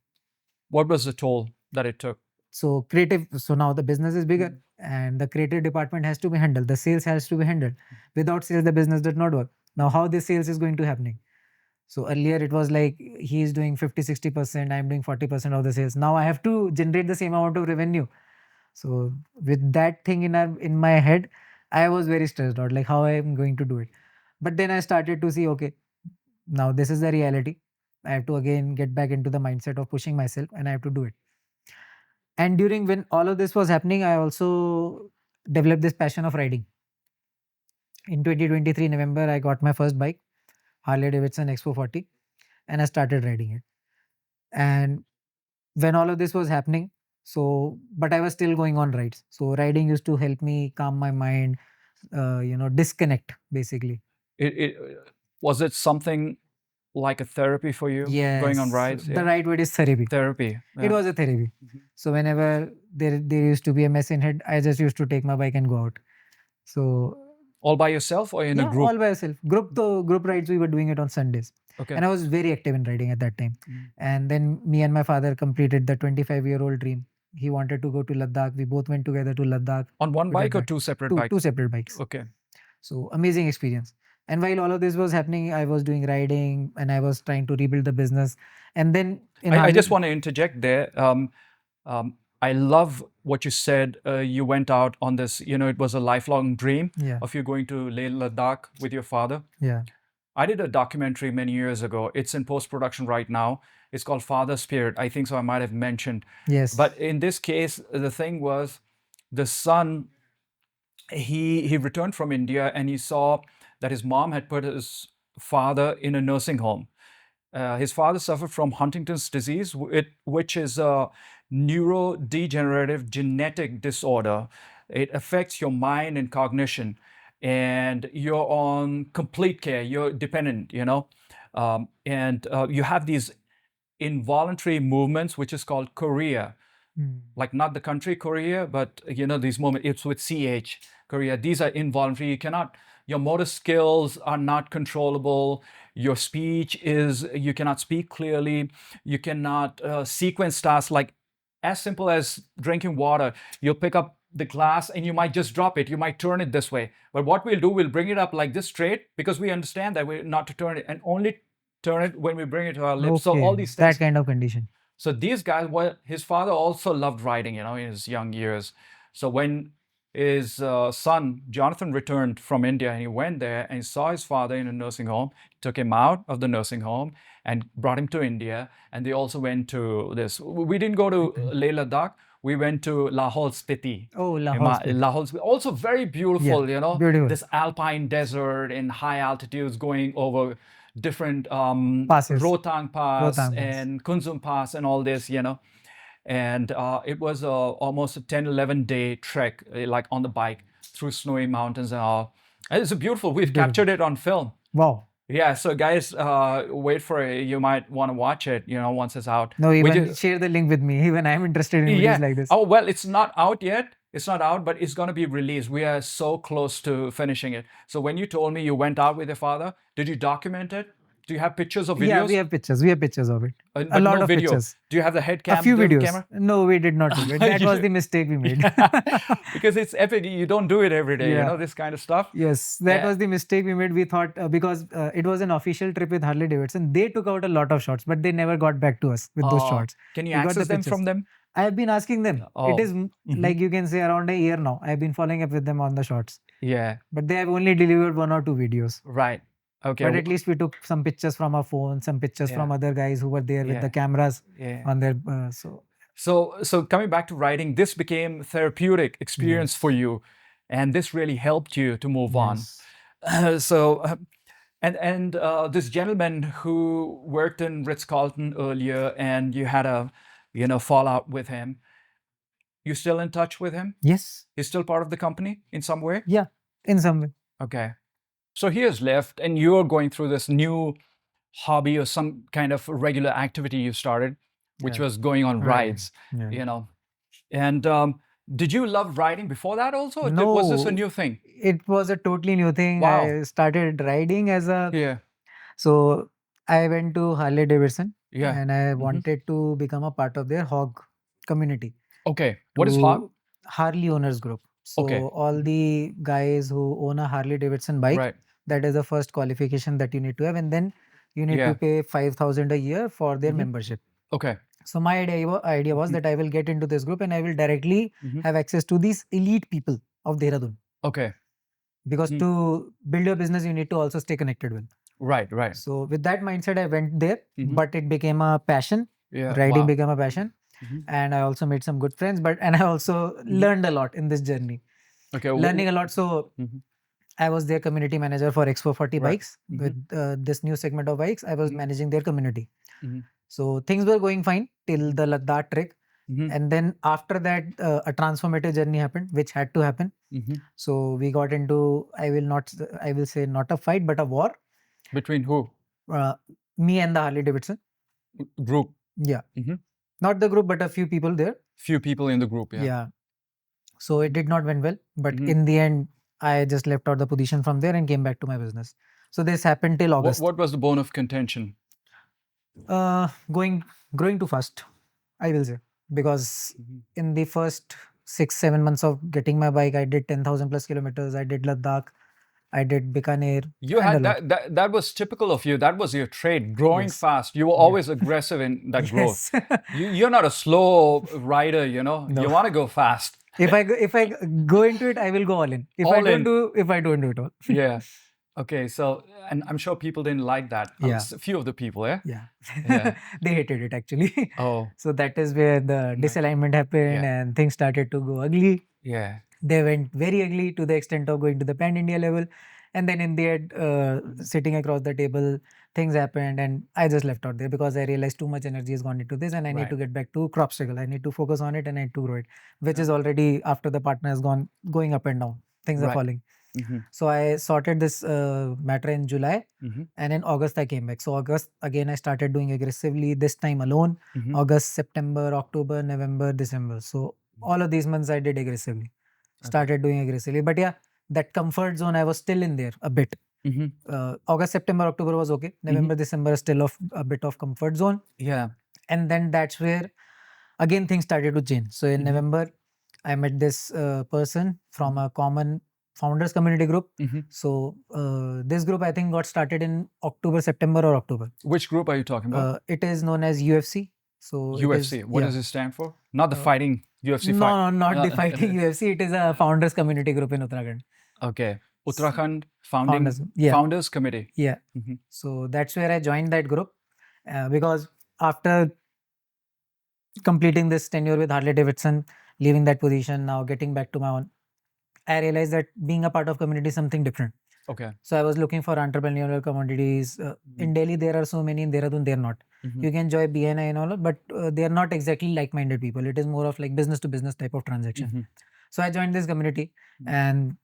What was the toll that it took? So now the business is bigger and the creative department has to be handled. The sales has to be handled. Without sales, the business does not work. Now, how this sales is going to happening? So earlier it was like he is doing 50, 60%, I'm doing 40% of the sales. Now I have to generate the same amount of revenue. So with that thing in my head, I was very stressed out, like how I am going to do it. But then I started to see, okay, now this is the reality. I have to again get back into the mindset of pushing myself, and I have to do it. And during when all of this was happening, I also developed this passion of riding. In 2023 November, I got my first bike, Harley Davidson X440, and I started riding it. And when all of this was happening, but I was still going on rides. So riding used to help me calm my mind, disconnect basically. Was it something like a therapy for you? Yes, going on rides? the right word is therapy. Therapy. It was a therapy. So whenever there used to be a mess in head, I just used to take my bike and go out. So All by yourself or in a Yeah, group? all by yourself. Group rides, we were doing it on Sundays. Okay. And I was very active in riding at that time. Mm. And then me and my father completed the 25-year-old dream. He wanted to go to Ladakh. We both went together to Ladakh. On one We bike did or that. two separate bikes? Two separate bikes. Okay. So amazing experience. And while all of this was happening, I was doing riding and I was trying to rebuild the business. And then I just want to interject there. I love what you said. You went out on this, it was a lifelong dream Yeah. of you going to Leh Ladakh with your father. Yeah. I did a documentary many years ago. It's in post-production right now. It's called Father Spirit. I think so. I might have mentioned. Yes. But in this case, the thing was the son, he returned from India and he saw that his mom had put his father in a nursing home. His father suffered from Huntington's disease, which is a neurodegenerative genetic disorder. It affects your mind and cognition, and you're on complete care. You're dependent, and you have these involuntary movements, which is called chorea. Like not the country Korea, but these movements. It's with CH, Korea. These are involuntary. Your motor skills are not controllable. Your speech you cannot speak clearly. You cannot sequence tasks like as simple as drinking water. You'll pick up the glass and you might just drop it. You might turn it this way. But what we'll do, we'll bring it up like this straight because we understand that we're not to turn it and only turn it when we bring it to our lips. So all these things. That kind of condition. So these guys, his father also loved riding, in his young years. So when his son, Jonathan, returned from India and he went there and he saw his father in a nursing home, took him out of the nursing home and brought him to India. And they also went to this. We didn't go to Leh Ladakh. We went to Lahore Spiti. Oh, Lahore Spiti. Lahore Spiti. Also very beautiful, Yeah, beautiful. This alpine desert in high altitudes going over different Passes. Rohtang Pass Rohtang Pass. and Kunzum Pass and all this, And it was almost a 10, 11-day trek, like on the bike through snowy mountains and all. And it's beautiful. We've captured it on film. Wow. Yeah, so guys, wait for it. You might want to watch it, once it's out. No, even share the link with me. Even I'm interested in videos like this. Oh, well, it's not out yet. It's not out, but it's going to be released. We are so close to finishing it. So when you told me you went out with your father, did you document it? Do you have pictures of videos? Yeah, we have pictures. We have pictures of it. A lot of pictures. Do you have the head cam? A few videos. Camera? No, we did not do it. That was the mistake we made. Because it's epic. You don't do it every day, this kind of stuff. Yes, that was the mistake we made. We thought because it was an official trip with Harley Davidson, they took out a lot of shots, but they never got back to us with those shots. Can you access them from them? I have been asking them. It is like you can say around a year now. I have been following up with them on the shots. Yeah. But they have only delivered 1 or 2 videos. Right. Okay. But at least we took some pictures from our phone, some pictures from other guys who were there with the cameras on their. So coming back to riding, this became therapeutic experience for you, and this really helped you to move on. And this gentleman who worked in Ritz-Carlton earlier, and you had a fallout with him. You still in touch with him? Yes. He's still part of the company in some way? Yeah, in some way. Okay. So he has left and you're going through this new hobby or some kind of regular activity you started, which was going on rides, And did you love riding before that also? Or No. Was this a new thing? It was a totally new thing. Wow. I started riding as a... So I went to Harley Davidson and I wanted to become a part of their hog community. Okay. What is hog? Harley Owners Group. So all the guys who own a Harley Davidson bike, that is the first qualification that you need to have. And then you need to pay 5,000 a year for their membership. Okay. So my idea was that I will get into this group and I will directly have access to these elite people of Dehradun. Okay. Because to build your business, you need to also stay connected with. Right, right. So with that mindset, I went there, but it became a passion. Riding became a passion. And I also made some good friends, and I also learned a lot in this journey. Okay. Learning a lot. So I was their community manager for Expo 40 bikes. With this new segment of bikes, I was managing their community. So things were going fine till the Ladakh trek. And then after that, a transformative journey happened, which had to happen. So we got into, I will say not a fight, but a war. Between who? Me and the Harley Davidson group. Yeah. Not the group, but a few people there. Few people in the group, Yeah. So it did not went well, but in the end, I just left out the position from there and came back to my business. So this happened till August. What was the bone of contention? Growing too fast, I will say, because in the first 6-7 months of getting my bike, I did 10,000 plus kilometers. I did Ladakh, I did Bikaner. You and had a lot. that was typical of you. That was your trait, growing Yes. fast. You were always aggressive in that growth. Yes. You're not a slow rider, you know. No. You want to go fast. If I go into it, I will go all in. If I All in. don't do it all. Yeah. Okay, so and I'm sure people didn't like that. Yeah. A few of the people, yeah. Yeah. Yeah. They hated it actually. Oh, So that is where the disalignment happened Yeah. and things started to go ugly. yeah. They went very ugly to the extent of going to the pan India level. And then in the end, sitting across the table, things happened and I just left out there because I realized too much energy has gone into this and I need Right. to get back to Crobstacle. I need to focus on it and I need to grow it, which is already after the partner has going up and down. Things are Right. falling. Mhm. So I sorted this matter in July Mhm. and in August I came back. So August again I started doing aggressively, this time alone. Mhm. August, September, October, November, December. So all of these months I did aggressively. Started doing aggressively. But yeah, that comfort zone I was still in there a bit. Mhm. August, September, October was okay. November, December still of a bit of comfort zone. Yeah. And then that's where again things started to change. So in November, I met this person from a common founders community group. So this group I think got started in October, September or October. Which group are you talking about? It is known as UFC. So it is- UFC. What yeah. does it stand for? Not the fighting UFC No, fight. no, not the fighting UFC. It is a founders community group in Uttarakhand. Okay. Uttarakhand Founders, yeah. Founders Committee. Yeah. Mhm. So that's where I joined that group because after completing this tenure with Harley Davidson, leaving that position, now getting back to my own, I realized that being a part of community is something different. Okay. So I was looking for entrepreneurial communities. In Delhi, there are so many. In Dehradun, they're not. You can join BNI and all, but they are not exactly like-minded people. It is more of like business to business type of transaction. So I joined this community, and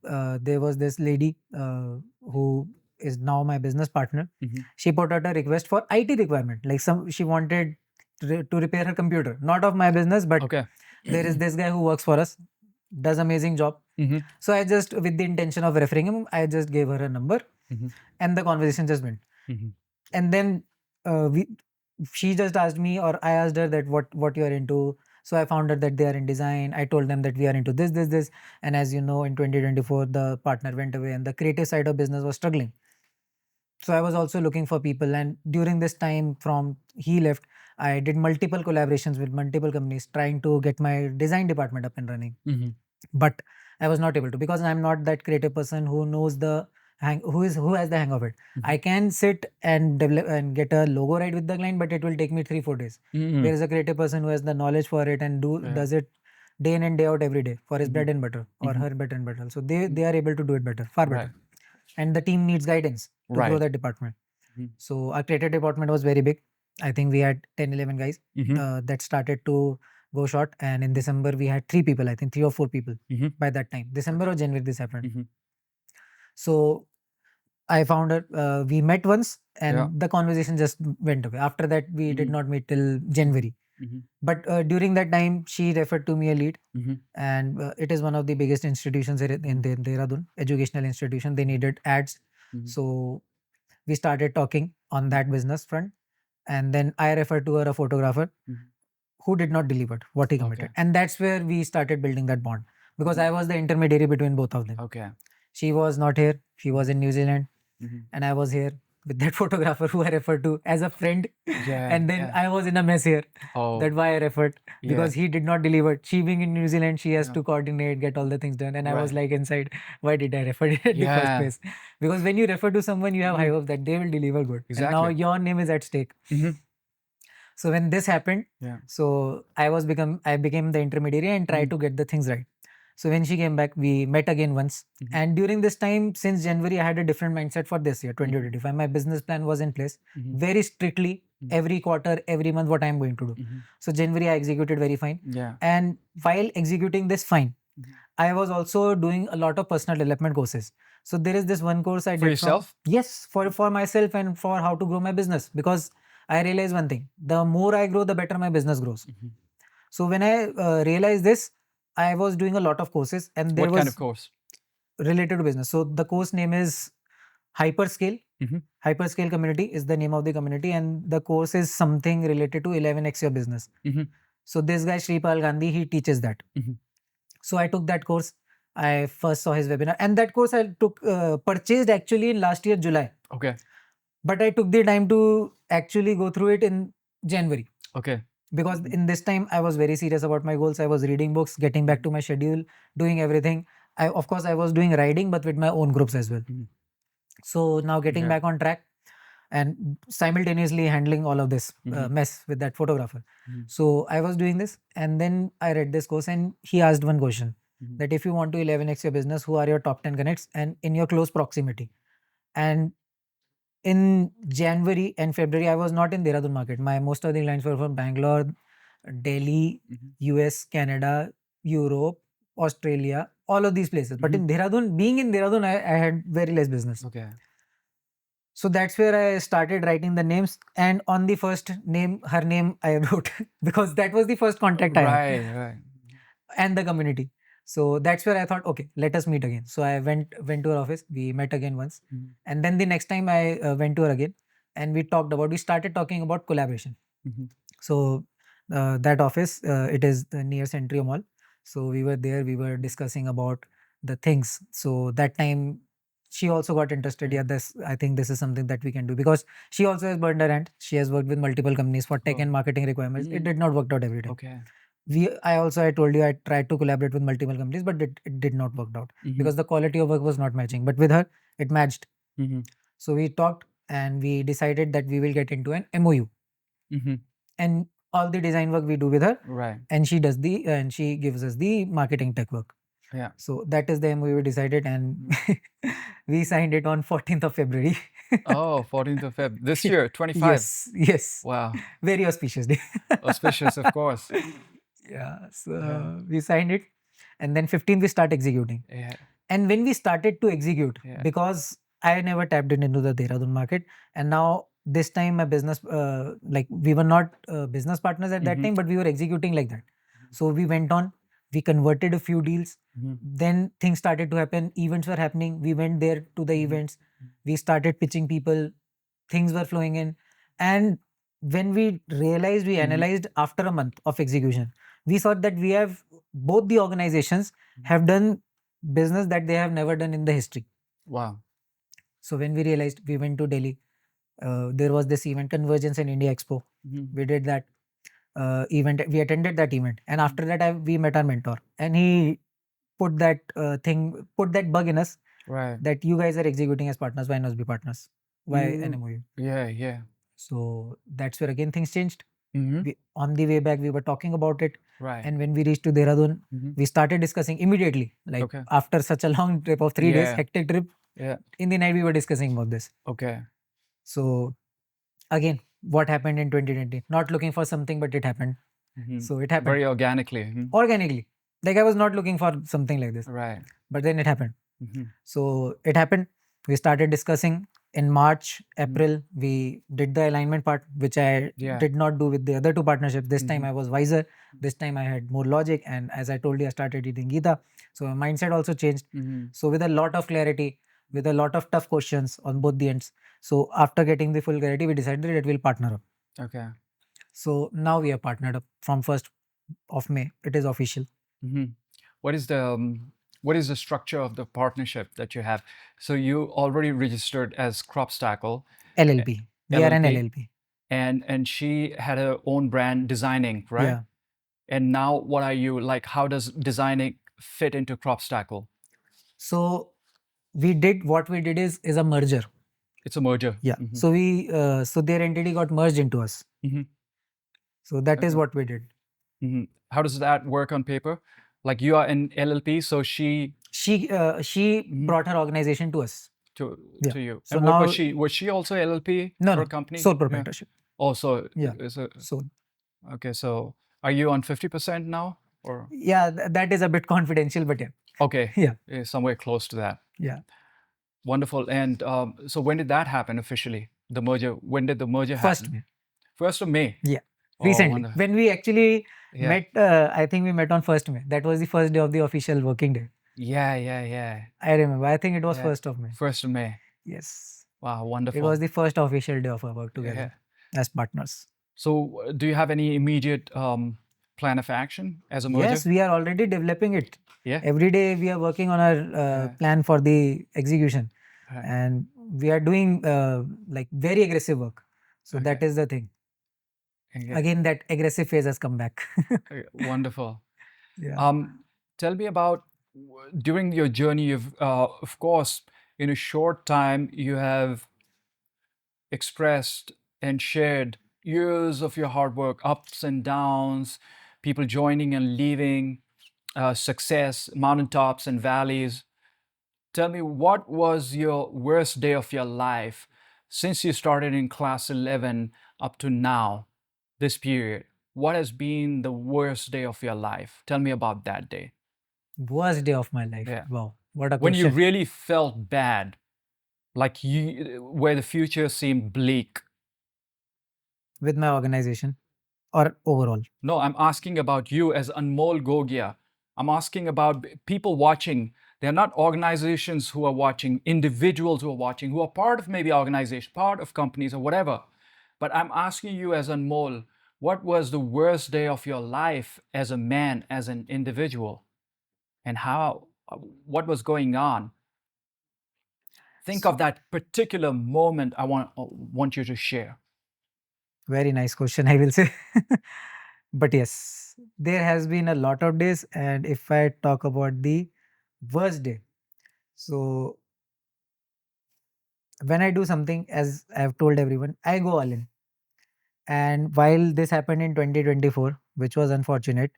there was this lady who is now my business partner. She put out a request for IT requirement, like she wanted to repair her computer, not of my business, but Okay. there is this guy who works for us, does amazing job. So I just, with the intention of referring him, I just gave her a number, and the conversation just went. And then she just asked me, or I asked her that what you are into. So I found out that they are in design. I told them that we are into this. And as you know, in 2024, the partner went away and the creative side of business was struggling. So I was also looking for people. And during this time from he left, I did multiple collaborations with multiple companies trying to get my design department up and running. But I was not able to because I'm not that creative person who knows the who has the hang of it. I can sit and develop and get a logo right with the client, but it will take me 3-4 days. There is a creative person who has the knowledge for it and does it day in and day out every day for his bread and butter or her bread and butter. So they are able to do it better, far better. And the team needs guidance to grow that department. So our creative department was very big. I think we had 10-11 guys that started to go short, and in December we had 3 people, I think 3 or 4 people by that time. December or January this happened. So I found her, we met once and the conversation just went away. After that we did not meet till January. But during that time she referred to me a lead, and it is one of the biggest institutions in Dehradun, educational institution. They needed ads. So we started talking on that business front, and then I referred to her a photographer who did not deliver what he committed. And that's where we started building that bond because I was the intermediary between both of them. Okay. She was not here. She was in New Zealand and I was here with that photographer who I referred to as a friend. And then I was in a mess here. That's why I referred because he did not deliver. She being in New Zealand, she has to coordinate, get all the things done. And I was like inside, why did I refer it in the first place? Because when you refer to someone, you have high hopes that they will deliver good. And now your name is at stake. So when this happened, so I became the intermediary and tried to get the things right. So when she came back, we met again once. And during this time, since January, I had a different mindset for this year, 2025. My business plan was in place very strictly every quarter, every month, what I'm going to do. So January, I executed very fine. And while executing this fine, I was also doing a lot of personal development courses. So there is this one course I did for yourself. Yes, for myself and for how to grow my business, because I realized one thing: the more I grow, the better my business grows. So when I realized this, I was doing a lot of courses, and there What kind of course? related to business. So the course name is Hyperscale. Mhm. Hyperscale community is the name of the community, and the course is something related to 11x your business. Mhm. So this guy Shripal Gandhi, he teaches that. Mhm. So I took that course. I first saw his webinar, and that course I took purchased actually in last year July. Okay. But I took the time to actually go through it in January. Okay. Because in this time I was very serious about my goals. I was reading books, getting back to my schedule, doing everything. Of course I was doing riding, but with my own groups as well. Mhm. So now getting Yeah. back on track and simultaneously handling all of this mess with that photographer. Mhm. So I was doing this, and then I read this course, and he asked one question Mhm. that if you want to 11x your business, who are your top 10 connects and in your close proximity? And in January and February, I was not in Dehradun market. My most of the clients were from Bangalore, Delhi, Mhm. US, Canada, Europe, Australia, all of these places. But in Dehradun, being in Dehradun, I had very less business. Okay. So that's where I started writing the names. And on the first name, her name I wrote because that was the first contact I had Right. and the community. So that's where I thought, okay, let us meet again. So I went to her office. We met again once, Mhm. and then the next time I went to her again, and we started talking about collaboration. Mhm. So that office, it is near Centrio Mall. So we were there. We were discussing about the things. So that time she also got interested. Yeah, this I think this is something that we can do because she also has burned her hand. She has worked with multiple companies for tech Oh. and marketing requirements. It Mhm. did not work out every time. Okay. I told you I tried to collaborate with multiple companies, but it did not work out Mhm. because the quality of work was not matching. But with her, it matched. Mhm. So we talked and we decided that we will get into an MOU, Mhm. and all the design work we do with her, Right. and she gives us the marketing tech work. Yeah. So that is the MOU we decided, and we signed it on 14th of February. Oh, 14th of Feb. This year, 25. Yes. Wow. Very auspicious day. Auspicious, of course. Yeah. So Yeah. we signed it, and then 15th we start executing. Yeah. And when we started to execute, Yeah. because I never tapped into the Dehradun market, and now this time my business, like we were not business partners at that Mhm. time, but we were executing like that. So we went on, we converted a few deals, Mhm. then things started to happen, events were happening, we went there to the events, we started pitching people, things were flowing in, and when we realized, we analyzed after a month of execution, we saw that we have both the organizations have done business that they have never done in the history. Wow. So when we realized, we went to Delhi. There was this event, Convergence in India Expo. Mhm. We did that event. We attended that event, and after that, we met our mentor, and he put that put that bug in us Right. that you guys are executing as partners. Why not be partners? Why an Mm. MOU? Yeah. So that's where again things changed. Mhm. On the way back, we were talking about it, Right. and when we reached to Dehradun, Mhm. we started discussing immediately. Like Okay. after such a long trip of 3 days, Yeah. hectic trip, Yeah. in the night we were discussing about this. Okay. So again, what happened in 2020? Not looking for something, but it happened. Mhm. So it happened Very organically. Mhm. organically. Like I was not looking for something like this, Right. but then it happened. Mhm. So it happened. We started discussing in March, April. We did the alignment part, which I Yeah. did not do with the other two partnerships. This time Mhm. I was wiser. This time I had more logic. And as I told you, I started reading Gita. So my mindset also changed. Mhm. So with a lot of clarity, with a lot of tough questions on both the ends. So after getting the full clarity, we decided that we'll partner up. Okay. So now we are partnered up from 1st of May. It is official. Mhm. What is the structure of the partnership that you have? So you already registered as Crobstacle LLP. We are an LLP, LLP. and she had her own brand designing, right? Yeah. And now what are you like? How does designing fit into Crobstacle? So what we did is a merger. It's a merger. Yeah. Mhm. So so their entity got merged into us. Mhm. So that is Okay. what we did. Mhm. How does that work on paper? Like you are an LLP, so she She Mhm. brought her organization to us. to Yeah. to you. So And what now was she also LLP no for a no company? sole Yeah. proprietorship. Also, Yeah. is a So okay. So are you on 50% now, or yeah, that is a bit confidential, but yeah. okay? Yeah. Somewhere close to that. Yeah. Wonderful. And so when did that happen officially? The merger. When did the merger First happen? May. 1st of May. Yeah. Oh, Recently. wonderful. When we actually Yeah. met, I think we met on 1st May. That was the first day of the official working day. Yeah, yeah, yeah, I remember. I think it was yeah. 1st of May. 1st of May. Yes. Wow, It was wonderful. the first official day of our work Yeah. together as partners. So, do you have any immediate plan of action as a Yes, merger? we are already developing it. Yeah. Every day we are working on our Yeah. plan for the execution, Right. and we are doing like very aggressive work. So Okay. that is the thing. Okay. Again, that aggressive phase has come back. Okay. Wonderful. Yeah. Um, Tell me about during your journey. Of course, in a short time, you have expressed and shared years of your hard work, ups and downs, people joining and leaving, success, mountaintops and valleys. Tell me, what was your worst day of your life since you started in class 11 up to now, this period? What has been the worst day of your life? Tell me about that day. Worst day of my life. Yeah. Wow, what a When you question. really felt bad, like where the future seemed bleak. With my organization or overall. No, I'm asking about you as Anmol Gogia. I'm asking about people watching. They're not organizations who are watching, individuals who are watching, who are part of maybe organization, part of companies or whatever. But I'm asking you as Anmol, what was the worst day of your life as a man, as an individual? And what was going on? Think of that particular moment I want you to share. Very nice question, I will say. But yes, there has been a lot of days, and if I talk about the worst day, so when I do something, as I've told everyone, I go all in. And while this happened in 2024, which was unfortunate,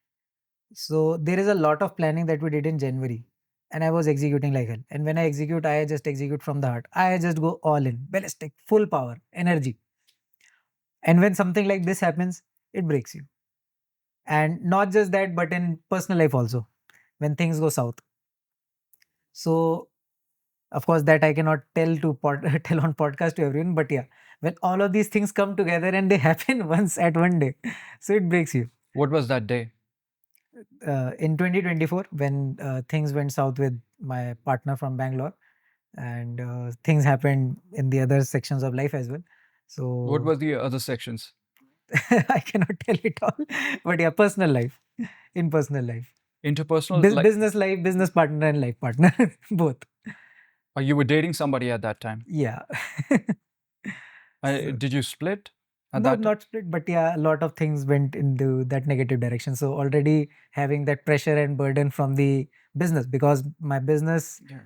so there is a lot of planning that we did in January, and I was executing like hell. And when I execute, I just execute from the heart. I just go all in, ballistic, full power, energy. And when something like this happens, it breaks you. And not just that, but in personal life also, when things go south. So of course that I cannot tell to tell on podcast to everyone, but yeah, when all of these things come together and they happen once at one day, so it breaks you. What was that day? In 2024, when things went south with my partner from Bangalore, and things happened in the other sections of life as well. What So were the other sections? I cannot tell it all, but yeah, personal life, in personal life, Interpersonal, like business life, business partner, and life partner, both. you were dating somebody at that time. Yeah. So, Did you split at no, that time? not split, but yeah, a lot of things went into that negative direction. So already having that pressure and burden from the business, because my business Yeah.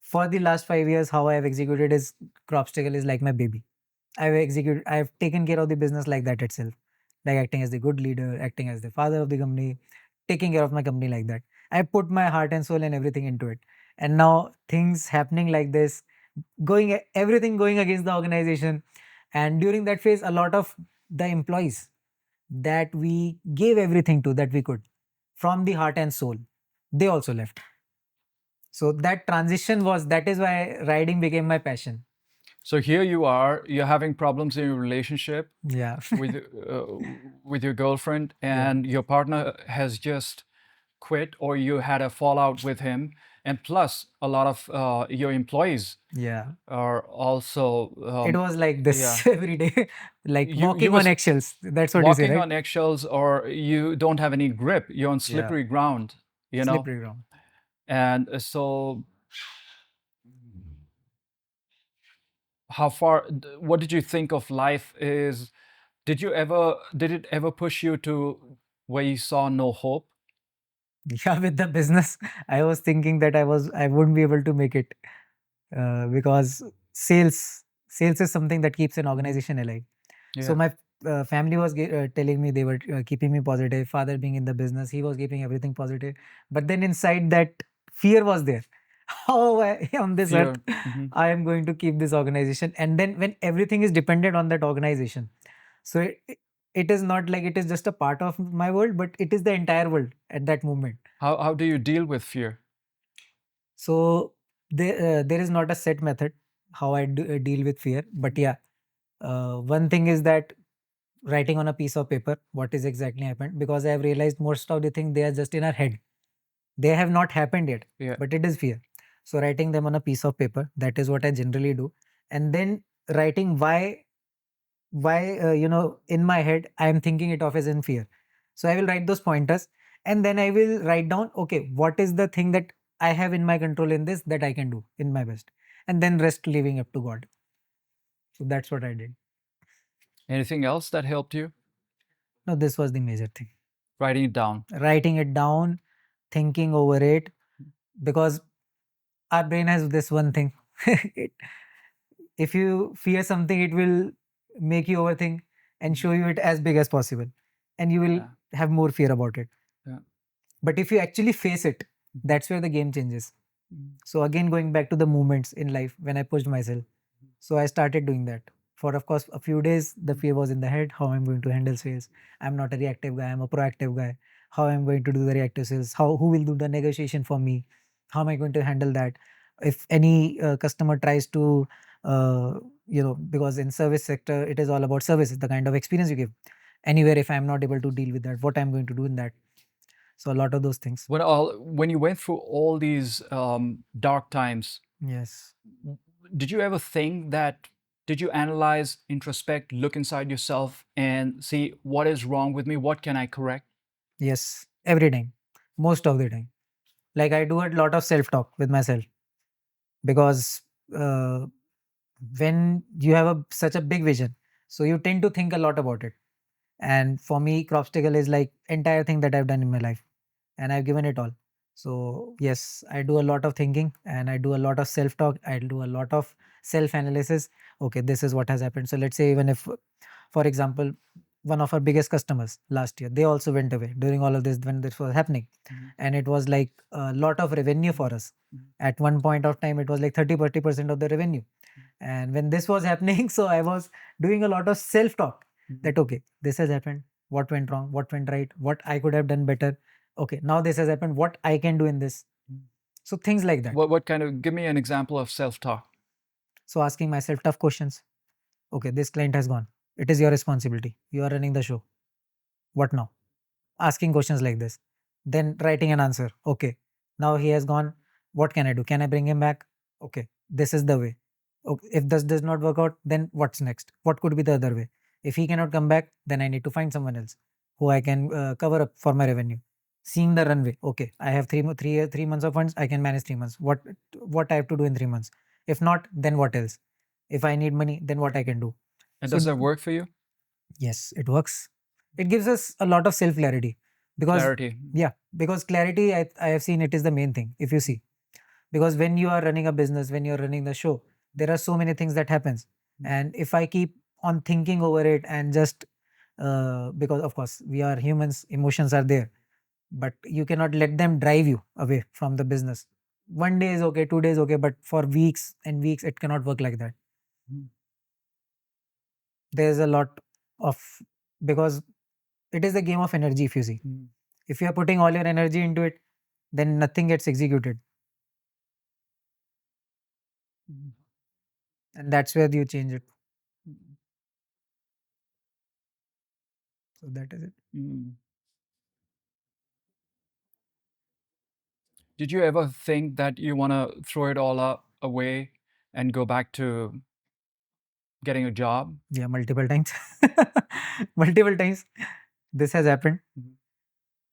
for the last 5 years, how I have executed is Crobstacle is like my baby. I've taken care of the business like that itself, like acting as the good leader, acting as the father of the company, taking care of my company like that. I put my heart and soul and everything into it. And now things happening like this, everything going against the organization. And during that phase, a lot of the employees that we gave everything to, that we could, from the heart and soul, they also left. So that is why riding became my passion. So here you are, you're having problems in your relationship Yeah. with with your girlfriend, Yeah. and your partner has just quit, or you had a fallout with him, and plus a lot of your employees Yeah. are also It was like yeah. this every day, like You walking on was eggshells. That's what you say, walking right? on eggshells, or you don't have any grip. You're on Yeah. slippery ground, you know. Slippery ground. And so, how far? What did you think of life is? Did it ever push you to where you saw no hope? Yeah, with the business, I was thinking that I wouldn't be able to make it, because sales is something that keeps an organization alive. So Yeah. my family was telling me, they were keeping me positive. Father being in the business, he was keeping everything positive. But then inside that fear was there. How on this earth Fear. Hmm. I am going to keep this organization? And then when everything is dependent on that organization, so it is not like it is just a part of my world, but it is the entire world at that moment. How do you deal with fear? So there is not a set method how deal with fear. But yeah, one thing is that writing on a piece of paper what is exactly happened, because I have realized most of the things they are just in our head. They have not happened yet, Yeah. but it is fear. So writing them on a piece of paper, that is what I generally do. And then writing why in my head I am thinking it off as in fear. So I will write those pointers, and then I will write down, okay, what is the thing that I have in my control in this that I can do in my best, and then rest leaving up to God. So that's what I did. Anything else that helped you? No, this was the major thing. Writing it down. Writing it down, thinking over it, because our brain has this one thing. it, if you fear something, it will make you overthink and show you it as big as possible, and you will Yeah. have more fear about it. Yeah. But if you actually face it, that's where the game changes. So again, going back to the moments in life when I pushed myself, so I started doing that. For of course a few days, the fear was in the head. How I'm going to handle sales? I'm not a reactive guy. I'm a proactive guy. How I'm going to do the reactive sales? Who will do the negotiation for me? How am I going to handle that? If any customer tries to, because in service sector it is all about services, the kind of experience you give. Anywhere, if I'm not able to deal with that, what I'm going to do in that? So a lot of those things. When you went through all these dark times, Yes. did you ever think that? Did you analyze, introspect, look inside yourself, and see what is wrong with me? What can I correct? Yes. Every time. Most of the time. Like I do a lot of self-talk with myself, because uh, when you have such a big vision, so you tend to think a lot about it. And for me, Crobstacle is like entire thing that I've done in my life, and I've given it all. So yes, I do a lot of thinking, and I do a lot of self-talk. I do a lot of self-analysis. Okay, this is what has happened. So let's say, even if, for example, one of our biggest customers last year, they also went away during all of this when this was happening. And it was like a lot of revenue for us. At one point of time, it was like 30-40% of the revenue. And when this was happening, so I was doing a lot of self-talk, that okay, this has happened, what went wrong, what went right, what I could have done better. Okay, now this has happened, what I can do in this. So things like that. What kind of? Give me an example of self-talk. So asking myself tough questions. Okay, this client has gone. It is your responsibility. You are running the show. What now? Asking questions like this. Then writing an answer. Okay, now he has gone. What can I do? Can I bring him back? Okay, this is the way. Okay, if this does not work out, then what's next? What could be the other way? If he cannot come back, then I need to find someone else who I can cover up for my revenue. Seeing the runway. Okay, I have 3 months of funds. I can manage 3 months. What I have to do in 3 months? If not, then what else? If I need money, then what I can do? And So does that work for you? yes, it works. It gives us a lot of self clarity, because Clarity. yeah, because clarity, I have seen it is the main thing. If you see, because when you are running a business, when you're running the show, there are so many things that happens. And if I keep on thinking over it, and just because of course we are humans, emotions are there, but you cannot let them drive you away from the business. One day is okay, 2 days okay, but for weeks and weeks it cannot work like that. There's a lot of, because it is a game of energy. If you see, if you are putting all your energy into it, then nothing gets executed, and that's where you change it. So that is it. Did you ever think that you want to throw it all away and go back to getting a job? Yeah, multiple times. Multiple times this has happened.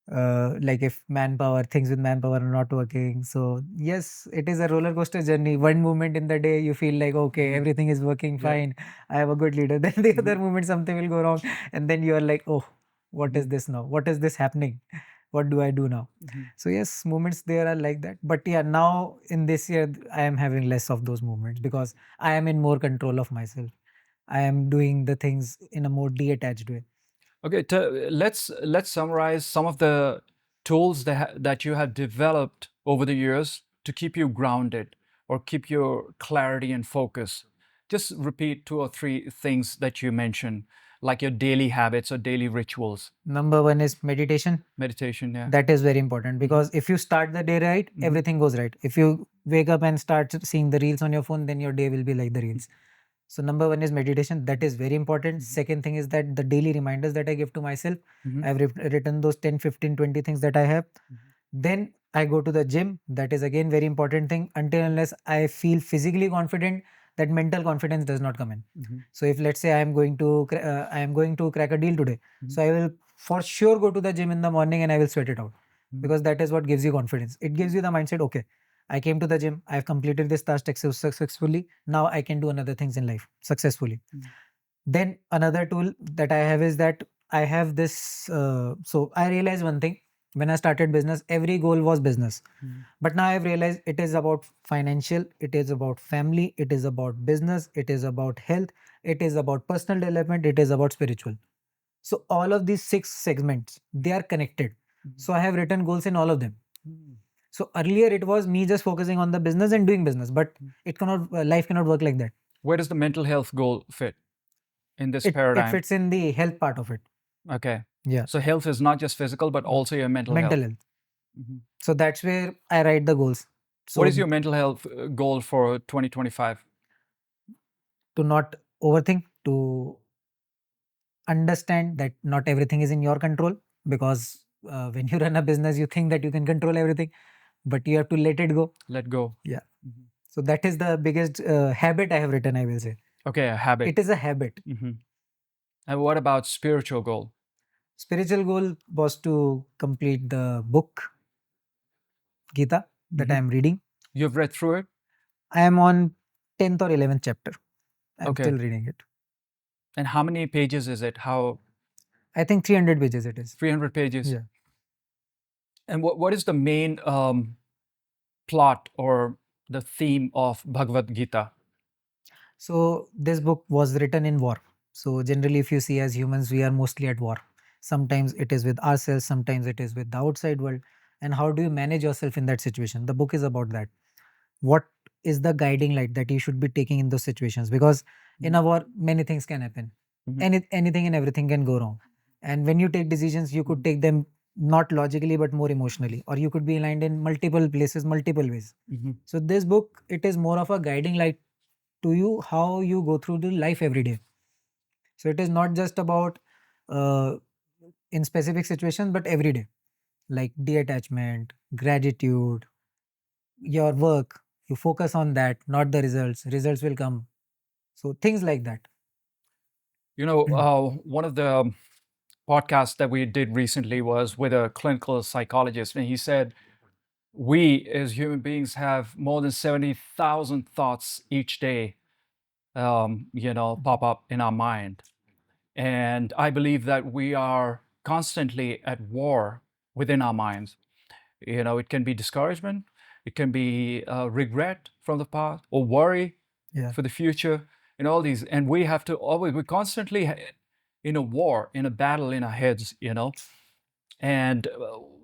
Like if manpower, things with manpower are not working. So yes, it is a roller coaster journey. One moment in the day you feel like okay, everything is working Yeah. fine. I have a good leader. Then the other moment something will go wrong, and then you are like, oh, what is this now? What is this happening? What do I do now? So yes, moments there are like that. But yeah, now in this year I am having less of those moments, because I am in more control of myself. I am doing the things in a more detached way. Okay, let's summarize some of the tools that you have developed over the years to keep you grounded or keep your clarity and focus. Just repeat 2 or 3 things that you mentioned, like your daily habits or daily rituals. Number one is meditation. Meditation, yeah. That is very important, because if you start the day right, everything goes right. If you wake up and start seeing the reels on your phone, then your day will be like the reels. So number one is meditation. That is very important. Second thing is that the daily reminders that I give to myself, I've written those 10, 15, 20 things that I have. Then I go to the gym. That is again very important thing. Until unless I feel physically confident, that mental confidence does not come in. So if let's say I am going to crack a deal today, so I will for sure go to the gym in the morning and I will sweat it out, because that is what gives you confidence. It gives you the mindset. Okay, I came to the gym. I have completed this task successfully. Now I can do another things in life successfully. Then another tool that I have is that I have this. So I realized one thing when I started business, every goal was business. But now I've realized it is about financial, it is about family, it is about business, it is about health, it is about personal development, it is about spiritual. So all of these six segments, they are connected. So I have written goals in all of them. So earlier it was me just focusing on the business and doing business, but it cannot, life cannot work like that. Where does the mental health goal fit in this It paradigm? fits in the health part of it. Okay. Yeah. So health is not just physical, but also your mental Mental health. health. So that's where I write the goals. So What is your mental health goal for 2025? to not overthink, to understand that not everything is in your control, because when you run a business, you think that you can control everything, but you have to let it go. Let go. Yeah. So that is the biggest habit I have written, I will say. Okay, a habit. It is a habit. And what about spiritual goal? Spiritual goal was to complete the book Gita that I am reading. You've read through it? I am on 10th or 11th chapter. I'm Okay. still reading it. And how many pages is it? How? I think 300 pages it is. 300 pages. Yeah. And what is the main plot or the theme of Bhagavad Gita? So this book was written in war. So generally, if you see as humans, we are mostly at war. Sometimes it is with ourselves, sometimes it is with the outside world. And how do you manage yourself in that situation? The book is about that. What is the guiding light that you should be taking in those situations? Because in a war, many things can happen. Anything and everything can go wrong. And when you take decisions, you could take them not logically but more emotionally, or you could be aligned in multiple places, multiple ways. So this book, it is more of a guiding light to you how you go through the life every day. So it is not just about uh, in specific situations, but every day, like detachment, gratitude, your work. You focus on that, not the results. Results will come. So things like that. You know, one of the podcasts that we did recently was with a clinical psychologist, and he said, we as human beings have more than 70,000 thoughts each day, pop up in our mind. And I believe that we are constantly at war within our minds. You know, it can be discouragement, it can be regret from the past, or worry for the future, and all these. And we have to always, we're constantly in a war, in a battle in our heads, And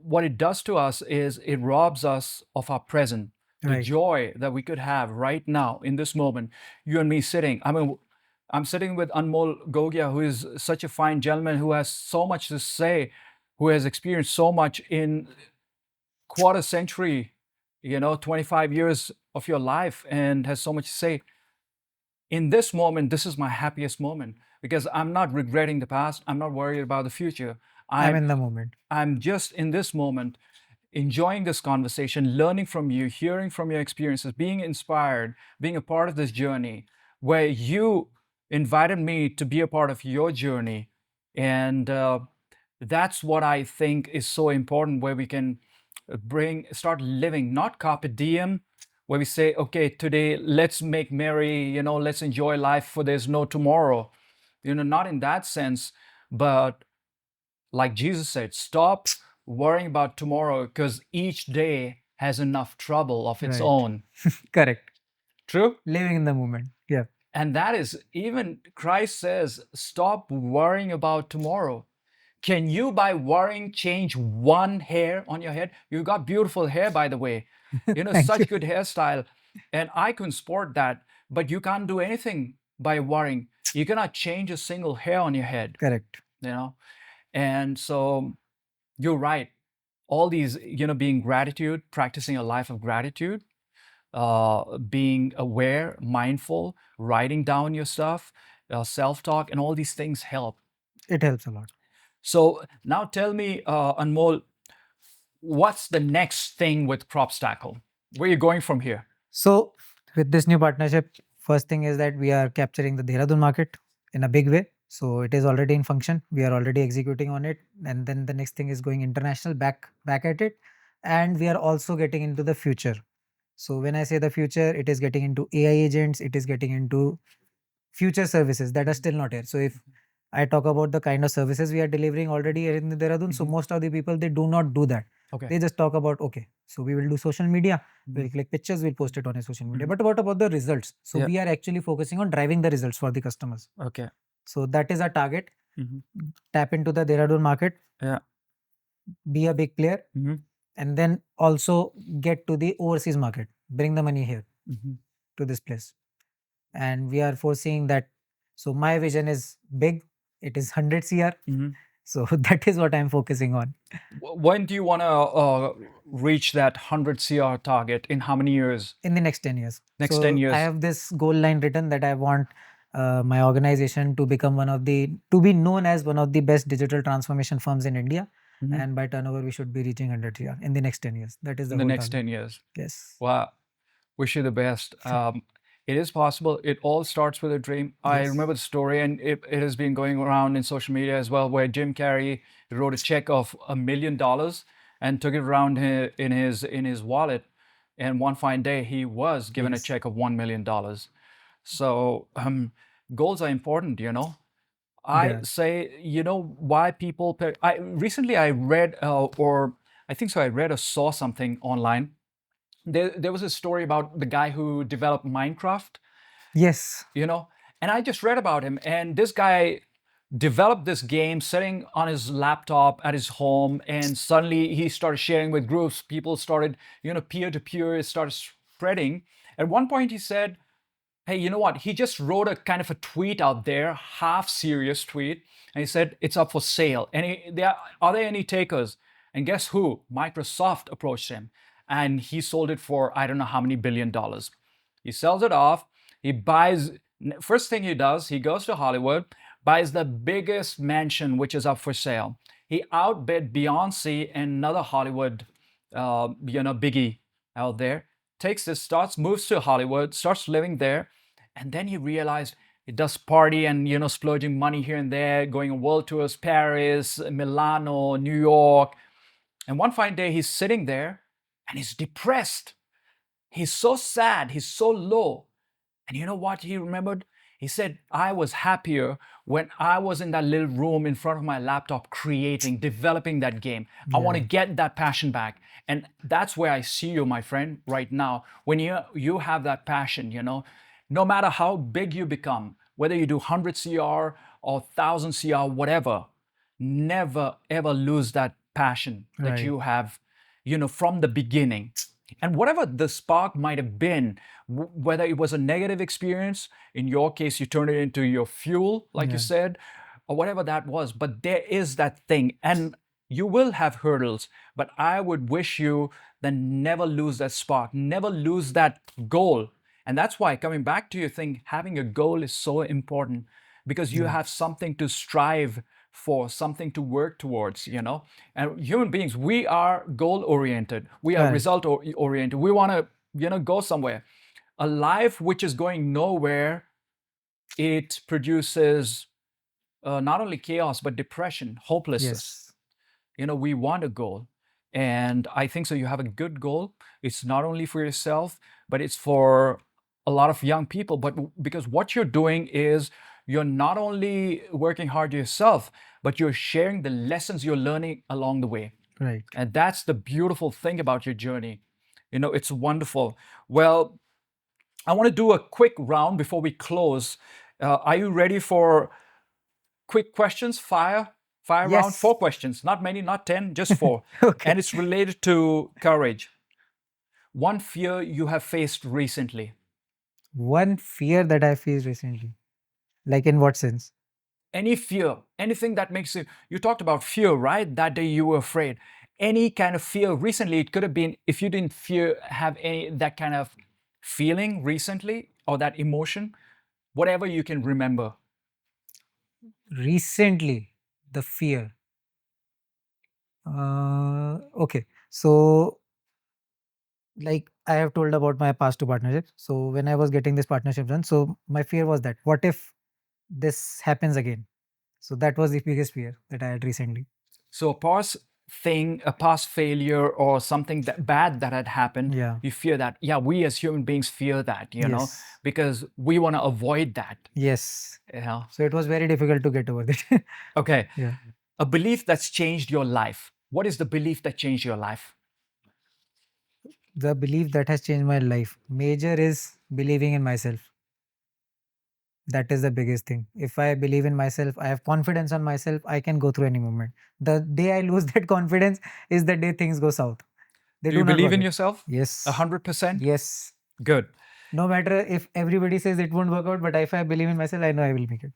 what it does to us is it robs us of our present, the joy that we could have right now in this moment. You and me sitting. I mean, I'm sitting with Anmol Gogia, who is such a fine gentleman who has so much to say, who has experienced so much in quarter century, 25 years of your life, and has so much to say. In this moment, this is my happiest moment because I'm not regretting the past. I'm not worried about the future. I'm in the moment. I'm just in this moment, enjoying this conversation, learning from you, hearing from your experiences, being inspired, being a part of this journey where you invited me to be a part of your journey. And that's what I think is so important, where we can start living, not carpe diem, where we say, okay, today let's make merry, let's enjoy life, for there's no tomorrow. Not in that sense, but like Jesus said, stop worrying about tomorrow because each day has enough trouble of its own. Correct. True? Living in the moment. Yeah. And that is, even Christ says, stop worrying about tomorrow. Can you, by worrying, change one hair on your head? You got beautiful hair, by the way. Such good hairstyle. And I can sport that, but you can't do anything by worrying. You cannot change a single hair on your head. Correct. And so you're right. All these, being gratitude, practicing a life of gratitude, being aware, mindful, writing down your stuff, self-talk, and all these things help. It helps a lot. So now tell me, Anmol, what's the next thing with Crobstacle? Where are you going from here? So with this new partnership, first thing is that we are capturing the Dehradun market in a big way. So it is already in function. We are already executing on it, and then the next thing is going international, back at it, and we are also getting into the future. So when I say the future, it is getting into AI agents. It is getting into future services that are still not here. So if I talk about the kind of services we are delivering already here in Dehradun, so most of the people, they do not do that. Okay. They just talk about, okay, so we will do social media, we'll click pictures, we'll post it on a social media. But what about the results? So Yeah. we are actually focusing on driving the results for the customers. Okay. So that is our target. Tap into the Dehradun market, Yeah. be a big player, and then also get to the overseas market, bring the money here to this place. And we are foreseeing that. So my vision is big. It is 100 CR. So that is what I'm focusing on. When do you want to reach that 100 CR target? In how many years? In the next 10 years. Next So 10 years. I have this goal line written that I want my organization to become to be known as one of the best digital transformation firms in India. And by turnover, we should be reaching 100 CR in the next 10 years. That is the In the whole next target. 10 years. Yes. Wow. Wish you the best. It is possible. It all starts with a dream. I remember the story, and it has been going around in social media as well, where Jim Carrey wrote a check of $1 million and took it around in his wallet. And one fine day, he was given a check of $1 million. So goals are important, you know. I say, you know, why people. Recently I read, or I think so. I read or saw something online. There was a story about the guy who developed Minecraft, Yes. you know, and I just read about him. And this guy developed this game sitting on his laptop at his home, and suddenly he started sharing with groups. People started, you know, peer to peer, it started spreading. At one point, he said, hey, you know what? He just wrote a kind of a tweet out there, half serious tweet, and he said it's up for sale. Are there any takers? And guess who? Microsoft approached him, and he sold it for I don't know how many $1 billion. He sells it off. He buys. First thing he does, he goes to Hollywood, buys the biggest mansion which is up for sale. He outbid Beyonce and another Hollywood, biggie out there. Takes this, moves to Hollywood, starts living there, and then he realized he does party and splurging money here and there, going on world tours, Paris, Milano, New York. And one fine day he's sitting there and he's depressed. He's so sad, he's so low. And you know what he remembered? He said, I was happier when I was in that little room in front of my laptop creating, developing that game. I want to get that passion back. And that's where I see you, my friend, right now. When you have that passion, no matter how big you become, whether you do 100 CR or 1000 CR, whatever, never ever lose that passion that you have, from the beginning. And whatever the spark might have been, whether it was a negative experience, in your case, you turned it into your fuel, like you said, or whatever that was. But there is that thing, and you will have hurdles. But I would wish you then never lose that spark, never lose that goal. And that's why, coming back to your thing, having a goal is so important, because you have something to strive for, something to work towards, And human beings, we are goal oriented, we are result oriented. We want to, go somewhere. A life which is going nowhere, it produces not only chaos but depression, hopelessness. We want a goal. And I think so you have a good goal. It's not only for yourself, but it's for a lot of young people. But because what you're doing is, you're not only working hard yourself, but you're sharing the lessons you're learning along the way. Right. And that's the beautiful thing about your journey. It's wonderful. Well, I want to do a quick round before we close. Are you ready for quick questions? Fire round. 4 questions, not many, not 10, just 4. Okay. And it's related to courage. One fear you have faced recently. One fear that I faced recently. Like in what sense? Any fear, anything that makes you talked about fear, right? That day you were afraid. Any kind of fear recently, it could have been, if you didn't have any that kind of feeling recently, or that emotion, whatever you can remember. Recently, the fear. Okay. So, like I have told about my past two partnerships. So when I was getting this partnership done, so my fear was that what if this happens again? So that was the biggest fear that I had recently. So a past thing, a past failure, or something that bad that had happened, Yeah. you fear that. Yeah, we as human beings fear that, Yes. because we want to avoid that. Yes. Yeah. So it was very difficult to get over it. Okay. Yeah. A belief that's changed your life. What is the belief that changed your life? The belief that has changed my life major is believing in myself. That is the biggest thing. If I believe in myself, I have confidence on myself, I can go through any moment. The day I lose that confidence is the day things go south. They Do do you not believe work in it. yourself? Yes. 100%? Yes. Good. No matter if everybody says it won't work out, but if I believe in myself, I know I will make it.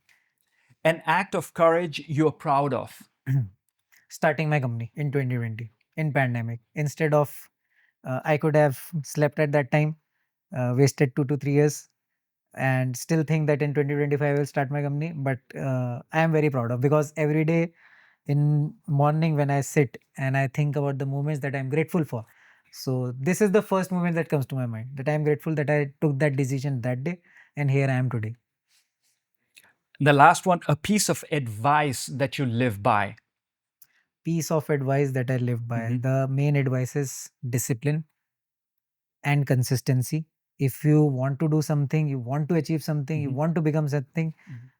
An act of courage you're proud of. Starting my company in 2020 in pandemic. Instead of I could have slept at that time, wasted 2 to 3 years, and still think that in 2025 I will start my company. But I am very proud of, because every day in morning when I sit and I think about the moments that I'm grateful for. So this is the first moment that comes to my mind, that I'm grateful that I took that decision that day and here I am today. The last one, a piece of advice that you live by. Piece of advice that I live by. Mhm. The main advice is discipline and consistency. If you want to do something, you want to achieve something, you Mhm. want to become something, Mhm.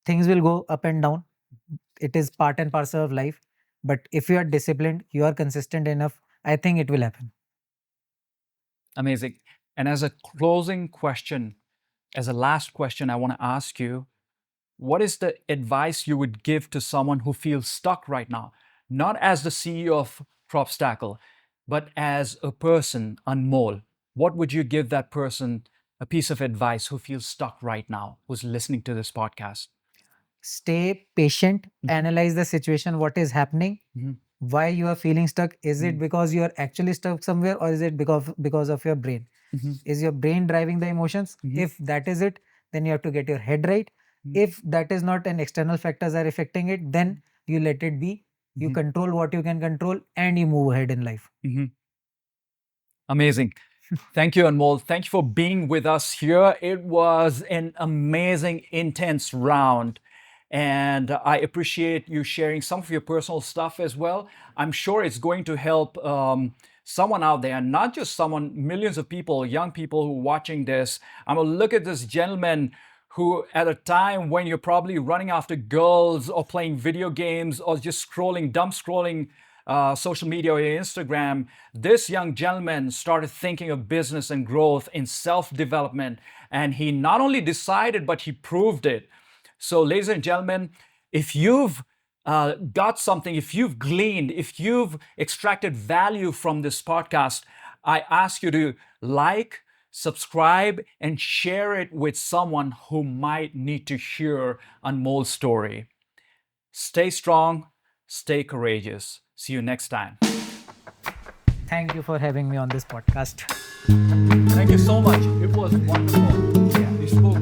things will go up and down. It is part and parcel of life. But if you are disciplined, you are consistent enough, I think it will happen. Amazing. And as a closing question, as a last question, I want to ask you, what is the advice you would give to someone who feels stuck right now? Not as the CEO of Crobstacle, but as a person, Anmol. What would you give that person, a piece of advice, who feels stuck right now, who's listening to this podcast? Stay patient, Mhm. analyze the situation, what is happening, Mhm. why you are feeling stuck. Is it Mhm. because you are actually stuck somewhere, or is it because of your brain? Mhm. Is your brain driving the emotions? Mhm. If that is it, then you have to get your head right. Mhm. If that is not, and external factors are affecting it, then you let it be. You Mhm. control what you can control and you move ahead in life. Mhm. Amazing. Thank you, Anmol. Thank you for being with us here. It was an amazing, intense round. And I appreciate you sharing some of your personal stuff as well. I'm sure it's going to help someone out there, not just someone, millions of people, young people who are watching this. I'm going to look at this gentleman who, at a time when you're probably running after girls or playing video games or just scrolling, dumb scrolling social media or Instagram, this young gentleman started thinking of business and growth in self development. And he not only decided, but he proved it. So, ladies and gentlemen, if you've got something, if you've gleaned, if you've extracted value from this podcast, I ask you to like, subscribe, and share it with someone who might need to hear Anmol's story. Stay strong, stay courageous. See you next time. Thank you for having me on this podcast. Thank you so much. It was wonderful. You spoke